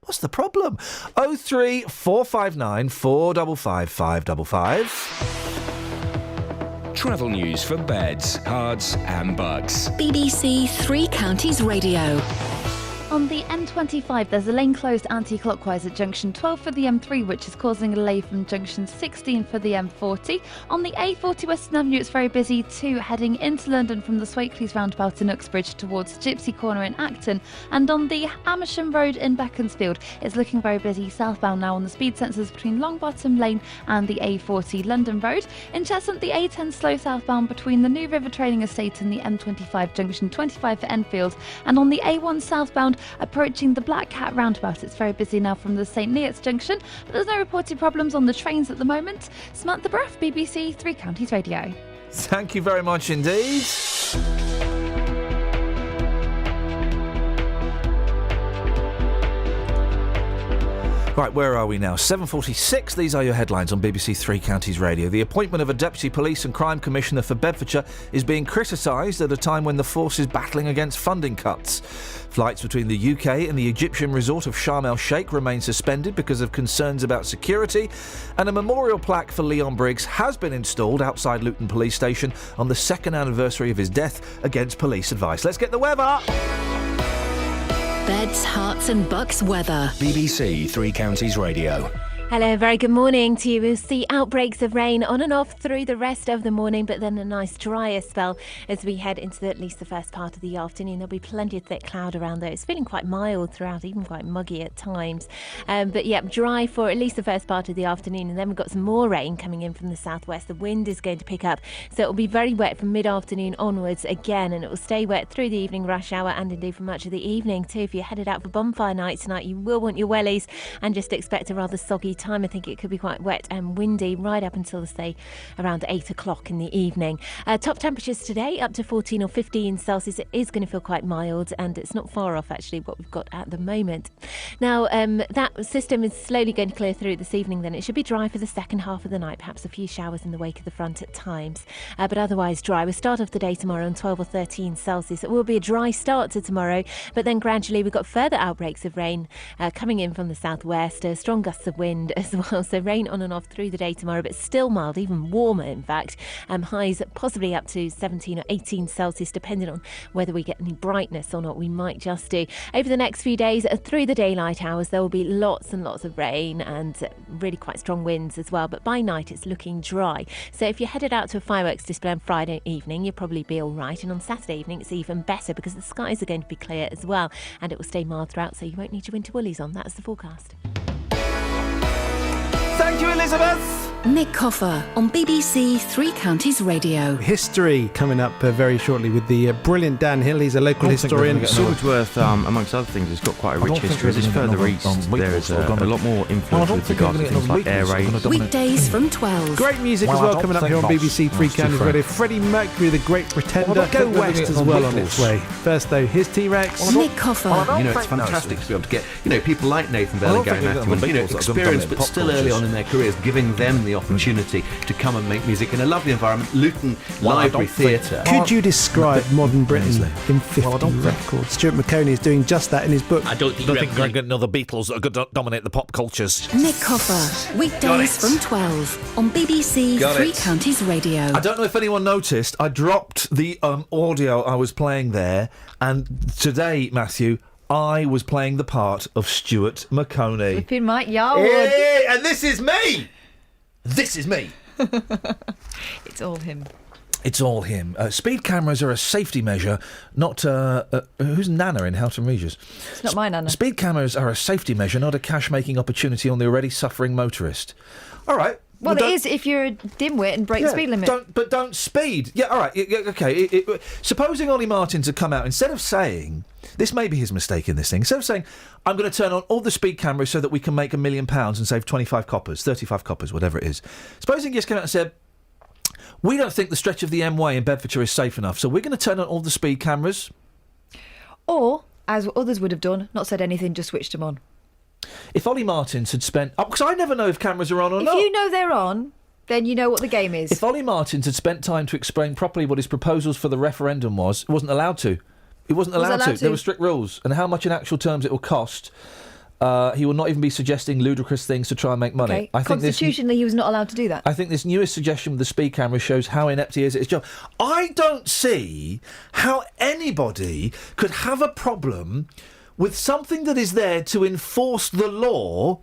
What's the problem? 03459 455 555. Travel news for beds, cards and bugs. BBC Three Counties Radio. On the M25, there's a lane closed anti-clockwise at junction 12 for the M3, which is causing a delay from junction 16 for the M40. On the A40 Western Avenue, it's very busy too, heading into London from the Swakeleys roundabout in Uxbridge towards Gypsy Corner in Acton. And on the Amersham Road in Beaconsfield, it's looking very busy southbound now on the speed sensors between Longbottom Lane and the A40 London Road. In Cheshunt, the A10 slow southbound between the New River Training Estate and the M25 junction 25 for Enfield. And on the A1 southbound, approaching the Black Cat roundabout, it's very busy now from the St Neots junction, but there's no reported problems on the trains at the moment. Samantha Bruff, BBC Three Counties Radio. Thank you very much indeed. Right, where are we now? 7:46. These are your headlines on BBC Three Counties Radio. The appointment of a Deputy Police and Crime Commissioner for Bedfordshire is being criticised at a time when the force is battling against funding cuts. Flights between the UK and the Egyptian resort of Sharm el-Sheikh remain suspended because of concerns about security, and a memorial plaque for Leon Briggs has been installed outside Luton Police Station on the second anniversary of his death against police advice. Let's get the weather! Beds, Herts and Bucks weather. BBC Three Counties Radio. Hello, very good morning to you. We'll see outbreaks of rain on and off through the rest of the morning, but then a nice drier spell as we head into at least the first part of the afternoon. There'll be plenty of thick cloud around though. It's feeling quite mild throughout, even quite muggy at times. But yeah, dry for at least the first part of the afternoon, and then we've got some more rain coming in from the southwest. The wind is going to pick up, so it'll be very wet from mid-afternoon onwards again, and it will stay wet through the evening rush hour and indeed for much of the evening too. If you're headed out for bonfire night tonight, you will want your wellies and just expect a rather soggy time. I think it could be quite wet and windy right up until, say, around 8 o'clock in the evening. Top temperatures today up to 14 or 15 Celsius. It is going to feel quite mild, and it's not far off actually what we've got at the moment. Now that system is slowly going to clear through this evening. Then it should be dry for the second half of the night, perhaps a few showers in the wake of the front at times, but otherwise dry. We'll start off the day tomorrow on 12 or 13 Celsius. It will be a dry start to tomorrow, but then gradually we've got further outbreaks of rain coming in from the southwest, strong gusts of wind as well. So rain on and off through the day tomorrow, but still mild, even warmer in fact. Highs possibly up to 17 or 18 Celsius, depending on whether we get any brightness or not. We might just do. Over the next few days, through the daylight hours, there will be lots and lots of rain and really quite strong winds as well. But by night, it's looking dry. So if you're headed out to a fireworks display on Friday evening, you'll probably be all right. And on Saturday evening, it's even better because the skies are going to be clear as well, and it will stay mild throughout, so you won't need your winter woolies on. That's the forecast. Thank you, Elizabeth. Nick Coffer on BBC Three Counties Radio. History coming up very shortly with the brilliant Dan Hill. He's a local historian. Swordsworth, amongst other things, has got quite a rich history. As it's further east, there is a lot more influence with regards to things like air raids. Weekdays from 12. Great music as well coming up here on BBC Three Counties Radio. Freddie Mercury, the Great Pretender. Go West as well on its way. First though, his T-Rex. Nick Coffer. It's fantastic to be able to get, people like Nathan Bell and Gary Matthew, experienced but still early on in their careers, giving them the opportunity to come and make music in a lovely environment. Luton Library Theatre. Could you describe modern Britain in 50 records? Stuart McConey is doing just that in his book. I don't think we're going to get another Beatles that are going to dominate the pop cultures. Nick Coffer, weekdays from 12 on BBC Three Counties Radio. I don't know if anyone noticed, I dropped the audio I was playing there, and today, Matthew, I was playing the part of Stuart McConey. Flipping Mike Yarwood. Hey, and this is me! This is me. It's all him. It's all him. Speed cameras are a safety measure, not... who's Nana in Houghton Regis? It's not my Nana. Speed cameras are a safety measure, not a cash-making opportunity on the already suffering motorist. All right. Well, it is if you're a dimwit and break the speed limit. Don't speed. Yeah, all right. Okay. Supposing Ollie Martins had come out, instead of saying... This may be his mistake in this thing. Instead of saying, I'm going to turn on all the speed cameras so that we can make £1 million and save 25 coppers, 35 coppers, whatever it is. Supposing he just came out and said, we don't think the stretch of the M Way in Bedfordshire is safe enough, so we're going to turn on all the speed cameras. Or, as others would have done, not said anything, just switched them on. If Ollie Martins had spent... because I never know if cameras are on or not. If you know they're on, then you know what the game is. If Ollie Martins had spent time to explain properly what his proposals for the referendum was, he wasn't allowed to. He wasn't allowed to. There were strict rules. And how much in actual terms it will cost, he will not even be suggesting ludicrous things to try and make money. Okay. Constitutionally, he was not allowed to do that. I think this newest suggestion with the speed camera shows how inept he is at his job. I don't see how anybody could have a problem with something that is there to enforce the law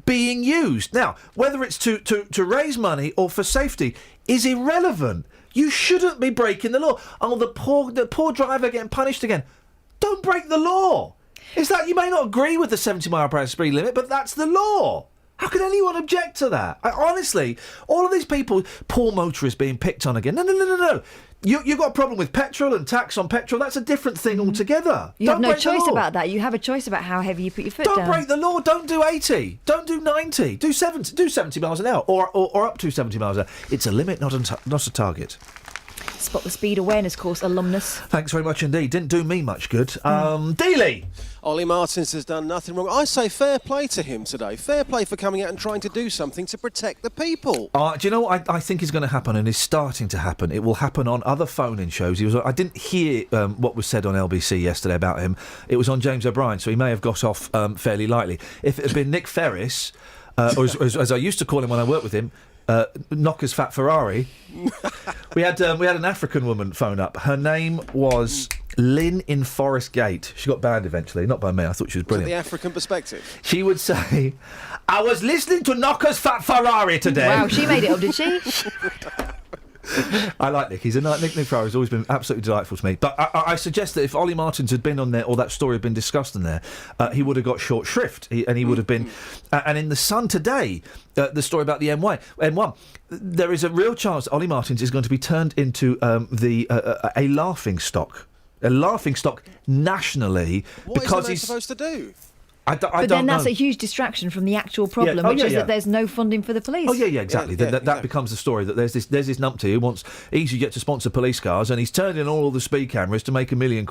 being used. Now, whether it's to raise money or for safety is irrelevant. You shouldn't be breaking the law. Oh, the poor driver getting punished again. Don't break the law. It's that you may not agree with the 70 mile per hour speed limit, but that's the law. How can anyone object to that? Honestly, all of these people, poor motorists being picked on again. No. You've got a problem with petrol and tax on petrol. That's a different thing altogether. You have no choice about that. You have a choice about how heavy you put your foot down. Don't break the law. Don't do 80. Don't do 90. Do 70. Do 70 miles an hour or up to 70 miles an hour. It's a limit, not a target. Spot the Speed Awareness Course alumnus. Thanks very much indeed. Didn't do me much good. Dealey! Ollie Martins has done nothing wrong. I say fair play to him today. Fair play for coming out and trying to do something to protect the people. Do you know what I think is going to happen and is starting to happen? It will happen on other phone-in shows. I didn't hear what was said on LBC yesterday about him. It was on James O'Brien, so he may have got off fairly lightly. If it had been Nick Ferris, or as I used to call him when I worked with him, Knocker's Fat Ferrari. we had an African woman phone up. Her name was Lynn in Forest Gate. She got banned eventually, not by me. I thought she was brilliant. The African perspective. She would say, I was listening to Knocker's Fat Ferrari today. Wow, she made it up, did she? I like Nick. Nick Ferrari's always been absolutely delightful to me. But I suggest that if Ollie Martins had been on there, or that story had been discussed in there, he would have got short shrift. He would have been... and in The Sun today, the story about the M1, there is a real chance Ollie Martins is going to be turned into a laughing stock. A laughing stock nationally. What is the man supposed to do? But then that's a huge distraction from the actual problem, which is that there's no funding for the police. Oh, yeah, exactly. That becomes the story, that there's this numpty who wants EasyJet to sponsor police cars, and he's turned in all the speed cameras to make £1 million.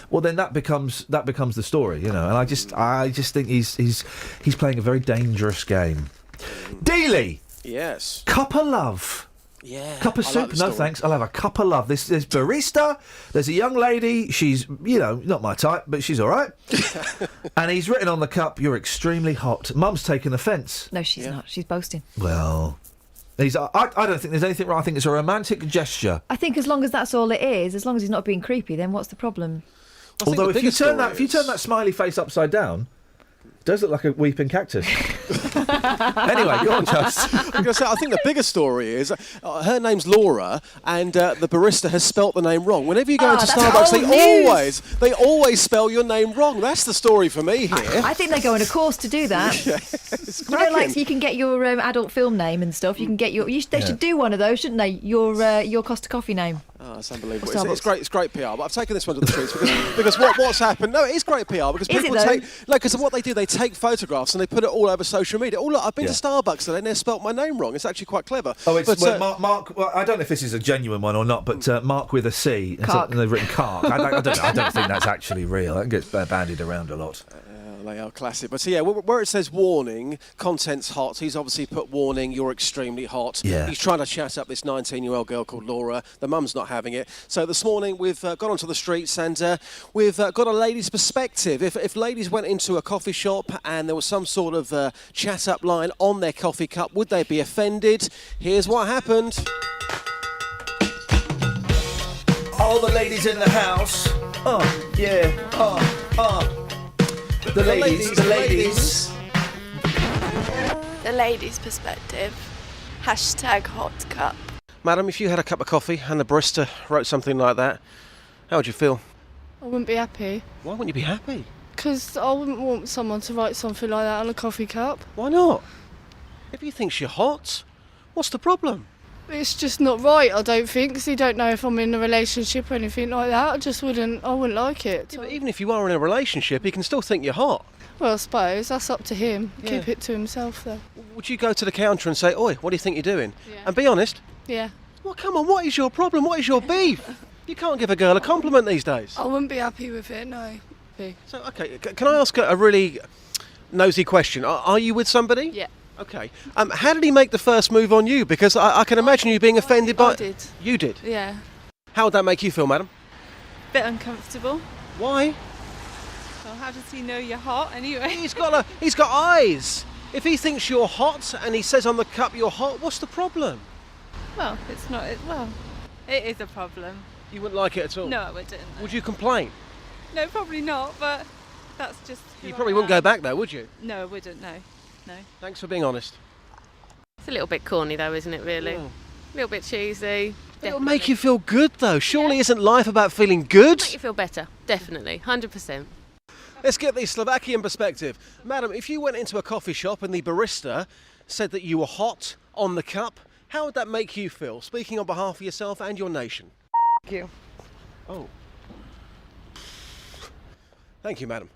Well, then that becomes the story, you know. And I just think he's playing a very dangerous game. Dealey! Yes. Cup of love. Yeah. Cup of soup? No, thanks. I'll have a cup of love. There's barista. There's a young lady. She's, not my type, but she's all right. And he's written on the cup, "You're extremely hot." Mum's taken offence. No, she's not. She's boasting. Well, I don't think there's anything wrong. I think it's a romantic gesture. I think as long as that's all it is, as long as he's not being creepy, then what's the problem? Although if you turn that smiley face upside down, Does look like a weeping cactus. Anyway, go on, Just. I'm going to say, I think the bigger story is her name's Laura, and the barista has spelt the name wrong. Whenever you go into Starbucks, they always spell your name wrong. That's the story for me here. I think they go on a course to do that. Yeah, it's you know, like so you can get your adult film name and stuff. You can get your. They should do one of those, shouldn't they? Your Costa Coffee name. Oh, it's unbelievable. It's great. It's great PR. But I've taken this one to the streets because what's happened? No, it is great PR because people because what they do, they take photographs and they put it all over social media. Oh look, I've been to Starbucks today and they spelt my name wrong. It's actually quite clever. Oh, it's Mark. Well, I don't know if this is a genuine one or not, but Mark with a C. And they've written Cark. I don't know. I don't think that's actually real. That gets bandied around a lot. They are classic. But so, yeah, where it says warning, content's hot, he's obviously put warning, you're extremely hot. Yeah. He's trying to chat up this 19-year-old girl called Laura. The mum's not having it. So this morning we've gone onto the streets and we've got a lady's perspective. If ladies went into a coffee shop and there was some sort of chat-up line on their coffee cup, would they be offended? Here's what happened. All the ladies in the house. Oh, yeah. Oh. The ladies. The ladies' perspective. #HotCup. Madam, if you had a cup of coffee and the barista wrote something like that, how would you feel? I wouldn't be happy. Why wouldn't you be happy? Because I wouldn't want someone to write something like that on a coffee cup. Why not? If he thinks you're hot, what's the problem? It's just not right, I don't think, because you don't know if I'm in a relationship or anything like that. I wouldn't like it. Yeah, but even if you are in a relationship, he can still think you're hot. Well, I suppose that's up to him. Yeah. Keep it to himself, though. Would you go to the counter and say, "Oi, what do you think you're doing?" Yeah. And be honest. Yeah. Well, come on, what is your problem? What is your beef? You can't give a girl a compliment these days. I wouldn't be happy with it, no. So, okay, can I ask a really nosy question? Are you with somebody? Yeah. Okay. How did he make the first move on you? Because I can imagine you being offended by... I did. You did? Yeah. How would that make you feel, madam? Bit uncomfortable. Why? Well, how does he know you're hot anyway? He's got eyes. If he thinks you're hot and he says on the cup you're hot, what's the problem? Well, it's not... it is a problem. You wouldn't like it at all? No, I wouldn't. No. Would you complain? No, probably not, but that's just... You probably wouldn't go back though, would you? No, I wouldn't, no. No. Thanks for being honest. It's a little bit corny though, isn't it, really? A little bit cheesy. It'll make you feel good though. Surely isn't life about feeling good? Make you feel better, definitely, 100%. Let's get the Slovakian perspective. Madam, if you went into a coffee shop and the barista said that you were hot on the cup, how would that make you feel? Speaking on behalf of yourself and your nation. Thank you. Oh. Thank you, madam.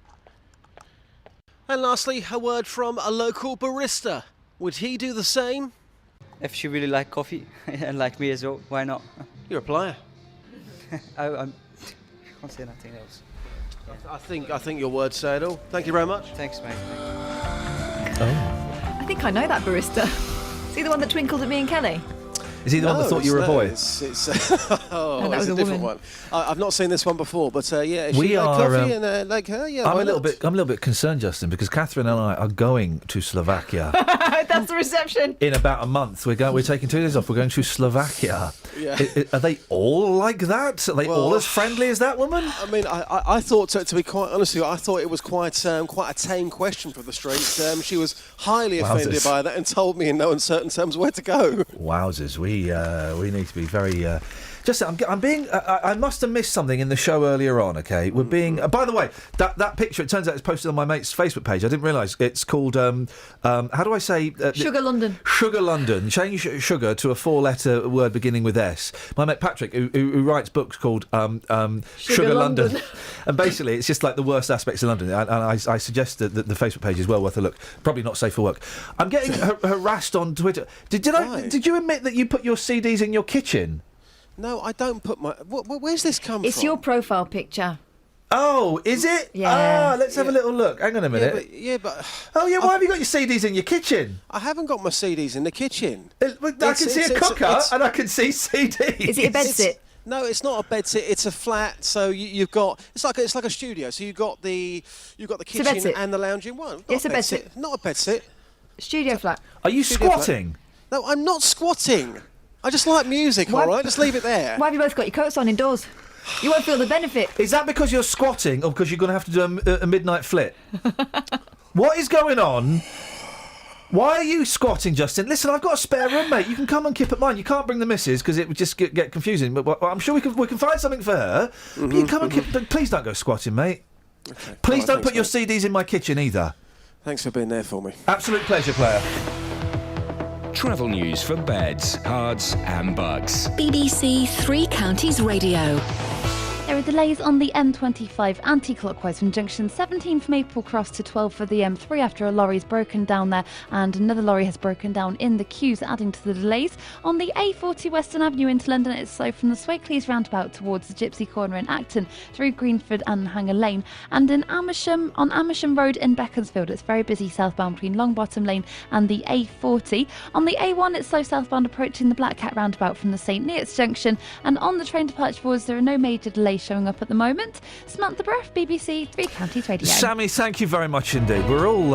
And lastly, a word from a local barista. Would he do the same? If she really liked coffee and like me as well, why not? You're a player. I can't say nothing else. I think your words say it all. Thank you very much. Thanks, mate. I think I know that barista. Is he the one that twinkled at me and Kelly? Is he the one that thought you were a boy? It's it's a different one. I've not seen this one before, but yeah, we are. Coffee and like her, yeah. I'm a little bit concerned, Justin, because Catherine and I are going to Slovakia. That's the reception. In about a month, we're taking 2 days off. We're going to Slovakia. Yeah. Are they all like that? Are they all as friendly as that woman? I mean, I thought, to be quite honest with you, I thought it was quite a tame question for the streets. She was highly offended by that and told me in no uncertain terms where to go. Wowzers, we need to be very. Just, I'm being. I must have missed something in the show earlier on. Okay, we're being. By the way, that picture. It turns out it's posted on my mate's Facebook page. I didn't realise it's called. How do I say? Sugar London. Sugar London. Change sugar to a 4-letter word beginning with S. My mate Patrick, who writes books called Sugar London, and basically it's just like the worst aspects of London. And I suggest that the Facebook page is well worth a look. Probably not safe for work. I'm getting harassed on Twitter. Did you admit that you put your CDs in your kitchen? No, I don't put my... Where's this come from? It's your profile picture. Oh, is it? Yeah. Let's have a little look. Hang on a minute. But oh, yeah, why have you got your CDs in your kitchen? I haven't got my CDs in the kitchen. I can see a cooker and I can see CDs. Is it a bedsit? No, it's not a bedsit. It's a flat. So you've got it's like a studio. So you've got the kitchen and the lounging one. It's a bedsit. Not a bedsit. Studio flat. Are you squatting? No, I'm not squatting. I just like music, all right? Just leave it there. Why have you both got your coats on indoors? You won't feel the benefit. Is that because you're squatting or because you're going to have to do a midnight flit? What is going on? Why are you squatting, Justin? Listen, I've got a spare room, mate. You can come and kip at mine. You can't bring the missus because it would just get confusing. But I'm sure we can find something for her. But you can come and kip. Please don't go squatting, mate. Okay. Please don't put your CDs in my kitchen either. Thanks for being there for me. Absolute pleasure, player. Travel news for beds, cards and bugs. BBC Three Counties Radio. There are delays on the M25 anti-clockwise from junction 17 from Maple Cross to 12 for the M3 after a lorry's broken down there and another lorry has broken down in the queues, adding to the delays. On the A40 Western Avenue into London, it's slow from the Swakeleys roundabout towards the Gypsy Corner in Acton through Greenford and Hanger Lane. And in Amersham, on Amersham Road in Beaconsfield, it's very busy southbound between Longbottom Lane and the A40. On the A1, it's slow southbound approaching the Black Cat roundabout from the St Neots junction. And on the train departure boards, there are no major delays showing up at the moment. Samantha Bruff, BBC Three Counties Radio. Sammy, thank you very much indeed. We're all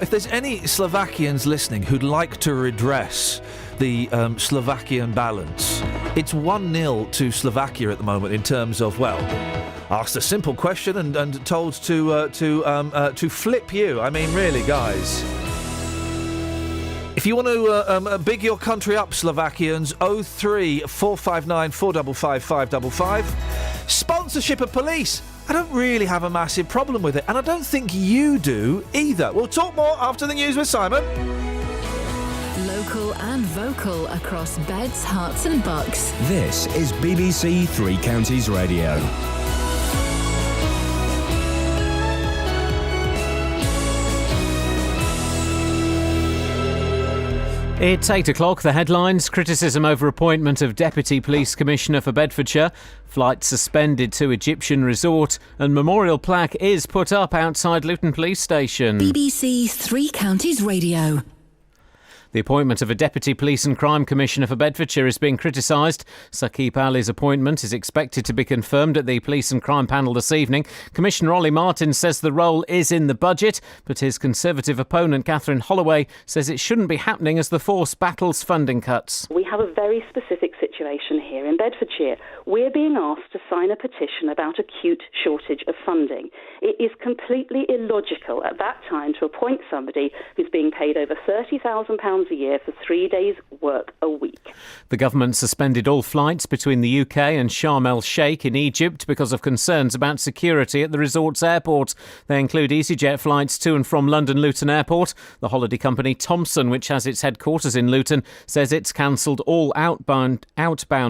if there's any Slovakians listening who'd like to redress the Slovakian balance, it's 1-0 to Slovakia at the moment in terms of, well, asked a simple question and told to flip you. I mean, really, guys. If you want to big your country up, Slovakians, 03 459 455 555. Sponsorship of police. I don't really have a massive problem with it, and I don't think you do either. We'll talk more after the news with Simon. Local and vocal across beds, hearts and bucks. This is BBC Three Counties Radio. It's 8 o'clock. The headlines: criticism over appointment of Deputy Police Commissioner for Bedfordshire, flight suspended to Egyptian resort, and memorial plaque is put up outside Luton Police Station. BBC Three Counties Radio. The appointment of a Deputy Police and Crime Commissioner for Bedfordshire is being criticised. Saqib Ali's appointment is expected to be confirmed at the Police and Crime panel this evening. Commissioner Ollie Martin says the role is in the budget, but his Conservative opponent Catherine Holloway says it shouldn't be happening as the force battles funding cuts. We have a very specific situation here in Bedfordshire. We're being asked to sign a petition about acute shortage of funding. It is completely illogical at that time to appoint somebody who's being paid over £30,000 a year for 3 days' work a week. The government suspended all flights between the UK and Sharm el-Sheikh in Egypt because of concerns about security at the resort's airport. They include EasyJet flights to and from London Luton Airport. The holiday company Thomson, which has its headquarters in Luton, says it's cancelled all outbound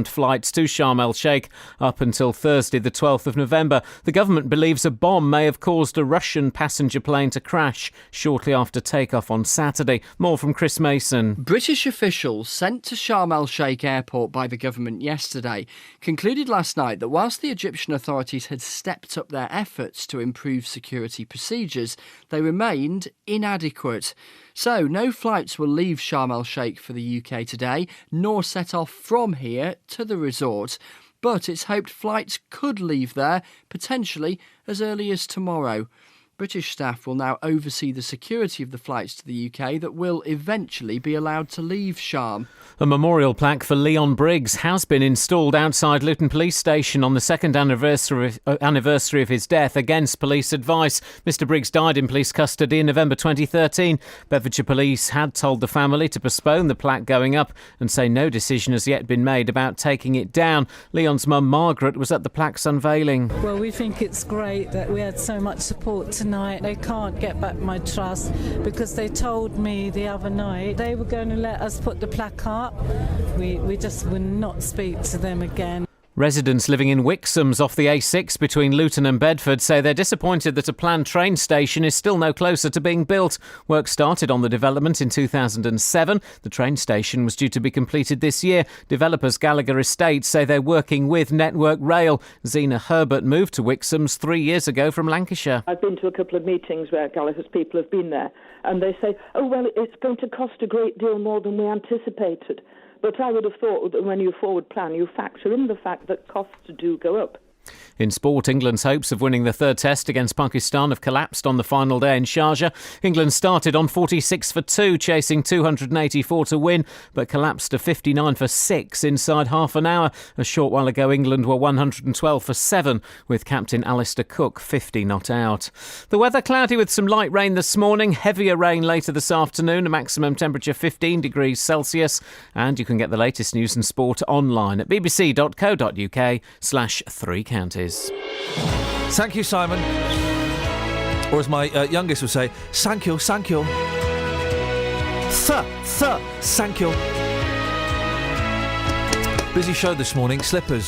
flights to Sharm el-Sheikh up until Thursday, the 12th of November. The government believes a bomb may have caused a Russian passenger plane to crash shortly after takeoff on Saturday. More from Chris Mason. British officials sent to Sharm el-Sheikh airport by the government yesterday concluded last night that whilst the Egyptian authorities had stepped up their efforts to improve security procedures, they remained inadequate. So no flights will leave Sharm el-Sheikh for the UK today, nor set off from here to the resort. But it's hoped flights could leave there, potentially as early as tomorrow. British staff will now oversee the security of the flights to the UK that will eventually be allowed to leave Sharm. A memorial plaque for Leon Briggs has been installed outside Luton Police Station on the second anniversary of his death against police advice. Mr Briggs died in police custody in November 2013. Bedfordshire Police had told the family to postpone the plaque going up and say no decision has yet been made about taking it down. Leon's mum, Margaret, was at the plaque's unveiling. Well, we think it's great that we had so much support tonight. They can't get back my trust because they told me the other night they were going to let us put the plaque up. We just would not speak to them again. Residents living in Wixham's off the A6 between Luton and Bedford say they're disappointed that a planned train station is still no closer to being built. Work started on the development in 2007. The train station was due to be completed this year. Developers Gallagher Estates say they're working with Network Rail. Zena Herbert moved to Wixham's 3 years ago from Lancashire. I've been to a couple of meetings where Gallagher's people have been there, and they say, oh, well, it's going to cost a great deal more than we anticipated. But I would have thought that when you forward plan, you factor in the fact that costs do go up. In sport, England's hopes of winning the third test against Pakistan have collapsed on the final day in Sharjah. England started on 46 for 2, chasing 284 to win, but collapsed to 59 for 6 inside half an hour. A short while ago, England were 112 for 7, with captain Alistair Cook 50 not out. The weather cloudy with some light rain this morning, heavier rain later this afternoon, a maximum temperature 15 degrees Celsius. And you can get the latest news and sport online at bbc.co.uk/3 counties. Thank you, Simon. Or as my youngest would say, thank you, thank you. Thank you. Busy show this morning. Slippers.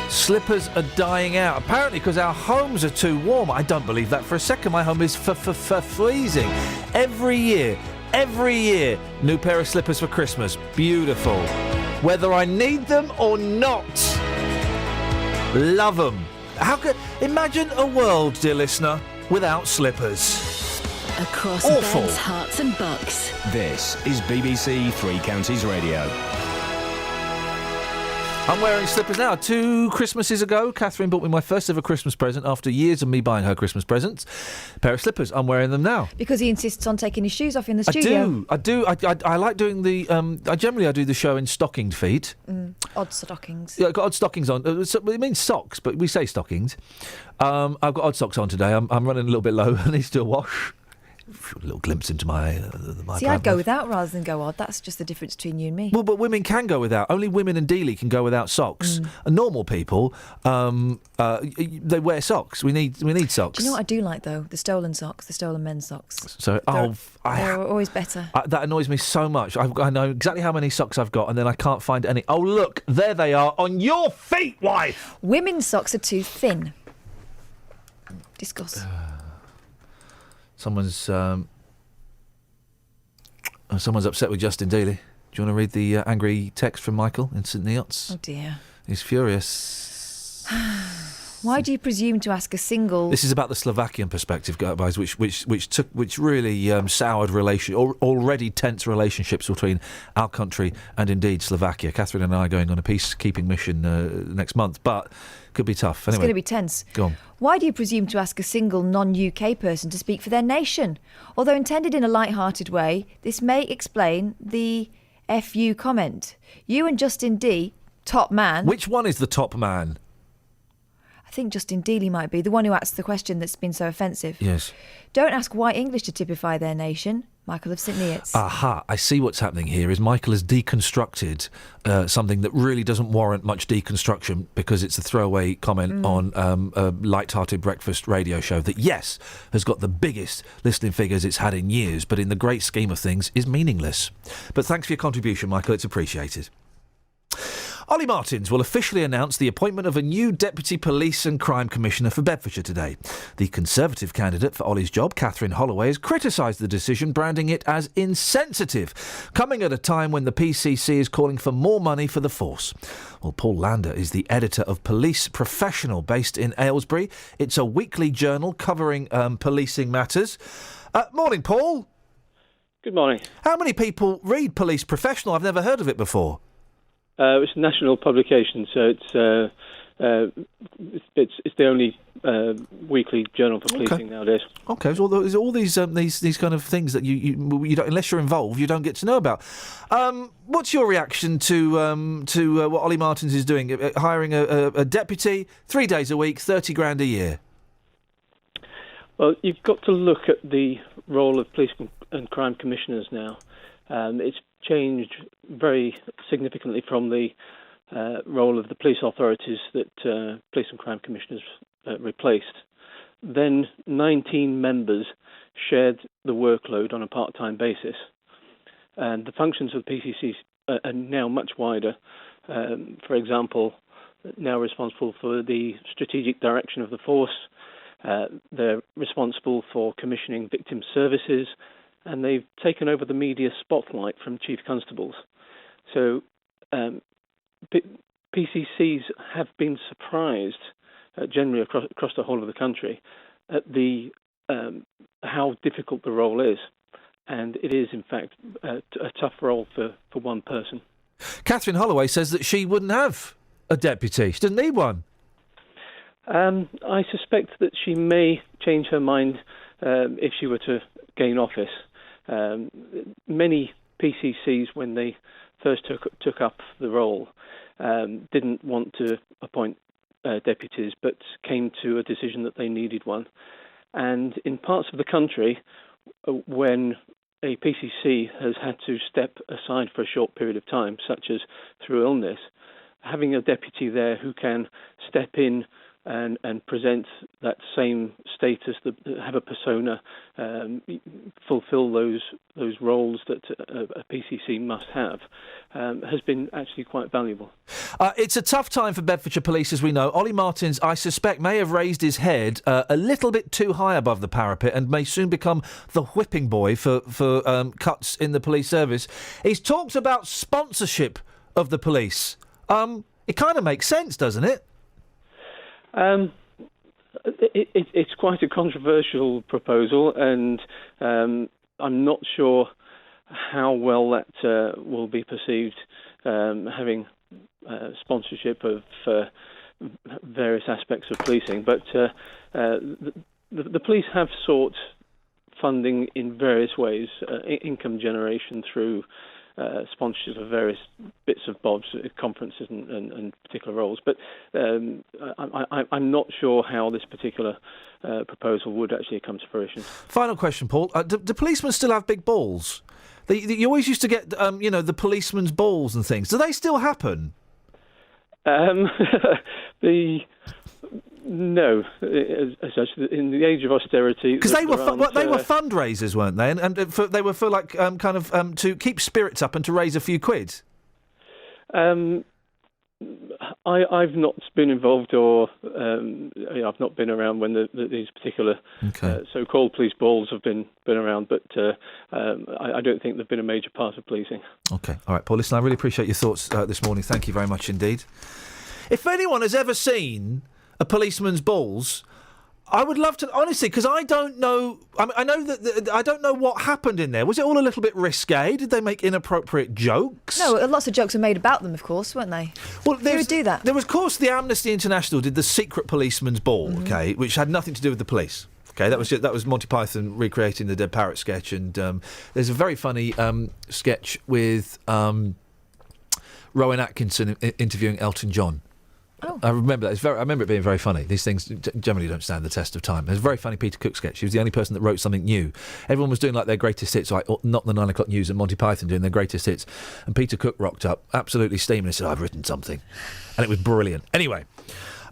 Slippers are dying out, apparently because our homes are too warm. I don't believe that for a second. My home is freezing. Every year, new pair of slippers for Christmas. Beautiful. Whether I need them or not. Love them. Imagine a world, dear listener, without slippers. Across Awful. beds, hearts and bucks. This is BBC Three Counties Radio. I'm wearing slippers now. 2 Christmases ago, Catherine bought me my first ever Christmas present after years of me buying her Christmas presents. A pair of slippers. I'm wearing them now. Because he insists on taking his shoes off in the studio. I do. I like doing the... I do the show in stockinged feet. Odd stockings. Yeah, I've got odd stockings on. It means socks, but we say stockings. I've got odd socks on today. I'm running a little bit low. I need to do a wash. A little glimpse into my See, I'd go without rather than go odd. That's just the difference between you and me. Well, but women can go without. Only women and Dealey can go without socks. And normal people, they wear socks. We need socks. Do you know what I do like, though? The stolen socks, the stolen men's socks. So, they're always better. That annoys me so much. I know exactly how many socks I've got, and then I can't find any. Oh, look, there they are on your feet, wife! Women's socks are too thin. Discuss. Someone's upset with Justin Dealey. Do you want to read the angry text from Michael in St Neots? Oh dear. He's furious. Why do you presume to ask a single... This is about the Slovakian perspective, guys, which really soured already tense relationships between our country and indeed Slovakia. Catherine and I are going on a peacekeeping mission next month, but could be tough. Anyway, it's going to be tense. Go on. Why do you presume to ask a single non-UK person to speak for their nation? Although intended in a light-hearted way, this may explain the FU comment. You and Justin D, top man... Which one is the top man? I think Justin Dealey might be, the one who asked the question that's been so offensive. Yes. Don't ask white English to typify their nation. Michael of St Neots. Aha, I see what's happening here is Michael has deconstructed something that really doesn't warrant much deconstruction because it's a throwaway comment on a light-hearted breakfast radio show that, yes, has got the biggest listening figures it's had in years, but in the great scheme of things is meaningless. But thanks for your contribution, Michael, it's appreciated. Ollie Martins will officially announce the appointment of a new Deputy Police and Crime Commissioner for Bedfordshire today. The Conservative candidate for Ollie's job, Catherine Holloway, has criticised the decision, branding it as insensitive, coming at a time when the PCC is calling for more money for the force. Well, Paul Lander is the editor of Police Professional, based in Aylesbury. It's a weekly journal covering policing matters. Morning, Paul. Good morning. How many people read Police Professional? I've never heard of it before. It's a national publication, so it's the only weekly journal for policing nowadays. Okay, so there's all these kind of things that you don't, unless you're involved, you don't get to know about. What's your reaction to what Ollie Martins is doing, hiring a deputy, 3 days a week, 30 grand a year? Well, you've got to look at the role of police and crime commissioners now. It's changed very significantly from the role of the police authorities that police and crime commissioners replaced. Then 19 members shared the workload on a part-time basis. And the functions of the PCCs are now much wider. For example, now responsible for the strategic direction of the force. They're responsible for commissioning victim services, and they've taken over the media spotlight from chief constables. So PCCs have been surprised, generally across the whole of the country, at the how difficult the role is. And it is, in fact, a tough role for one person. Catherine Holloway says that she wouldn't have a deputy. She doesn't need one. I suspect that she may change her mind if she were to gain office. Many PCCs, when they first took up the role, didn't want to appoint deputies, but came to a decision that they needed one. And in parts of the country, when a PCC has had to step aside for a short period of time, such as through illness, having a deputy there who can step in and present that same status, have a persona, fulfil those roles that a PCC must have, has been actually quite valuable. It's a tough time for Bedfordshire Police, as we know. Ollie Martins, I suspect, may have raised his head a little bit too high above the parapet and may soon become the whipping boy for cuts in the police service. He's talked about sponsorship of the police. It kind of makes sense, doesn't it? It's quite a controversial proposal, and I'm not sure how well that will be perceived, having sponsorship of various aspects of policing. But the police have sought funding in various ways, income generation through sponsorship of various bits of bobs, conferences and particular roles. But I'm not sure how this particular proposal would actually come to fruition. Final question, Paul. Do policemen still have big balls? You always used to get, the policeman's balls and things. Do they still happen? No, as such, in the age of austerity, because they were fundraisers, weren't they? And they were for to keep spirits up and to raise a few quid. I've not been involved, or I've not been around when these particular so-called police balls have been around. But I don't think they've been a major part of policing. Okay, all right, Paul. Listen, I really appreciate your thoughts this morning. Thank you very much indeed. If anyone has ever seen a policeman's balls, I would love to, honestly, because I don't know. I know that I don't know what happened in there. Was it all a little bit risque? Did they make inappropriate jokes? No, lots of jokes were made about them, of course, weren't they? Well, who would do that? There was, of course, the Amnesty International did the secret policeman's ball, which had nothing to do with the police. Okay, that was Monty Python recreating the Dead Parrot sketch, and there's a very funny sketch with Rowan Atkinson interviewing Elton John. Oh. I remember that. I remember it being very funny. These things generally don't stand the test of time. There's a very funny Peter Cook sketch. He was the only person that wrote something new. Everyone was doing like their greatest hits, like not the 9 o'clock news, and Monty Python doing their greatest hits. And Peter Cook rocked up, absolutely steaming, and said, "I've written something," and it was brilliant. Anyway,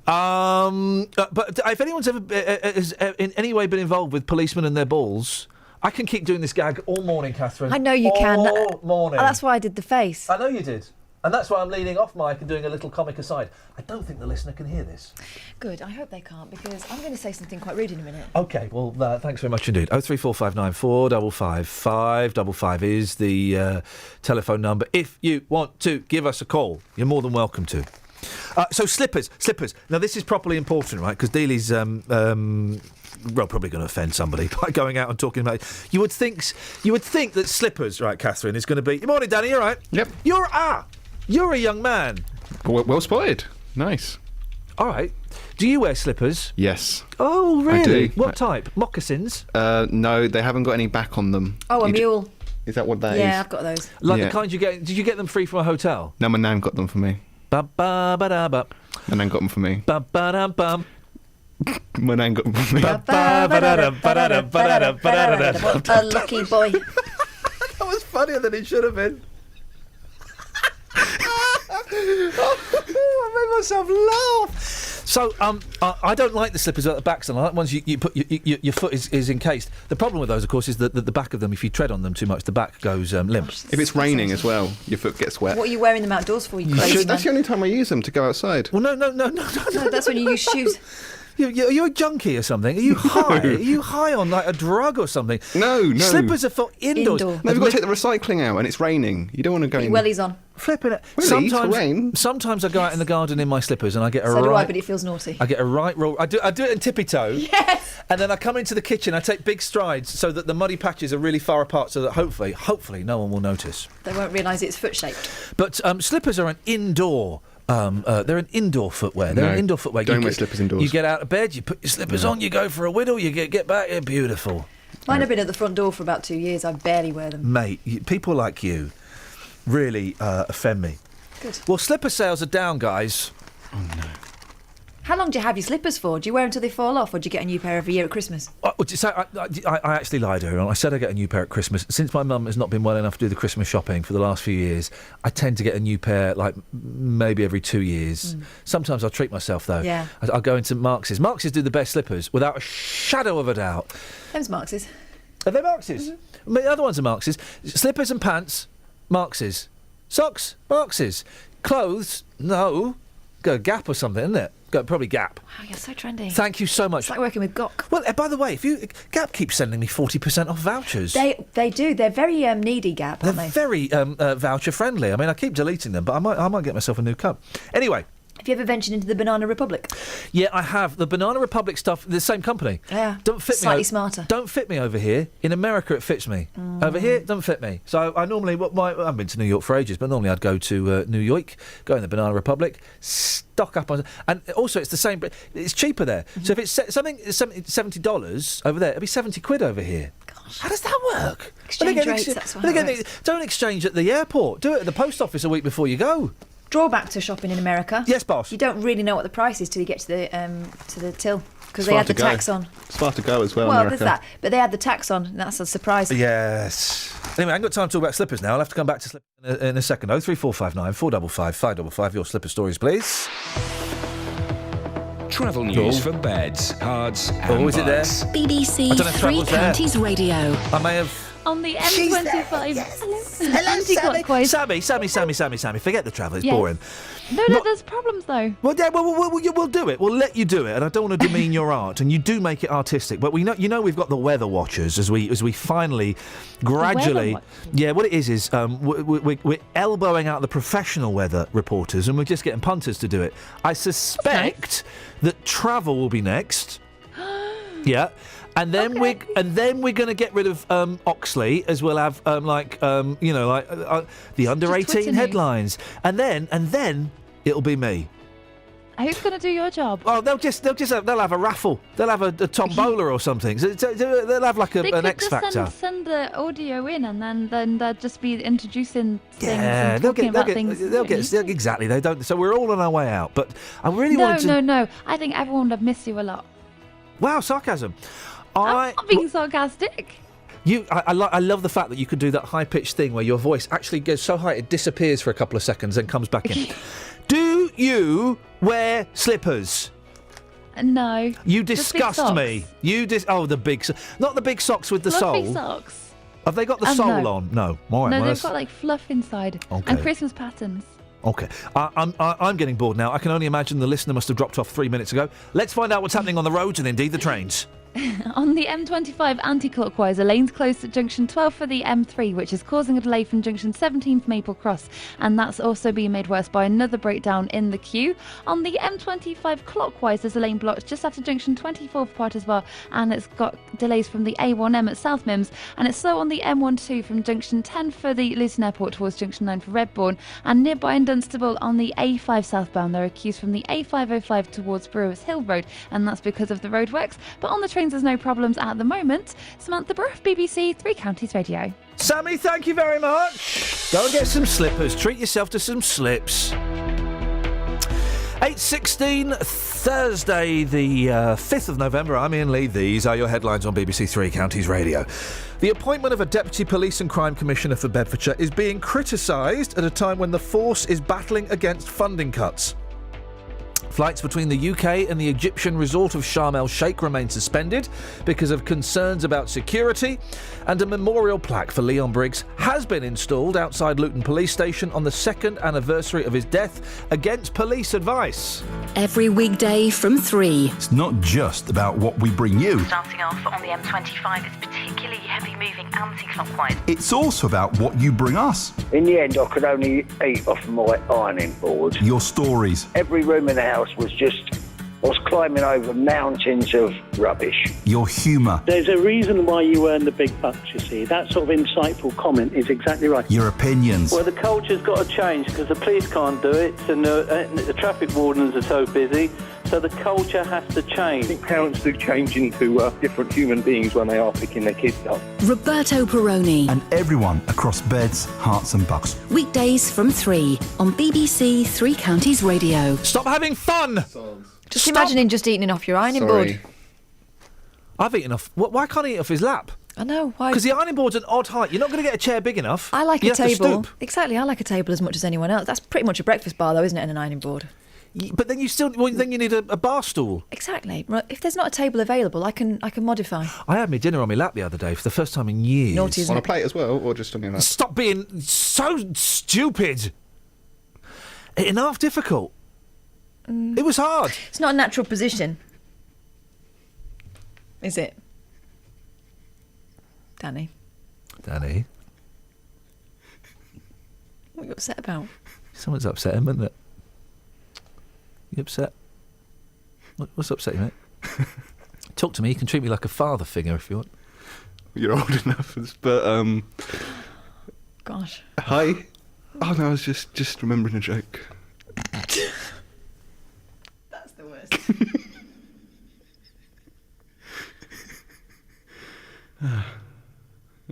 but if anyone's ever has in any way been involved with policemen and their balls, I can keep doing this gag all morning, Catherine. I know you can. All morning. Oh, that's why I did the face. I know you did. And that's why I'm leaning off mic and doing a little comic aside. I don't think the listener can hear this. Good, I hope they can't, because I'm going to say something quite rude in a minute. OK, well, thanks very much indeed. 03459 455 555 is the telephone number. If you want to give us a call, you're more than welcome to. So slippers. Now, this is properly important, right? Because Dealey's... probably going to offend somebody by going out and talking about it. You would think that slippers, right, Catherine, is going to be... Good morning, Danny, you all right? Yep. You're a young man. Well spotted. Nice. All right. Do you wear slippers? Yes. Oh, really? I do. What type? Moccasins? No, they haven't got any back on them. Oh, a mule. Is that what that is? Yeah, I've got those. Like the kind you get... Did you get them free from a hotel? No, my nan got them for me. Ba-ba-ba-da-ba. My nan got them for me. Ba-ba-da-bum. My nan got them for me. A lucky boy. That was funnier than it should have been. I made myself laugh. So, I don't like the slippers at the back. So I like ones you put your foot is encased. The problem with those, of course, is that the back of them, if you tread on them too much, the back goes limp. If it's raining as well, your foot gets wet. What are you wearing them outdoors for? You crazy man? That's the only time I use them, to go outside. Well, no. That's when you use shoes. You're a junkie or something? Are you high? Are you high on like a drug or something? No. Slippers are for indoors. No, you've got to take the recycling out and it's raining. You don't want to go in. Wellies on. Flipping it. Wellies, Sometimes I go out in the garden in my slippers and I get a So do I, but it feels naughty. I get a right roll. I do it in tippy toe. Yes. And then I come into the kitchen. I take big strides so that the muddy patches are really far apart, so that hopefully no one will notice. They won't realise it's foot shaped. But slippers are an indoor They're an indoor footwear. They're an indoor footwear. Don't wear slippers indoors. You get out of bed, you put your slippers on, you go for a whittle, you get back, they're beautiful. Mine have been at the front door for about 2 years. I barely wear them. Mate, people like you really offend me. Good. Well, slipper sales are down, guys. Oh, no. How long do you have your slippers for? Do you wear them until they fall off, or do you get a new pair every year at Christmas? I actually lied to her. I said I get a new pair at Christmas. Since my mum has not been well enough to do the Christmas shopping for the last few years, I tend to get a new pair, like, maybe every 2 years. Sometimes I'll treat myself, though. Yeah. I'll go into Marx's. Marx's do the best slippers, without a shadow of a doubt. Them's Marx's. Are they Marx's? The other ones are Marx's. Slippers and pants, Marx's. Socks, Marx's. Clothes, no. Go Gap or something, isn't it? Probably Gap. Wow, you're so trendy. Thank you so much. It's like working with Gok. Well, by the way, Gap keeps sending me 40% off vouchers. They do. They're very needy, Gap, aren't They're they? very voucher friendly. I mean, I keep deleting them, but I might get myself a new cup. Anyway. Have you ever ventured into the Banana Republic? Yeah, I have. The Banana Republic stuff, the same company. Yeah. Don't fit Slightly me. Smarter. Don't fit me over here. In America, it fits me. Over here, it doesn't fit me. So I normally, I haven't been to New York for ages, but normally I'd go to New York, go in the Banana Republic, stock up on, and also it's the same. It's cheaper there. So if it's something $70 over there, it'll be £70 over here. Gosh. How does that work? Exchange rates. That's what it works. Don't exchange at the airport. Do it at the post office a week before you go. Drawback to shopping in America. Yes, boss. You don't really know what the price is till you get to the till, because they add the tax on. It's far to go as well. Well, America. there's that, but they add the tax on, and that's a surprise. Yes. Anyway, I ain't got time to talk about slippers now. I'll have to come back to slippers in a second. 03459 455 555. Your slipper stories, please. Travel news for beds, cards, and is it there? bugs. BBC Three Counties Radio. I may have. On the M25. Hello, anti-clockwise. Sammy. Forget the travel. It's boring. No, there's problems though. Well, yeah, we'll do it. We'll let you do it, and I don't want to demean your art, and you do make it artistic. But we know, we've got the weather watchers as we finally, gradually, what it is we're elbowing out the professional weather reporters, and we're just getting punters to do it. I suspect that travel will be next. Yeah. And then we're going to get rid of Oxley, as we'll have the under 18 headlines, and then it'll be me. Who's going to do your job? Oh, they'll have a raffle. They'll have a tombola or something. So they'll have like an X Factor. Send the audio in, and then they'll just be introducing things Yeah, and talking about things. Exactly. They don't. So we're all on our way out. But I really wanted to. No. I think everyone would have missed you a lot. Wow, sarcasm. I'm not being sarcastic. I love the fact that you can do that high-pitched thing where your voice actually goes so high it disappears for a couple of seconds and comes back in. Do you wear slippers? No. You disgust me. The big not the big socks with the Fluffy sole. Socks. Have they got the sole on? No. All right, no, well, they've got like fluff inside and Christmas patterns. Okay, I'm getting bored now. I can only imagine the listener must have dropped off 3 minutes ago. Let's find out what's happening on the roads and indeed the trains. On the M25 anti-clockwise, a lane's closed at junction 12 for the M3, which is causing a delay from junction 17 for Maple Cross, and that's also being made worse by another breakdown in the queue. On the M25 clockwise, there's a lane blocked just after junction 24 for Potters Bar, and it's got delays from the A1M at South Mims, and it's slow on the M12 from junction 10 for the Luton Airport towards junction 9 for Redbourne, and nearby in Dunstable on the A5 southbound, there are queues from the A505 towards Brewers Hill Road, and that's because of the roadworks. But on the trains, there's no problems at the moment. Samantha Brough, BBC Three Counties Radio. Sammy, thank you very much. Go and get some slippers. Treat yourself to some slips. 8:16, Thursday, the 5th of November. I'm Iain Lee. These are your headlines on BBC Three Counties Radio. The appointment of a Deputy Police and Crime Commissioner for Bedfordshire is being criticised at a time when the force is battling against funding cuts. Flights between the UK and the Egyptian resort of Sharm el-Sheikh remain suspended because of concerns about security, and a memorial plaque for Leon Briggs has been installed outside Luton Police Station on the 2nd anniversary of his death against police advice. Every weekday from 3. It's not just about what we bring you. Starting off on the M25, it's particularly heavy-moving anti-clockwise. It's also about what you bring us. In the end, I could only eat off my ironing board. Your stories. Every room in the house was just was climbing over mountains of rubbish. Your humour. There's a reason why you earn the big bucks, you see. That sort of insightful comment is exactly right. Your opinions. Well, the culture's got to change because the police can't do it and the traffic wardens are so busy. So the culture has to change. I think parents do change into different human beings when they are picking their kids up. Roberto Perroni. And everyone across Beds, Hearts and Bucks. Weekdays from 3 on BBC Three Counties Radio. Stop having fun! Just imagining just eating off your ironing board. I've eaten off. Why can't I eat off his lap? I know, why? Because the ironing board's an odd height. You're not going to get a chair big enough. I like you a have to table. stoop. Exactly, I like a table as much as anyone else. That's pretty much a breakfast bar, though, isn't it, and an ironing board? But then then you need a bar stool. Exactly. If there's not a table available, I can modify. I had my dinner on my lap the other day for the first time in years. Naughty, isn't On it? a plate as well, or just on your lap? Stop being so stupid. Enough difficult. It was hard. It's not a natural position, is it? Danny. What are you upset about? Someone's upset him, isn't it? You upset? What's upsetting you, mate? Talk to me. You can treat me like a father figure if you want. You're old enough, but Gosh. Hi. Oh no, I was just remembering a joke. That's the worst.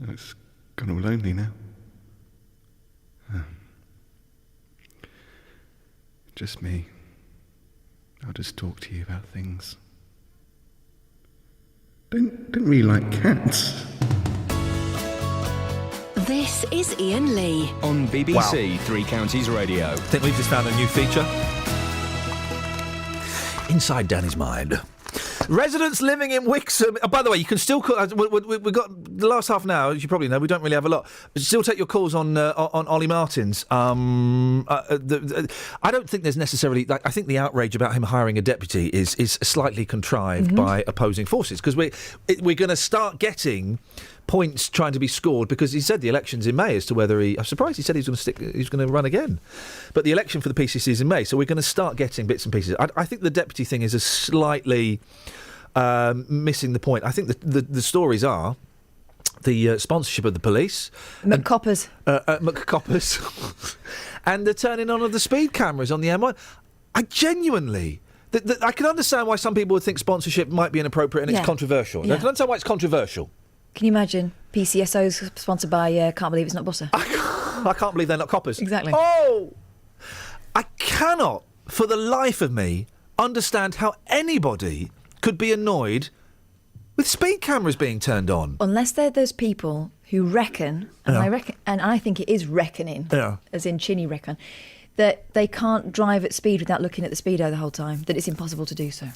It's gone all lonely now. Just me. I'll just talk to you about things. Don't really like cats. This is Iain Lee. On BBC Three Counties Radio. I think we've just found a new feature. Inside Danny's mind. Residents living in Wixham. Oh, by the way, you can still call. We've got the last half an hour, as you probably know. We don't really have a lot. Still take your calls on Ollie Martins. I don't think there's necessarily. I think the outrage about him hiring a deputy is slightly contrived by opposing forces, because we're going to start getting points trying to be scored, because he said the election's in May as to whether I'm surprised he said he's going to run again. But the election for the PCC is in May, so we're going to start getting bits and pieces. I think the deputy thing is a slightly missing the point. I think the stories are the sponsorship of the police, McCoppers, and the turning on of the speed cameras on the M1. I genuinely. I can understand why some people would think sponsorship might be inappropriate and it's controversial. Yeah. I can understand why it's controversial. Can you imagine PCSOs sponsored by Can't Believe It's Not Butter? I can't believe they're not coppers. Exactly. Oh! I cannot, for the life of me, understand how anybody could be annoyed with speed cameras being turned on. Unless they're those people who reckon, and I think it is reckoning, as in chinny reckon, that they can't drive at speed without looking at the speedo the whole time, that it's impossible to do so.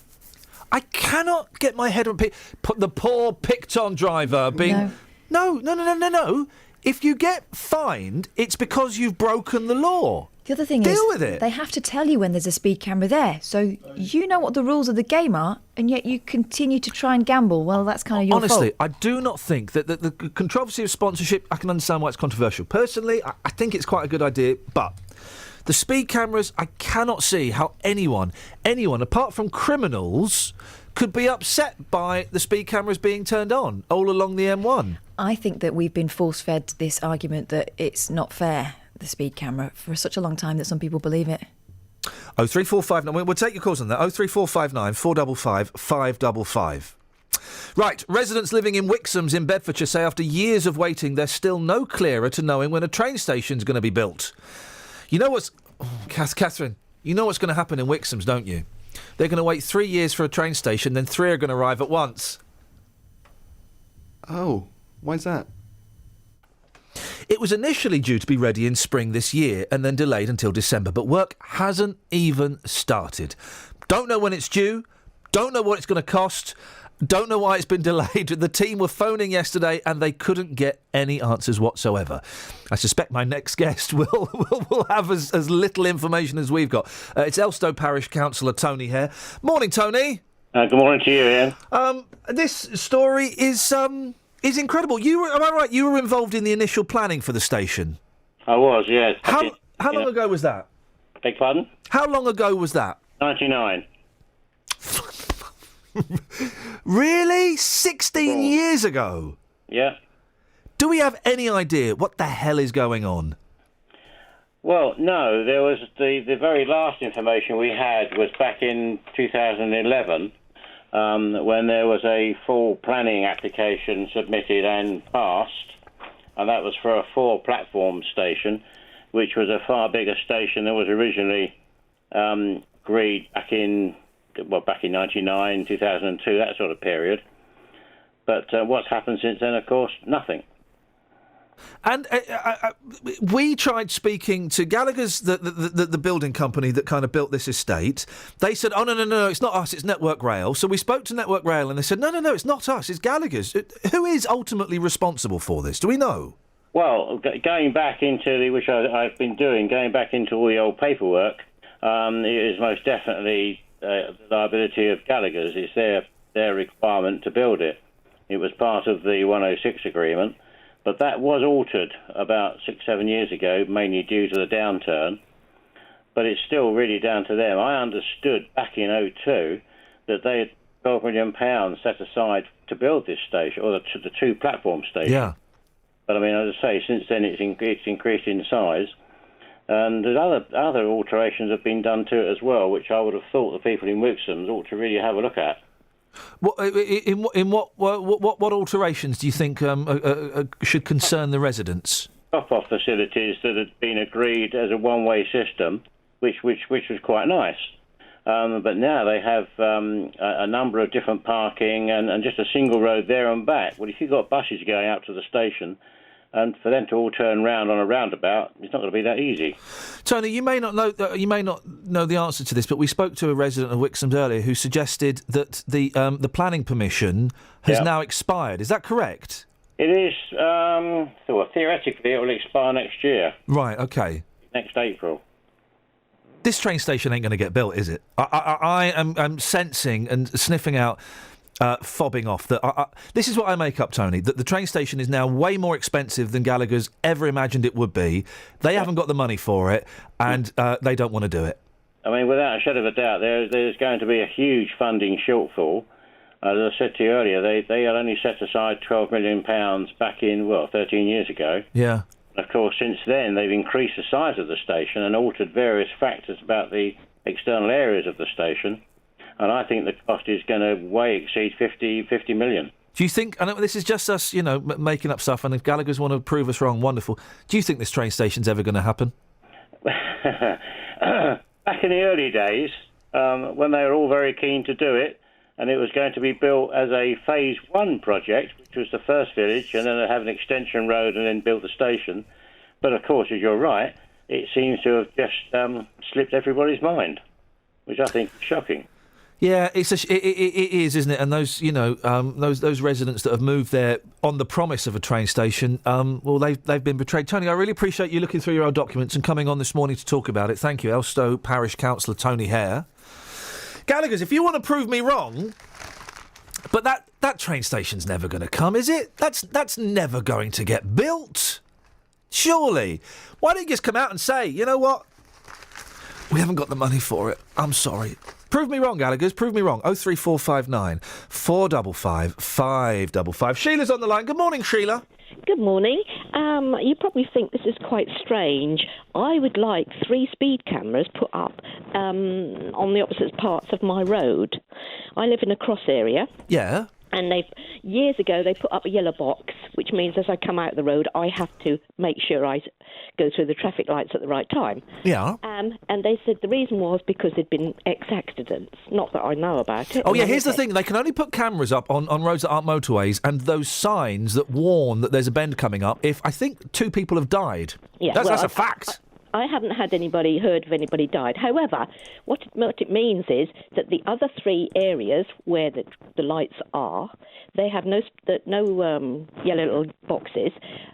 I cannot get my head around the poor picked-on driver being... No. If you get fined, it's because you've broken the law. The other thing Deal with it. They have to tell you when there's a speed camera there, so you know what the rules of the game are, and yet you continue to try and gamble. Well, that's kind of your fault. Honestly, I do not think that the controversy of sponsorship, I can understand why it's controversial. Personally, I think it's quite a good idea, but... the speed cameras, I cannot see how anyone, apart from criminals, could be upset by the speed cameras being turned on all along the M1. I think that we've been force-fed this argument that it's not fair, the speed camera, for such a long time that some people believe it. 03459, we'll take your calls on that. 03459 455 555. Right, residents living in Wixham's in Bedfordshire say after years of waiting, they're still no clearer to knowing when a train station's going to be built. You know what's... Catherine, you know what's going to happen in Wixham's, don't you? They're going to wait 3 years for a train station, then 3 are going to arrive at once. Oh, why's that? It was initially due to be ready in spring this year and then delayed until December, but work hasn't even started. Don't know when it's due, don't know what it's going to cost, don't know why it's been delayed. The team were phoning yesterday and they couldn't get any answers whatsoever. I suspect my next guest will have as little information as we've got. It's Elstow Parish Councillor Tony Hare. Morning, Tony. Good morning to you, Iain. This story is incredible. Am I right? You were involved in the initial planning for the station. I was, yes. How long ago was that? Beg pardon? How long ago was that? 99. Really? 16 years ago? Yeah. Do we have any idea what the hell is going on? Well, no, there was the very last information we had was back in 2011 when there was a full planning application submitted and passed, and that was for a 4-platform station, which was a far bigger station than was originally agreed back in 99, 2002, that sort of period. But what's happened since then, of course, nothing. And we tried speaking to Gallagher's, the building company that kind of built this estate. They said, oh, no, it's not us, it's Network Rail. So we spoke to Network Rail and they said, no, it's not us, it's Gallagher's. Who is ultimately responsible for this? Do we know? Well, going back into which I've been doing, going back into all the old paperwork, it is most definitely the liability of Gallagher's. It's their requirement to build it. It was part of the 106 agreement. But that was altered about 6-7 years ago, mainly due to the downturn. But it's still really down to them. I understood back in 2002 that they had £12 million set aside to build this station, or the 2-platform station. Yeah. But I mean, as I say, since then it's increased in size. And other alterations have been done to it as well, which I would have thought the people in Wixham's ought to really have a look at. What alterations do you think should concern the residents? Drop-off facilities that had been agreed as a one-way system, which was quite nice. But now they have a number of different parking and just a single road there and back. Well, if you've got buses going out to the station, and for them to all turn round on a roundabout, it's not going to be that easy. Tony, you may not know the answer to this, but we spoke to a resident of Wixham's earlier who suggested that the planning permission has now expired. Is that correct? It is. Theoretically, it will expire next year. Right. Okay. Next April. This train station ain't going to get built, is it? I am sensing and sniffing out. Fobbing off that this is what I make up, Tony, that the train station is now way more expensive than Gallagher's ever imagined it would be. They haven't got the money for it, and they don't want to do it. I mean, without a shadow of a doubt, there's going to be a huge funding shortfall. As I said to you earlier, they had only set aside £12 million back in 13 years ago. Yeah. Of course, since then they've increased the size of the station and altered various factors about the external areas of the station. And I think the cost is going to way exceed 50 million. Do you think, I know this is just us, making up stuff, and if Gallagher's want to prove us wrong, wonderful. Do you think this train station's ever going to happen? Back in the early days, when they were all very keen to do it, and it was going to be built as a Phase 1 project, which was the first village, and then they'd have an extension road and then build the station. But of course, as you're right, it seems to have just slipped everybody's mind, which I think is shocking. Yeah, it is, isn't it? And those, those residents that have moved there on the promise of a train station, they've been betrayed. Tony, I really appreciate you looking through your old documents and coming on this morning to talk about it. Thank you, Elstow Parish Councillor Tony Hare. Gallagher's, if you want to prove me wrong, but that train station's never going to come, is it? That's never going to get built. Surely. Why don't you just come out and say, you know what? We haven't got the money for it. I'm sorry. Prove me wrong, Gallagher's. Prove me wrong. 03459 455 555. Sheila's on the line. Good morning, Sheila. Good morning. You probably think this is quite strange. I would like 3 speed cameras put up on the opposite parts of my road. I live in a cross area. Yeah. And years ago they put up a yellow box, which means as I come out the road, I have to make sure I go through the traffic lights at the right time. Yeah. And they said the reason was because there'd been accidents. Not that I know about it. Oh, yeah, here's the thing. They can only put cameras up on roads that aren't motorways and those signs that warn that there's a bend coming up if, I think, 2 people have died. Yeah, that's a fact. I haven't heard of anybody died. However, what it means is that the other 3 areas where the lights are, they have no yellow little boxes,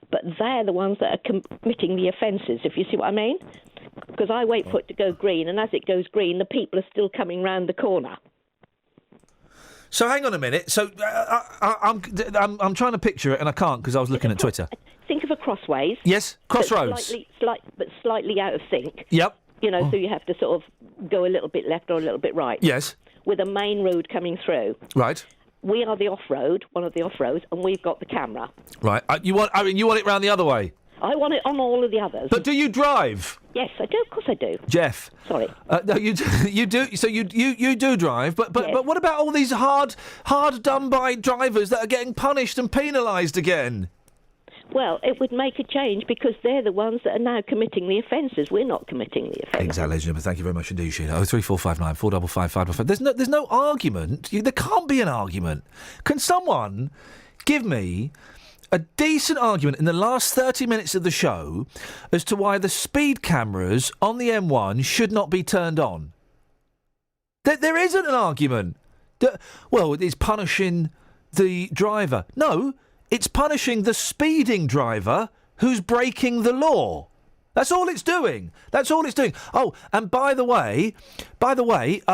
but they're the ones that are committing the offences, if you see what I mean. Because I wait for it to go green, and as it goes green, the people are still coming round the corner. So hang on a minute. So I'm trying to picture it, and I can't because I was looking at Twitter. Think of a crossways. Yes, crossroads. But slightly out of sync. Yep. So you have to sort of go a little bit left or a little bit right. Yes. with a main road coming through. Right. We are the off-road, one of the off-roads, and we've got the camera. Right. You want it round the other way? I want it on all of the others. But do you drive? Yes, I do. Of course I do. Jeff. Sorry. No, you do. So you do drive, but what about all these hard done by drivers that are getting punished and penalised again? Well, it would make a change because they're the ones that are now committing the offences. We're not committing the offences. Exactly, ladies and gentlemen. Thank you very much indeed, Sheena. 03459 455 555. There's no argument. There can't be an argument. Can someone give me a decent argument in the last 30 minutes of the show as to why the speed cameras on the M1 should not be turned on? There isn't an argument. Well, it's punishing the driver. No, it's punishing the speeding driver who's breaking the law. That's all it's doing. Oh, and by the way,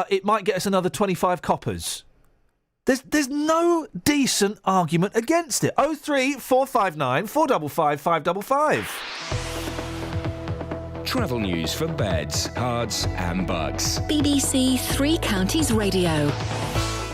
it might get us another 25 coppers. There's no decent argument against it. 03459 455 555. Travel news for beds, cards and bugs. BBC Three Counties Radio.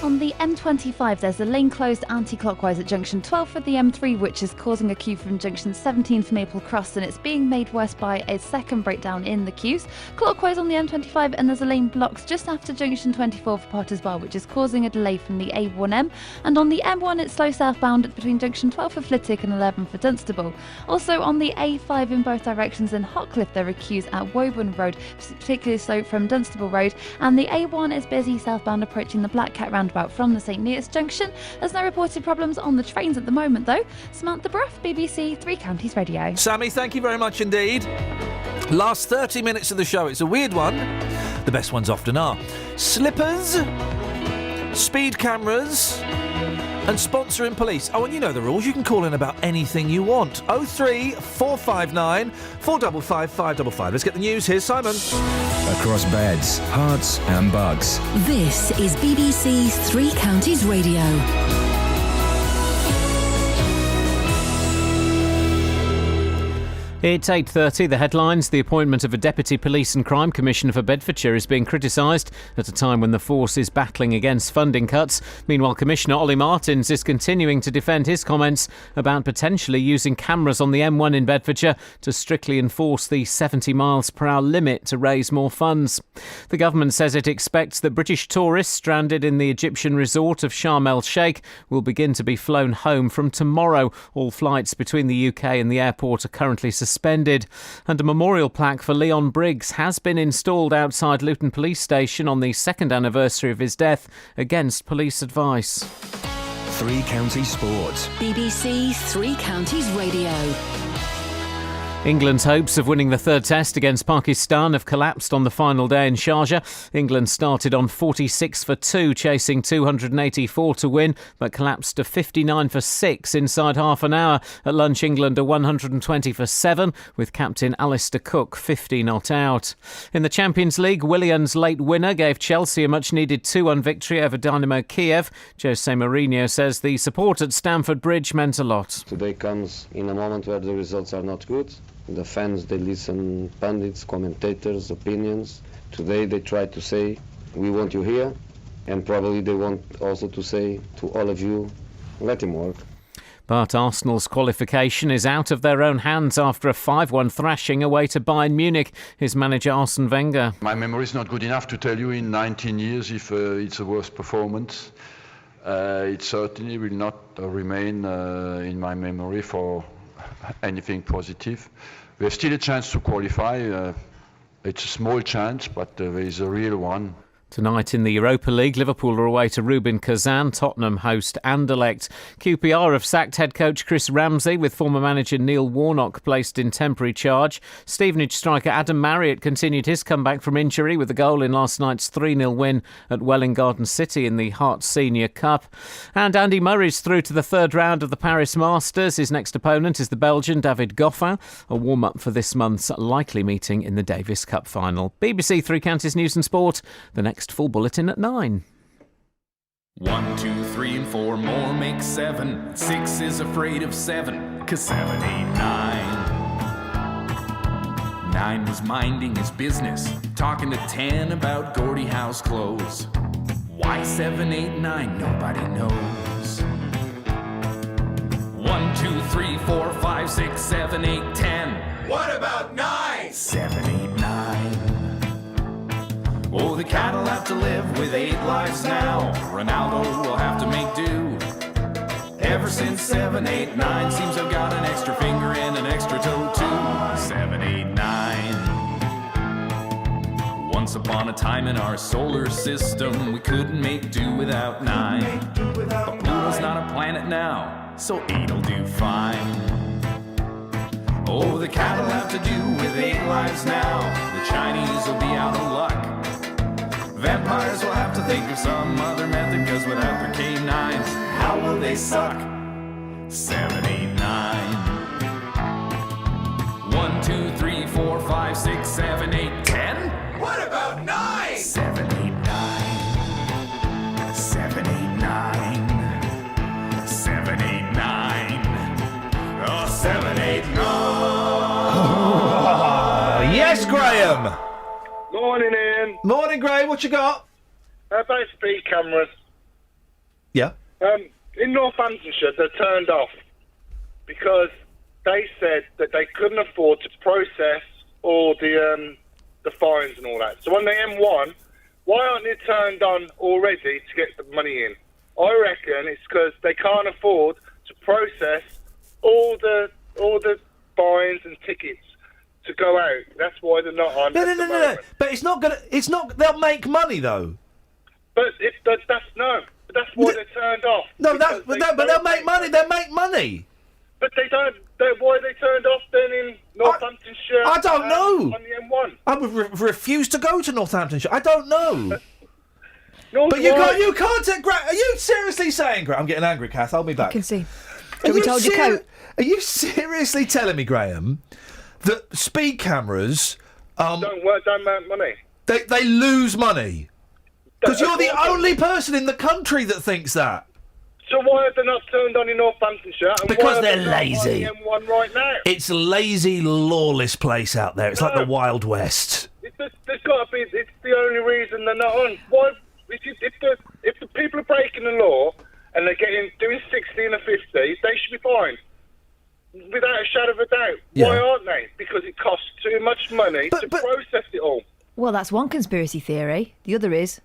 On the M25, there's a lane closed anti-clockwise at junction 12 for the M3, which is causing a queue from junction 17 for Maple Cross, and it's being made worse by a second breakdown in the queues. Clockwise on the M25, and there's a lane blocked just after junction 24 for Potters Bar, which is causing a delay from the A1M. And on the M1, it's slow southbound between junction 12 for Flitwick and 11 for Dunstable. Also on the A5 in both directions in Hotcliffe, there are queues at Woburn Road, particularly slow from Dunstable Road, and the A1 is busy southbound approaching the Black Cat roundabout from the St Neots junction. There's no reported problems on the trains at the moment though. Samantha Bruff, BBC Three Counties Radio. Sammy, thank you very much indeed. Last 30 minutes of the show. It's a weird one. The best ones often are. Slippers, speed cameras and sponsoring police. Oh, and you know the rules. You can call in about anything you want. 03459 455 555. Let's get the news. Here's Simon. Across beds, hearts and bugs. This is BBC Three Counties Radio. It's 8:30. The headlines. The appointment of a Deputy Police and Crime Commissioner for Bedfordshire is being criticised at a time when the force is battling against funding cuts. Meanwhile, Commissioner Ollie Martins is continuing to defend his comments about potentially using cameras on the M1 in Bedfordshire to strictly enforce the 70 miles per hour limit to raise more funds. The government says it expects that British tourists stranded in the Egyptian resort of Sharm el-Sheikh will begin to be flown home from tomorrow. All flights between the UK and the airport are currently suspended, and a memorial plaque for Leon Briggs has been installed outside Luton Police Station on the second anniversary of his death against police advice. Three Counties Sports. BBC Three Counties Radio. England's hopes of winning the third test against Pakistan have collapsed on the final day in Sharjah. England started on 46 for 2, chasing 284 to win, but collapsed to 59 for 6 inside half an hour. At lunch, England are 120 for 7, with captain Alistair Cook 50 not out. In the Champions League, Willian's late winner gave Chelsea a much-needed 2-1 victory over Dynamo Kiev. Jose Mourinho says the support at Stamford Bridge meant a lot. Today comes in a moment where the results are not good. The fans, they listen pundits, commentators, opinions. Today they try to say, we want you here. And probably they want also to say to all of you, let him work. But Arsenal's qualification is out of their own hands after a 5-1 thrashing away to Bayern Munich. His manager Arsene Wenger. My memory is not good enough to tell you in 19 years if it's a worse performance. It certainly will not remain in my memory for anything positive. We have still a chance to qualify. It's a small chance, but there is a real one. Tonight in the Europa League, Liverpool are away to Rubin Kazan. Tottenham host Anderlecht. QPR have sacked head coach Chris Ramsey, with former manager Neil Warnock placed in temporary charge. Stevenage striker Adam Marriott continued his comeback from injury with a goal in last night's 3-0 win at Welling Garden City in the Hearts Senior Cup. And Andy Murray's through to the third round of the Paris Masters. His next opponent is the Belgian David Goffin, a warm-up for this month's likely meeting in the Davis Cup final. BBC Three Counties News and Sport. The next full bulletin at 9. 1, 2, 3 and 4 more make 7. 6 is afraid of 7, 'cause 7, 8, 9. 9 was minding his business, talking to 10 about Gordie Howe's clothes. Why 7, 8, 9? Nobody knows. 1, 2, 3, 4, 5, 6, 7, 8, 10. What about 9? 7, 8, 9. Oh, the cat'll have to live with 8 lives now. Ronaldo will have to make do. Ever since 7, 8, 9 seems I've got an extra finger and an extra toe too. 7, 8, 9. Once upon a time in our solar system, we couldn't make do without 9. But Pluto's not a planet now, so 8'll do fine. Oh, the cat'll have to do with 8 lives now. The Chinese will be out of luck. Vampires will have to think of some other method, cause without their K9s, how will they suck? 7, 8, 9. 1, 2, 3, 4, 5, 6, 7, 8, 10. What about 9? 7, 8, 9. 7, 8, 9. 7, 8, 9. Oh, 7, 8, 9. Yes, Graham. Morning, Ian. Morning, Graham. What you got? How about speed cameras? Yeah. In Northamptonshire, they're turned off because they said that they couldn't afford to process all the fines and all that. So on the M1, why aren't they turned on already to get the money in? I reckon it's because they can't afford to process all the fines and tickets to go out. That's why they're not on. No. But it's not gonna. It's not. They'll make money though. But that's why they're turned off. No, but they'll make money. They'll make money. But they don't. Why are they turned off then in Northamptonshire? I don't know. On the M1. I would refuse to go to Northamptonshire. I don't know. No, but you can't take. Are you seriously saying, Graham? I'm getting angry, Kath. I'll be back. I can see. We told you coat. Are you seriously telling me, Graham, that speed cameras don't make money? They lose money because you're the only person in the country that thinks that. So why are they not turned on in Northamptonshire? And Because why are they're they not lazy. on the M1 right now? It's a lazy, lawless place out there. It's like the Wild West. There's got to be. It's the only reason they're not on. Why? If the people are breaking the law and they're doing 60 and a 50, they should be fined. Without a shadow of a doubt. Yeah. Why aren't they? Because it costs too much money to process it all. Well, that's one conspiracy theory. The other is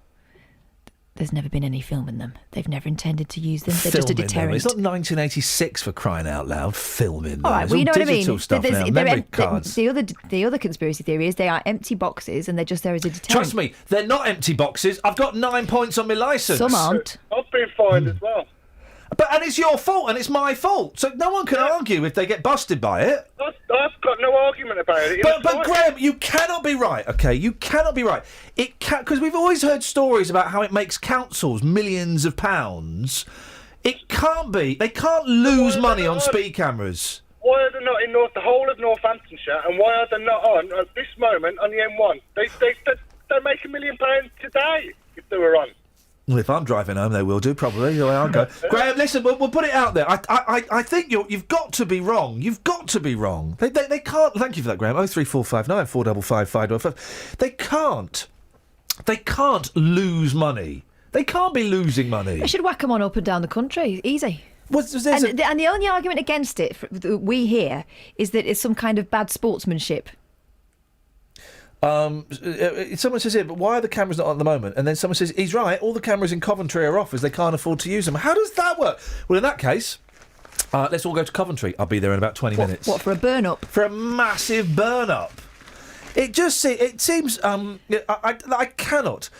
there's never been any filming them. They've never intended to use them. They're just a Filming them. deterrent. It's not 1986 for crying out loud. Filming them. All right, It's well, you know all what I mean. digital stuff now. Memory cards. The other conspiracy theory is they are empty boxes and they're just there as a deterrent. Trust me, they're not empty boxes. I've got 9 points on my licence. Some aren't. I've been fined as well. And it's your fault and it's my fault. So no one can argue if they get busted by it. I've got no argument about it. But Graham, you cannot be right, okay? You cannot be right. It can because we've always heard stories about how it makes councils millions of pounds. It can't be. They can't lose money on speed cameras. Why are they not in the whole of Northamptonshire, and why are they not on at this moment on the M1? They make £1 million today if they were on. Well, if I'm driving home, they will do, probably. The way I'll go. Graham, listen, we'll put it out there. I think you've got to be wrong. You've got to be wrong. They can't... Thank you for that, Graham. 03459 455 555. They can't lose money. They can't be losing money. They should whack them on up and down the country. Easy. And the only argument against it that we hear is that it's some kind of bad sportsmanship. Someone says here, but why are the cameras not on at the moment? And then someone says, he's right, all the cameras in Coventry are off as they can't afford to use them. How does that work? Well, in that case, let's all go to Coventry. I'll be there in about 20 minutes. What, for a burn-up? For a massive burn-up. It seems, I cannot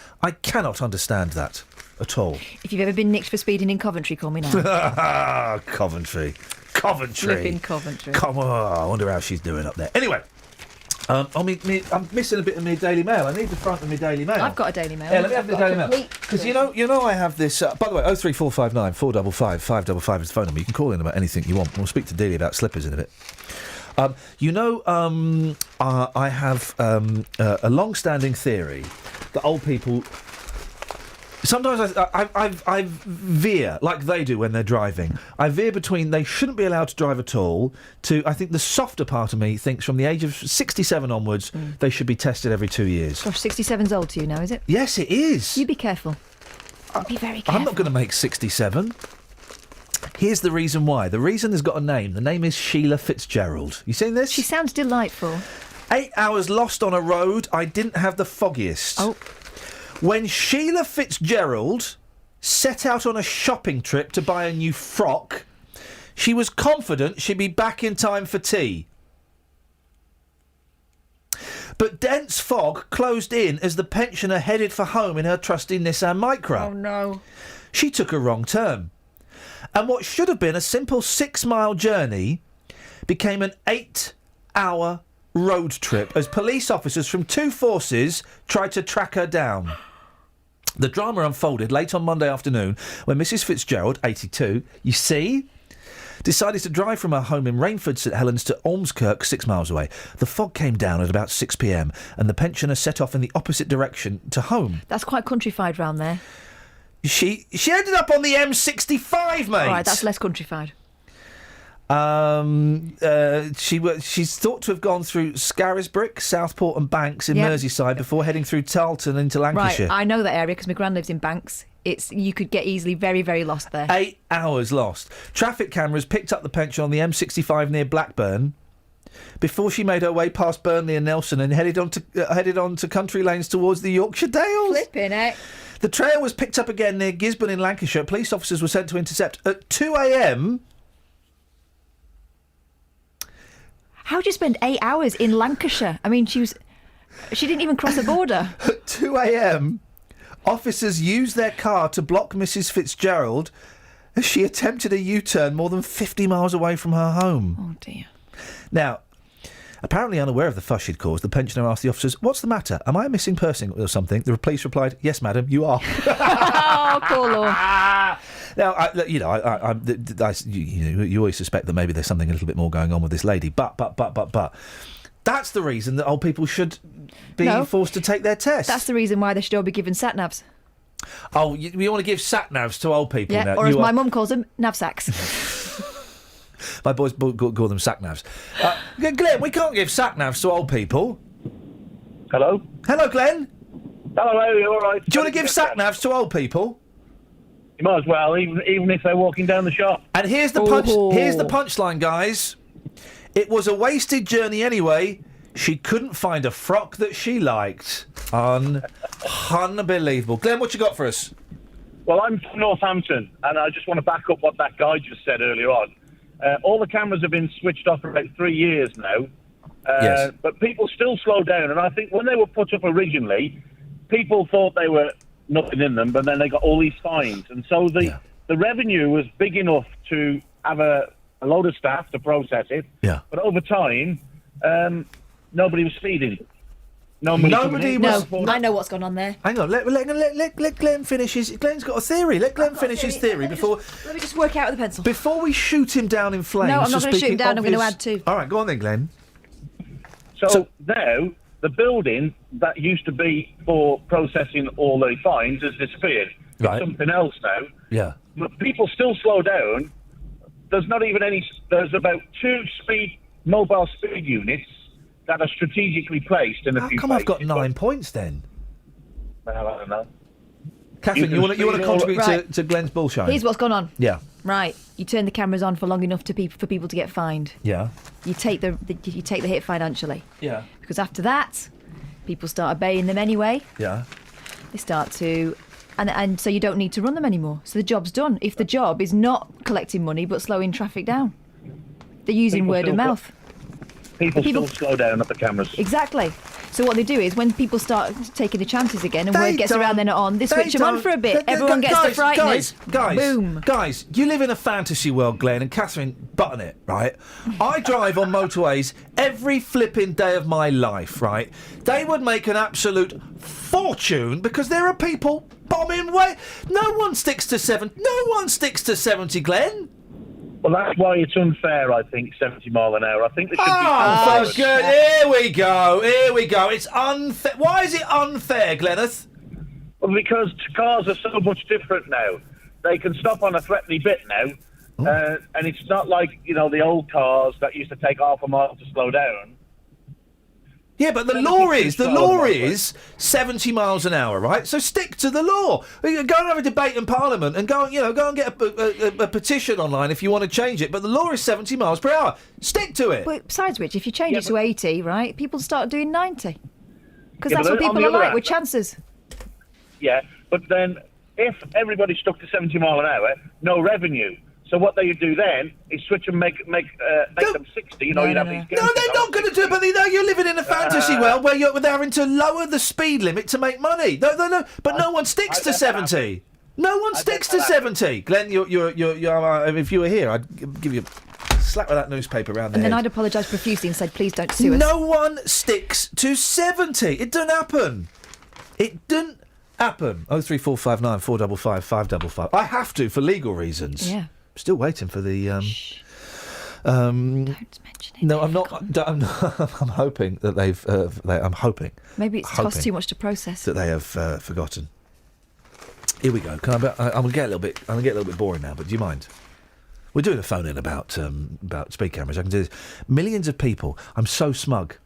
understand that at all. If you've ever been nicked for speeding in Coventry, call me now. Coventry. Flipping Coventry. Come on, I wonder how she's doing up there. Anyway. I'm missing a bit of my Daily Mail. I need the front of my Daily Mail. I've got a Daily Mail. Yeah, let me have the Daily Mail. Because you know I have this... by the way, 03459 455 555 is the phone number. You can call in about anything you want. We'll speak to Dealey about slippers in a bit. I have a long-standing theory that old people... Sometimes I veer, like they do when they're driving. I veer between they shouldn't be allowed to drive at all to, I think the softer part of me thinks from the age of 67 onwards, they should be tested every 2 years. Gosh, 67's old to you now, is it? Yes, it is. You be careful. Be very careful. I'm not going to make 67. Here's the reason why. The reason has got a name. The name is Sheila Fitzgerald. You seen this? She sounds delightful. 8 hours lost on a road I didn't have the foggiest. Oh. When Sheila Fitzgerald set out on a shopping trip to buy a new frock, she was confident she'd be back in time for tea. But dense fog closed in as the pensioner headed for home in her trusty Nissan Micra. Oh, no. She took a wrong turn. And what should have been a simple 6-mile journey became an 8-hour road trip as police officers from 2 forces tried to track her down. The drama unfolded late on Monday afternoon when Mrs Fitzgerald, 82, you see, decided to drive from her home in Rainford, St Helens to Ormskirk, 6 miles away. The fog came down at about 6 p.m. and the pensioner set off in the opposite direction to home. That's quite countrified round there. She ended up on the M65, mate. All right, that's less countrified. She's thought to have gone through Scarisbrick, Southport and Banks in Yep. Merseyside before heading through Tarleton into Lancashire. Right, I know that area because my gran lives in Banks. You could get easily very, very lost there. 8 hours lost. Traffic cameras picked up the pension on the M65 near Blackburn before she made her way past Burnley and Nelson and headed on to country lanes towards the Yorkshire Dales. Flipping it. The trail was picked up again near Gisborne in Lancashire. Police officers were sent to intercept at 2 a.m. How do you spend 8 hours in Lancashire? I mean, she didn't even cross a border. At 2 a.m, officers used their car to block Mrs Fitzgerald as she attempted a U-turn more than 50 miles away from her home. Oh, dear. Now, apparently unaware of the fuss she'd caused, the pensioner asked the officers, "What's the matter? Am I a missing person or something?" The police replied, "Yes, madam, you are." Oh, poor Lord. Now, you always suspect that maybe there's something a little bit more going on with this lady, but that's the reason that old people should be forced to take their tests. That's the reason why they should all be given sat-navs. Oh, we want to give sat-navs to old people now? Or as my mum calls them, nav-sacks. My boys call them sack-navs. Glenn, we can't give sack-navs to old people. Hello? Hello, Glenn. Hello, you all right? Do you want to give sack-navs to old people? You might as well, even if they're walking down the shop. And here's the punchline, guys. It was a wasted journey anyway. She couldn't find a frock that she liked. Unbelievable. Glenn, what you got for us? Well, I'm from Northampton, and I just want to back up what that guy just said earlier on. All the cameras have been switched off for about 3 years now. Yes. But people still slow down, and I think when they were put up originally, people thought they were nothing in them, but then they got all these fines. And so the revenue was big enough to have a load of staff to process it. Yeah. But over time, nobody was speeding. Nobody was. I know what's gone on there. Hang on, let Glenn finish his... Glenn's got a theory. Let Glenn finish his theory before... Let me just work out with a pencil. Before we shoot him down in flames. No, I'm not going to shoot him down. I'm going to add two. All right, go on then, Glenn. So now, the building that used to be for processing all the fines has disappeared. Right. It's something else now. Yeah. But people still slow down. There's not even any... There's about 2 mobile speed units that are strategically placed in a few How come I've got 9 points then? Well, I don't know. Catherine, you want to contribute to Glenn's bullshine? Here's what's gone on. Yeah. Right, you turn the cameras on for long enough for people to get fined. Yeah. You take the hit financially. Yeah. Because after that, people start obeying them anyway. Yeah. They start to... And so you don't need to run them anymore. So the job's done. If the job is not collecting money but slowing traffic down, they're using People word of still mouth. People still slow down at the cameras. Exactly. So what they do is when people start taking the chances again and word gets around they're not on, they switch them on for a bit. Everyone gets the frighteners. Boom. Guys, you live in a fantasy world, Glenn, and Catherine, button it, right? I drive on motorways every flipping day of my life, right? They would make an absolute fortune because there are people bombing way. No one sticks to 70, Glenn. Well, that's why it's unfair, I think, 70 mile an hour. I think there should Oh, good. Here we go. It's unfair. Why is it unfair, Glenneth? Well, because cars are so much different now. They can stop on a threatening bit now, and it's not like, the old cars that used to take half a mile to slow down. Yeah, but the law is 70 miles an hour, right? So stick to the law. Go and have a debate in Parliament and go and get a petition online if you want to change it. But the law is 70 miles per hour. Stick to it. Well, besides which, if you change it to 80, right, people start doing 90. Because that's but what people on the are other like hand- with chances. Yeah, but then if everybody stuck to 70 mile an hour, no revenue. So what they do then is switch and make them 60. You know, you'd have these. No, they're not going to do it. But you're living in a fantasy world where they're having to lower the speed limit to make money. No. But no one sticks to 70. No one sticks to 70. Glenn, you're if you were here, I'd give you a slap with that newspaper around the And then head. I'd apologise profusely and said, please don't sue us. No one sticks to 70. It doesn't happen. It doesn't happen. 03459 455 555. I have to for legal reasons. Yeah. Still waiting for the. Don't mention it. No, I'm not. I'm hoping that they've. I'm hoping. Maybe it's cost too much to process. That they have forgotten. Here we go. I'm gonna get a little bit. I'm gonna get a little bit boring now. But do you mind? We're doing a phone in about speed cameras. I can do this. Millions of people. I'm so smug.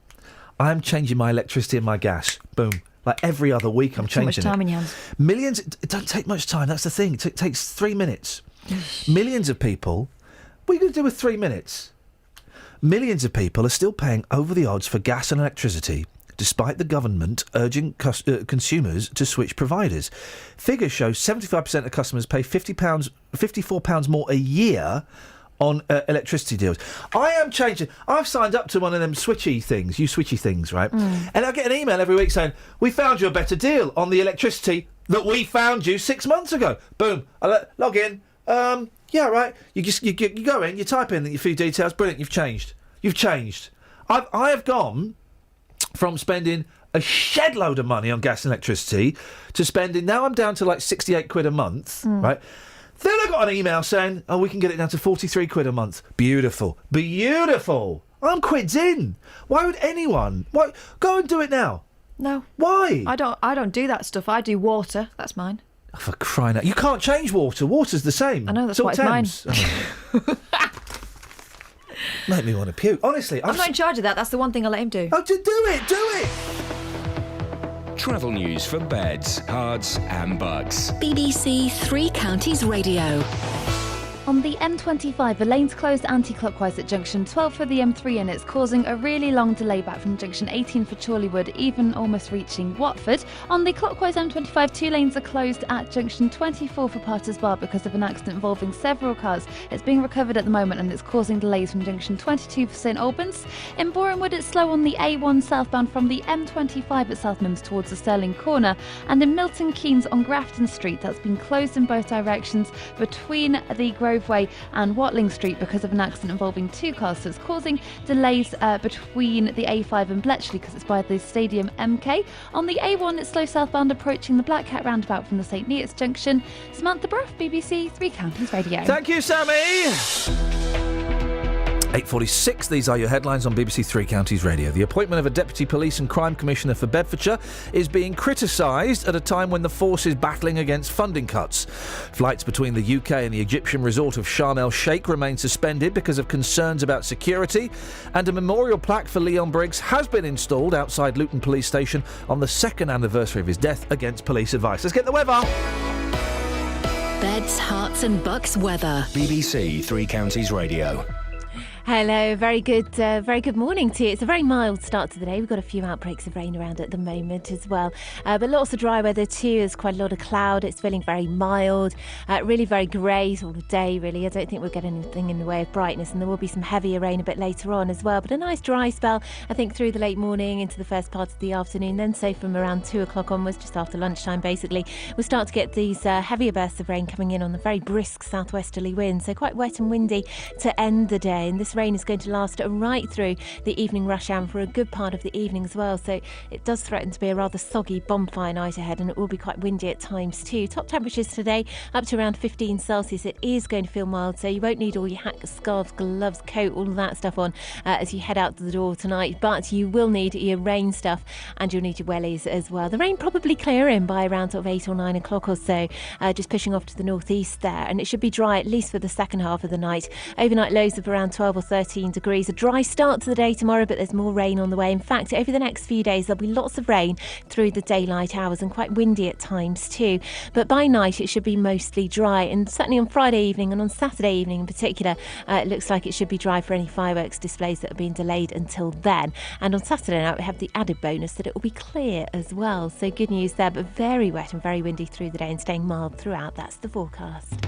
I'm changing my electricity and my gas. Boom. Like every other week, I'm changing it. Too much time in your hands. Millions. It doesn't take much time. That's the thing. It takes 3 minutes. Millions of people. What are you going to do with 3 minutes? Millions of people are still paying over the odds for gas and electricity, despite the government urging consumers to switch providers. Figures show 75% of customers pay £54 more a year on electricity deals. I am changing. I've signed up to one of them switchy things, right? And I get an email every week saying, we found you a better deal on the electricity that we found you 6 months ago. Boom. I log in. Yeah, right. You go in, you type in a few details. Brilliant. You've changed. I have gone from spending a shed load of money on gas and electricity to spending. Now I'm down to like 68 quid a month, right? Then I got an email saying, "Oh, we can get it down to 43 quid a month." Beautiful. I'm quids in. Why would anyone? Why go and do it now? No. Why? I don't do that stuff. I do water. That's mine. Oh, for crying out! You can't change water. Water's the same. I know, that's It's all why it's Thames. Make me want to puke. Honestly, I'm not in charge of that. That's the one thing I let him do. Oh, do it! Travel news for beds, cards and bugs. BBC Three Counties Radio. On the M25, the lane's closed anti-clockwise at junction 12 for the M3 and it's causing a really long delay back from junction 18 for Chorleywood, even almost reaching Watford. On the clockwise M25, 2 lanes are closed at junction 24 for Potter's Bar because of an accident involving several cars. It's being recovered at the moment and it's causing delays from junction 22 for St Albans. In Borehamwood, it's slow on the A1 southbound from the M25 at South Mims towards the Stirling Corner. And in Milton Keynes on Grafton Street, that's been closed in both directions between the Grove Way and Watling Street because of an accident involving 2 cars, so it's causing delays between the A5 and Bletchley because it's by the Stadium MK. On the A1, it's slow southbound approaching the Black Cat roundabout from the St Neots Junction. Samantha Bruff, BBC Three Counties Radio. Thank you, Sammy. 8:46, these are your headlines on BBC Three Counties Radio. The appointment of a Deputy Police and Crime Commissioner for Bedfordshire is being criticised at a time when the force is battling against funding cuts. Flights between the UK and the Egyptian resort of Sharm el-Sheikh remain suspended because of concerns about security, and a memorial plaque for Leon Briggs has been installed outside Luton Police Station on the 2nd anniversary of his death against police advice. Let's get the weather. Beds, Herts and Bucks weather. BBC Three Counties Radio. Hello, very good morning to you. It's a very mild start to the day. We've got a few outbreaks of rain around at the moment as well, but lots of dry weather too. There's quite a lot of cloud. It's feeling very mild, really very grey sort of day really. I don't think we'll get anything in the way of brightness, and there will be some heavier rain a bit later on as well, but a nice dry spell I think through the late morning into the first part of the afternoon. Then so from around 2 o'clock onwards, just after lunchtime basically, we'll start to get these heavier bursts of rain coming in on the very brisk southwesterly wind, so quite wet and windy to end the day. And this rain is going to last right through the evening rush hour for a good part of the evening as well, so it does threaten to be a rather soggy bonfire night ahead, and it will be quite windy at times too. Top temperatures today up to around 15 Celsius. It is going to feel mild, so you won't need all your hats, scarves, gloves, coat, all of that stuff on as you head out the door tonight, but you will need your rain stuff and you'll need your wellies as well. The rain probably clearing by around sort of 8 or 9 o'clock or so, just pushing off to the northeast there, and it should be dry at least for the second half of the night. Overnight lows of around 12 or or 13 degrees. A dry start to the day tomorrow, but there's more rain on the way. In fact, over the next few days, there'll be lots of rain through the daylight hours and quite windy at times too. But by night, it should be mostly dry. And certainly on Friday evening and on Saturday evening in particular, it looks like it should be dry for any fireworks displays that have been delayed until then. And on Saturday night, we have the added bonus that it will be clear as well. So good news there, but very wet and very windy through the day and staying mild throughout. That's the forecast.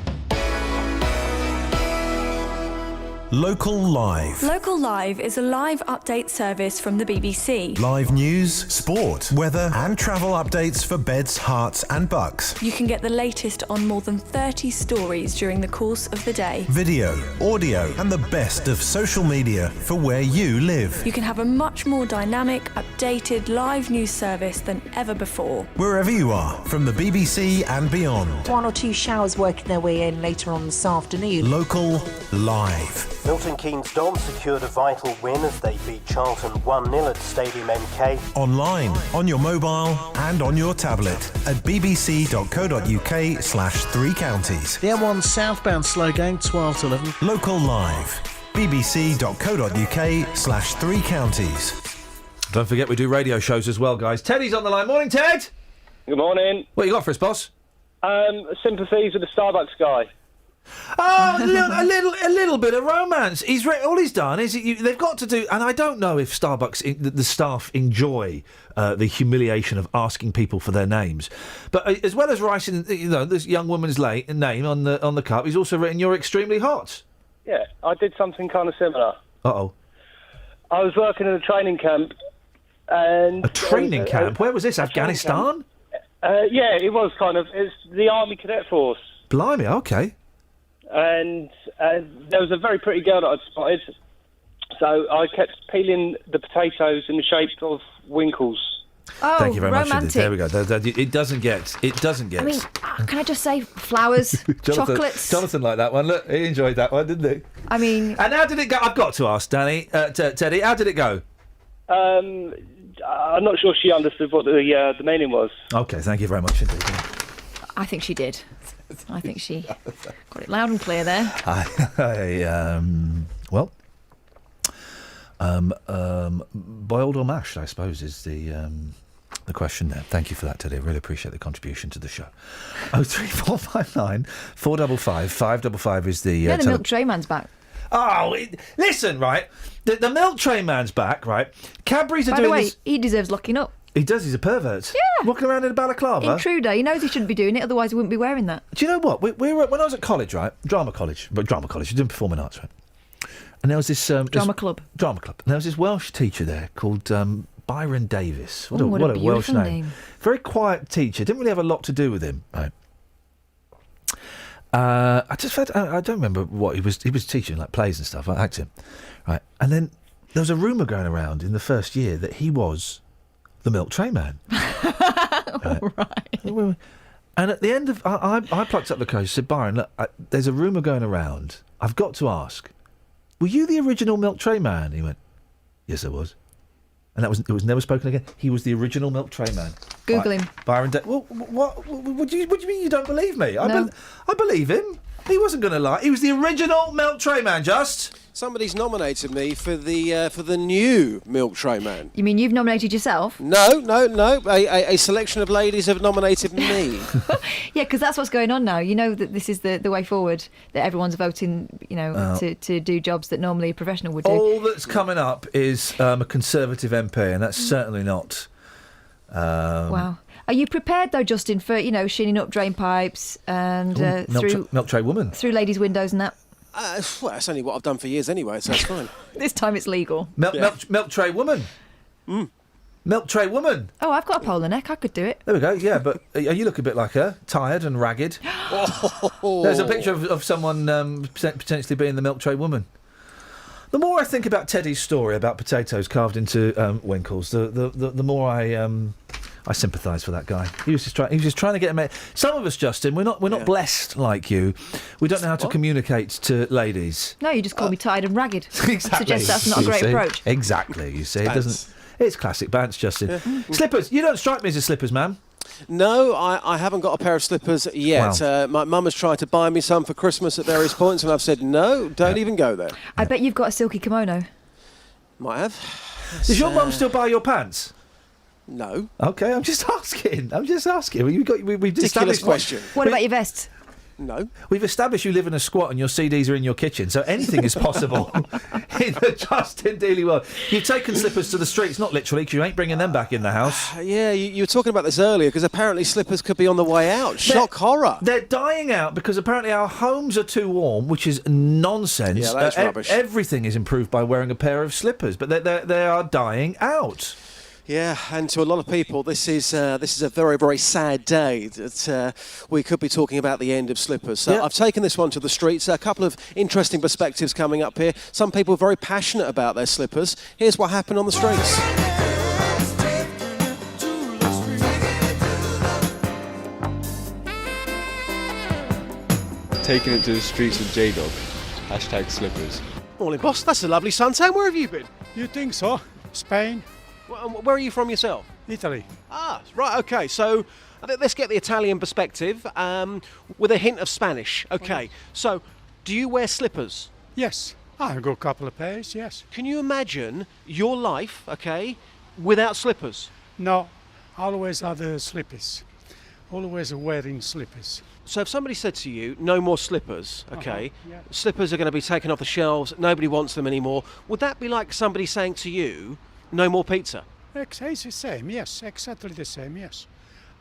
Local Live. Local Live is a live update service from the BBC. Live news, sport, weather and travel updates for beds, hearts and bucks. You can get the latest on more than 30 stories during the course of the day. Video, audio and the best of social media for where you live. You can have a much more dynamic, updated live news service than ever before. Wherever you are, from the BBC and beyond. One or two showers working their way in later on this afternoon. Local Live. Milton Keynes Dons secured a vital win as they beat Charlton 1-0 at Stadium MK. Online, on your mobile and on your tablet at bbc.co.uk/3 counties. The M1 southbound slow going 12 to 11. Local Live. bbc.co.uk/3 counties. Don't forget we do radio shows as well, guys. Teddy's on the line. Morning, Ted. Good morning. What you got for us, boss? Sympathies with the Starbucks guy. Oh, a little bit of romance. All he's done is they've got to do, and I don't know if Starbucks, the staff enjoy the humiliation of asking people for their names, but as well as writing, this young woman's name on the cup, he's also written "You're extremely hot." Yeah, I did something kind of similar. Uh-oh. I was working in a training camp, and a training camp. Where was this? Afghanistan? Yeah, it was kind of. It's the Army Cadet Force. Blimey. Okay. And there was a very pretty girl that I'd spotted, so I kept peeling the potatoes in the shape of winkles. Oh, thank you very romantic. much. There we go. It doesn't get. I mean, can I just say flowers, chocolates? Jonathan liked that one. Look, he enjoyed that one, didn't he? I mean, and how did it go? I've got to ask, Teddy. How did it go? I'm not sure she understood what the meaning was. Okay, thank you very much indeed. I think she did. I think she got it loud and clear there. Boiled or mashed, I suppose, is the question there. Thank you for that, Teddy. I really appreciate the contribution to the show. 03459 455 555 is the... the milk tray man's back. Oh, listen, right? The milk tray man's back, right? Cadbury's are doing By the way, this... he deserves locking up. He does, he's a pervert. Yeah. Walking around in a balaclava. Intruder. He knows he shouldn't be doing it, otherwise he wouldn't be wearing that. Do you know what? We were when I was at college, right? Drama college, you're doing performing arts, right? And there was this... Drama club. And there was this Welsh teacher there called Byron Davis. What a Welsh name. Very quiet teacher. Didn't really have a lot to do with him, right? I don't remember what he was teaching, like plays and stuff, like acting, right? And then there was a rumour going around in the first year that he was the milk tray man. Right. And at the end of... I plucked up the coach and said, Byron, look, there's a rumour going around. I've got to ask, were you the original milk tray man? He went, yes, I was. And it was never spoken again. He was the original milk tray man. Google him. Byron Well, what do you mean you don't believe me? No. I believe him. He wasn't going to lie. He was the original milk tray man, just... Somebody's nominated me for the new milk tray man. You mean you've nominated yourself? No. A selection of ladies have nominated me. Yeah, because that's what's going on now. You know that this is the way forward, that everyone's voting, to do jobs that normally a professional would do. All that's coming up is a Conservative MP, and that's certainly not... Wow. Are you prepared, though, Justin, for, shinning up drain pipes and milk tray woman. Through ladies' windows and that? Well, that's only what I've done for years anyway, so it's fine. This time it's legal. Milk tray woman. Milk tray woman. Oh, I've got a polar neck. I could do it. There we go. Yeah, but you look a bit like her, tired and ragged. There's a picture of someone potentially being the milk tray woman. The more I think about Teddy's story about potatoes carved into winkles, the more I sympathise for that guy. He was just trying to get him. Some of us, Justin, we're not blessed like you. We don't know how to communicate to ladies. No, you just call me tired and ragged. Exactly. I suggest that's not a great approach. Exactly. You see, it doesn't. It's classic Bants, Justin. Slippers. You don't strike me as a slippers man. No, I haven't got a pair of slippers yet. Wow. My mum has tried to buy me some for Christmas at various points, and I've said, no, don't even go there. I bet you've got a silky kimono. Might have. Does your mum still buy your pants? No. Okay, I'm just asking. We've Ridiculous established question. What about your vests? No. We've established you live in a squat and your CDs are in your kitchen, so anything is possible in the Justin Dealey world. You've taken slippers to the streets, not literally, because you ain't bringing them back in the house. Yeah, you were talking about this earlier, because apparently slippers could be on the way out. Shock horror. They're dying out because apparently our homes are too warm, which is nonsense. Yeah, that's rubbish. Everything is improved by wearing a pair of slippers, but they are dying out. Yeah, and to a lot of people, this is a very, very sad day that we could be talking about the end of slippers. So I've taken this one to the streets. A couple of interesting perspectives coming up here. Some people are very passionate about their slippers. Here's what happened on the streets. Taking it to the streets with J-Dog. #slippers. Morning, boss. That's a lovely suntan. Where have you been? You think so? Spain? Where are you from yourself? Italy. Ah, right, okay. So let's get the Italian perspective with a hint of Spanish. Okay, so do you wear slippers? Yes. I've got a couple of pairs, yes. Can you imagine your life, okay, without slippers? No, always other slippers. Always wearing slippers. So if somebody said to you, no more slippers, okay, yeah. Slippers are going to be taken off the shelves, nobody wants them anymore, would that be like somebody saying to you, no more pizza? It's the same, yes, exactly the same, yes.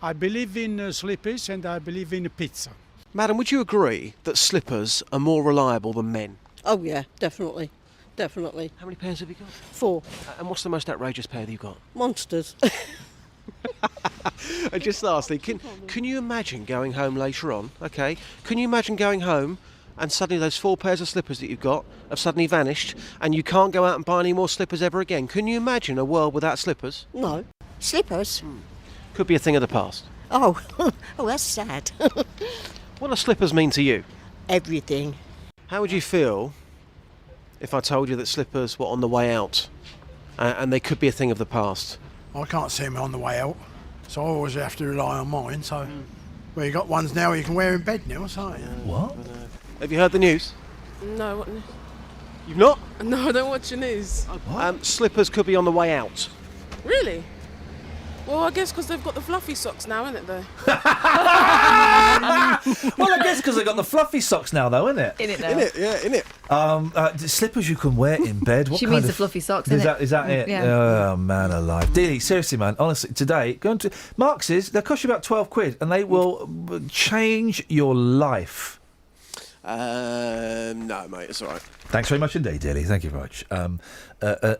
I believe in slippers and I believe in pizza. Madam, would you agree that slippers are more reliable than men? Oh yeah, definitely. Definitely. How many pairs have you got? 4. And what's the most outrageous pair that you've got? Monsters. And just lastly, can you imagine going home later on, okay? Can you imagine going home and suddenly those 4 pairs of slippers that you've got have suddenly vanished and you can't go out and buy any more slippers ever again? Can you imagine a world without slippers? No. Slippers? Could be a thing of the past. Oh, that's sad. What do slippers mean to you? Everything. How would you feel if I told you that slippers were on the way out and they could be a thing of the past? I can't see them on the way out, so I always have to rely on mine. So, well, you got ones now you can wear in bed now, so. What? Have you heard the news? No, what? You've not? No, I don't watch the news. Slippers could be on the way out. Really? Well, I guess because they've got the fluffy socks now, isn't it, though? Well, I guess because they've got the fluffy socks now, though, isn't it? In it now. In it, yeah, in it. Slippers you can wear in bed. What She kind means of, the fluffy socks, Is innit? that it? Yeah. Oh, man alive. Dealey, seriously, man, honestly, today, going to Marx's, they'll cost you about £12 and they will change your life. No, mate, it's all right. Thanks very much indeed, Dealey. Thank you very much.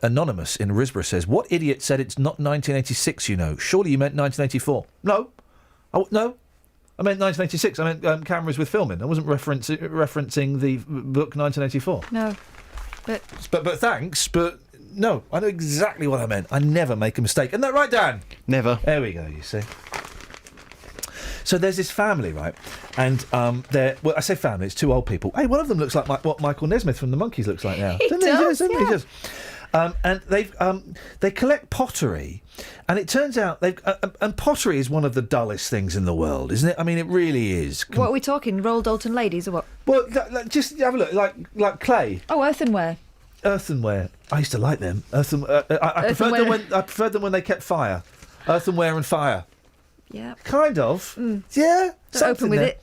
Anonymous in Risborough says, what idiot said it's not 1986, you know? Surely you meant 1984. No. No. I meant 1986. I meant cameras with filming. I wasn't referencing the book 1984. No. But thanks, but no. I know exactly what I meant. I never make a mistake. Isn't that right, Dan? Never. There we go, you see. So there's this family, right? And well, I say family, it's 2 old people. Hey, one of them looks like what Michael Nesmith from the Monkees looks like now. He does, Doesn't he? yeah. He does. And they collect pottery, and it turns out and pottery is one of the dullest things in the world, isn't it? I mean, it really is. What are we talking? Royal Dalton ladies or what? Well, just have a look, like clay. Oh, earthenware. Earthenware. I used to like them. I preferred them when they kept fire. Earthenware and fire. Yeah. Kind of. Yeah. Don't open with there. it.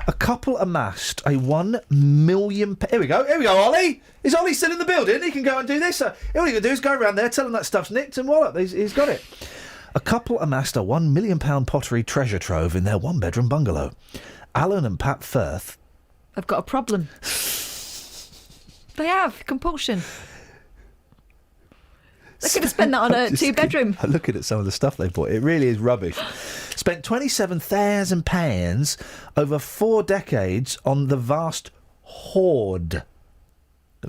A couple amassed a £1 million... Here we go, Ollie! Is Ollie still in the building? He can go and do this. All he can do is go around there, tell him that stuff's nicked, and wallop, he's got it. A couple amassed a £1 million pottery treasure trove in their 1-bedroom bungalow. Alan and Pat Firth... I've got a problem. They have compulsion. They could have spent that on a 2-bedroom. Looking at some of the stuff they bought, it really is rubbish. Spent £27,000 over 4 decades on the vast hoard.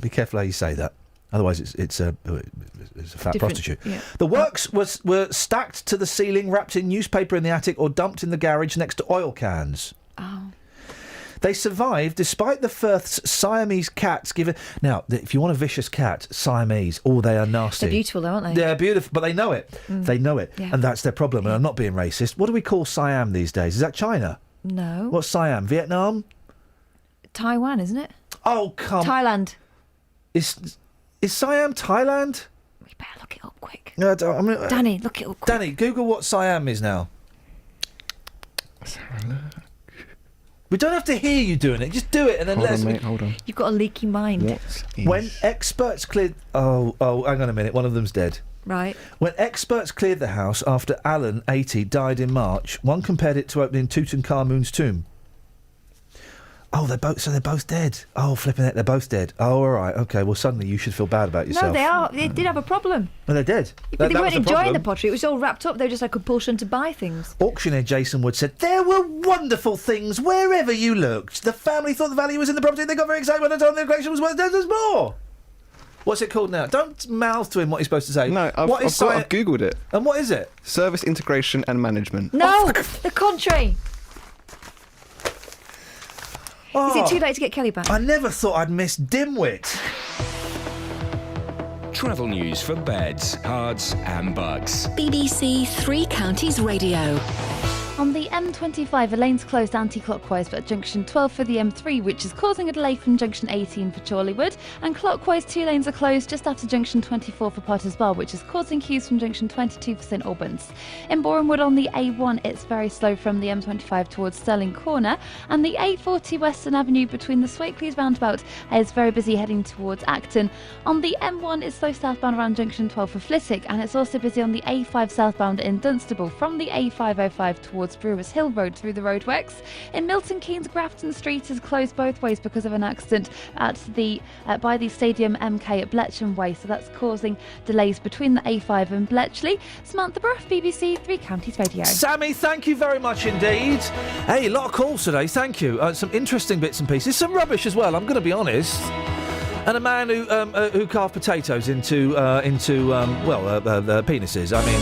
Be careful how you say that. Otherwise, it's a fat prostitute. Yeah. The works were stacked to the ceiling, wrapped in newspaper in the attic, or dumped in the garage next to oil cans. Oh. They survived despite the Firth's Siamese cats given... Now, if you want a vicious cat, Siamese, they are nasty. They're beautiful, though, aren't they? They're beautiful, but they know it. They know it, Yeah. and that's their problem, and I'm not being racist. What do we call Siam these days? Is that China? No. What's Siam? Vietnam? Taiwan, isn't it? Oh, come... Thailand. Is Siam Thailand? We better look it up quick. No, Danny, look it up quick. Danny, Google what Siam is now. We don't have to hear you doing it. Just do it and then Hold on, mate, hold on. You've got a leaky mind. When experts cleared... Oh, hang on a minute. One of them's dead. Right. When experts cleared the house after Alan, 80, died in March, one compared it to opening Tutankhamun's tomb. Oh, they're both dead. Oh, flipping it, they're both dead. Oh, all right, okay. Well, suddenly you should feel bad about yourself. No, they are. They did have a problem. Well, they're dead. But they weren't enjoying the pottery. It was all wrapped up. They were just like compulsion to buy things. Auctioneer Jason Wood said, there were wonderful things wherever you looked. The family thought the value was in the property and they got very excited when I told them the collection was worth there's more. What's it called now? Don't mouth to him what he's supposed to say. No, I've Googled it. And what is it? Service integration and management. No, the country. Oh, Is it too late to get Kelly back? I never thought I'd miss Dimwit. Travel news for beds, cards and bugs. BBC Three Counties Radio. On the M25, a lane's closed anti-clockwise but at junction 12 for the M3, which is causing a delay from junction 18 for Chorleywood, and clockwise 2 lanes are closed just after junction 24 for Potters Bar, which is causing queues from junction 22 for St Albans. In Borehamwood on the A1, it's very slow from the M25 towards Stirling Corner, and the A40 Western Avenue between the Swakeleys roundabout is very busy heading towards Acton. On the M1, it's slow southbound around junction 12 for Flitwick, and it's also busy on the A5 southbound in Dunstable from the A505 towards Brewers Hill Road through the roadworks. In Milton Keynes, Grafton Street is closed both ways because of an accident at by the Stadium MK at Bletchley Way, so that's causing delays between the A5 and Bletchley. Samantha Bruff, BBC Three Counties Radio. Sammy, thank you very much indeed. Hey, a lot of calls today, thank you. Some interesting bits and pieces, some rubbish as well, I'm going to be honest. And a man who carved potatoes into penises. I mean...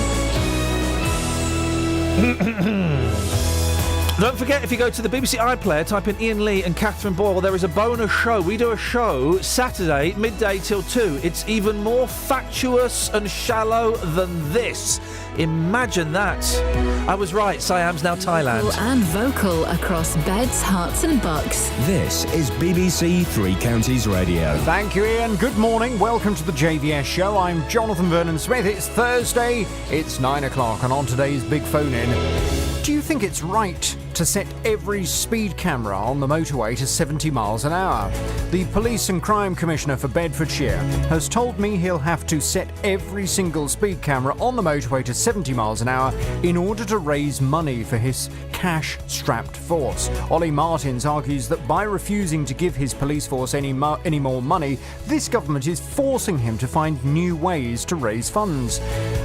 Don't forget, if you go to the BBC iPlayer, type in Iain Lee and Catherine Boyle, there is a bonus show. We do a show Saturday, midday till 2. It's even more fatuous and shallow than this. Imagine that. I was right, Siam's now Thailand. And vocal across beds, hearts and bucks. This is BBC Three Counties Radio. Thank you, Ian. Good morning. Welcome to the JVS show. I'm Jonathan Vernon-Smith. It's Thursday. It's 9 o'clock, and on today's Big Phone In, do you think it's right to set every speed camera on the motorway to 70 miles an hour? The Police and Crime Commissioner for Bedfordshire has told me he'll have to set every single speed camera on the motorway to 70 miles an hour in order to raise money for his cash-strapped force. Ollie Martins argues that by refusing to give his police force any more money, this government is forcing him to find new ways to raise funds.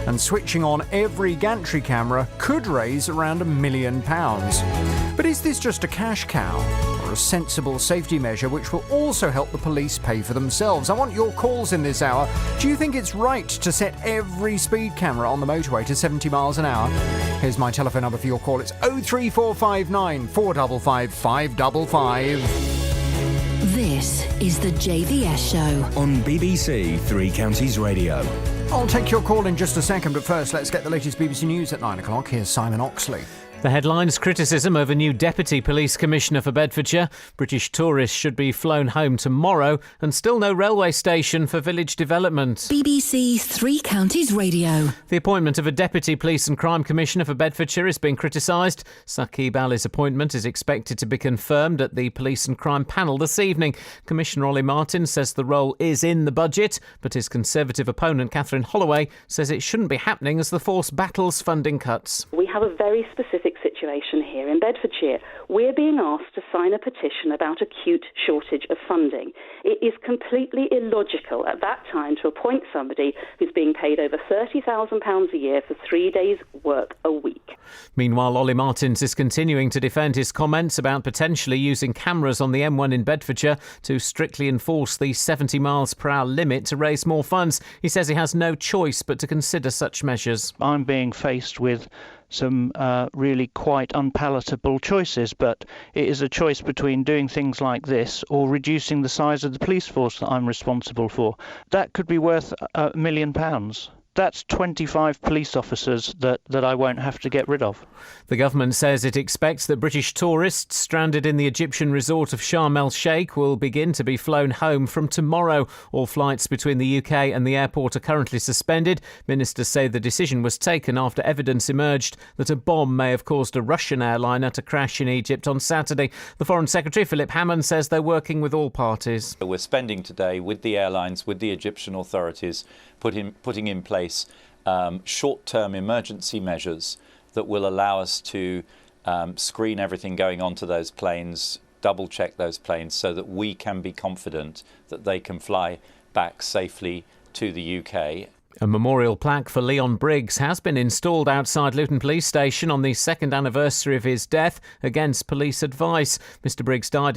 And switching on every gantry camera could raise around £1 million. But is this just a cash cow, or a sensible safety measure which will also help the police pay for themselves? I want your calls in this hour. Do you think it's right to set every speed camera on the motorway to 70 miles an hour? Here's my telephone number for your call. It's 03459 455 555. This is the JVS show on BBC Three Counties Radio. I'll take your call in just a second, but first let's get the latest BBC News at 9 o'clock. Here's Simon Oxley. The headline's criticism of a new Deputy Police Commissioner for Bedfordshire. British tourists should be flown home tomorrow, and still no railway station for village development. BBC Three Counties Radio. The appointment of a Deputy Police and Crime Commissioner for Bedfordshire is being criticised. Saqib Ali's appointment is expected to be confirmed at the Police and Crime panel this evening. Commissioner Ollie Martin says the role is in the budget, but his Conservative opponent Catherine Holloway says it shouldn't be happening as the force battles funding cuts. We have a very specific situation here in Bedfordshire. We're being asked to sign a petition about acute shortage of funding. It is completely illogical at that time to appoint somebody who's being paid over £30,000 a year for 3 days' work a week. Meanwhile, Ollie Martins is continuing to defend his comments about potentially using cameras on the M1 in Bedfordshire to strictly enforce the 70 miles per hour limit to raise more funds. He says he has no choice but to consider such measures. I'm being faced with some really quite quite unpalatable choices, but it is a choice between doing things like this or reducing the size of the police force that I'm responsible for. That could be worth £1 million. That's 25 police officers that I won't have to get rid of. The government says it expects that British tourists stranded in the Egyptian resort of Sharm el-Sheikh will begin to be flown home from tomorrow. All flights between the UK and the airport are currently suspended. Ministers say the decision was taken after evidence emerged that a bomb may have caused a Russian airliner to crash in Egypt on Saturday. The Foreign Secretary, Philip Hammond, says they're working with all parties. We're spending today with the airlines, with the Egyptian authorities, putting in place short-term emergency measures that will allow us to screen everything going onto those planes, double-check those planes so that we can be confident that they can fly back safely to the UK. A memorial plaque for Leon Briggs has been installed outside Luton Police Station on the second anniversary of his death against police advice. Mr Briggs died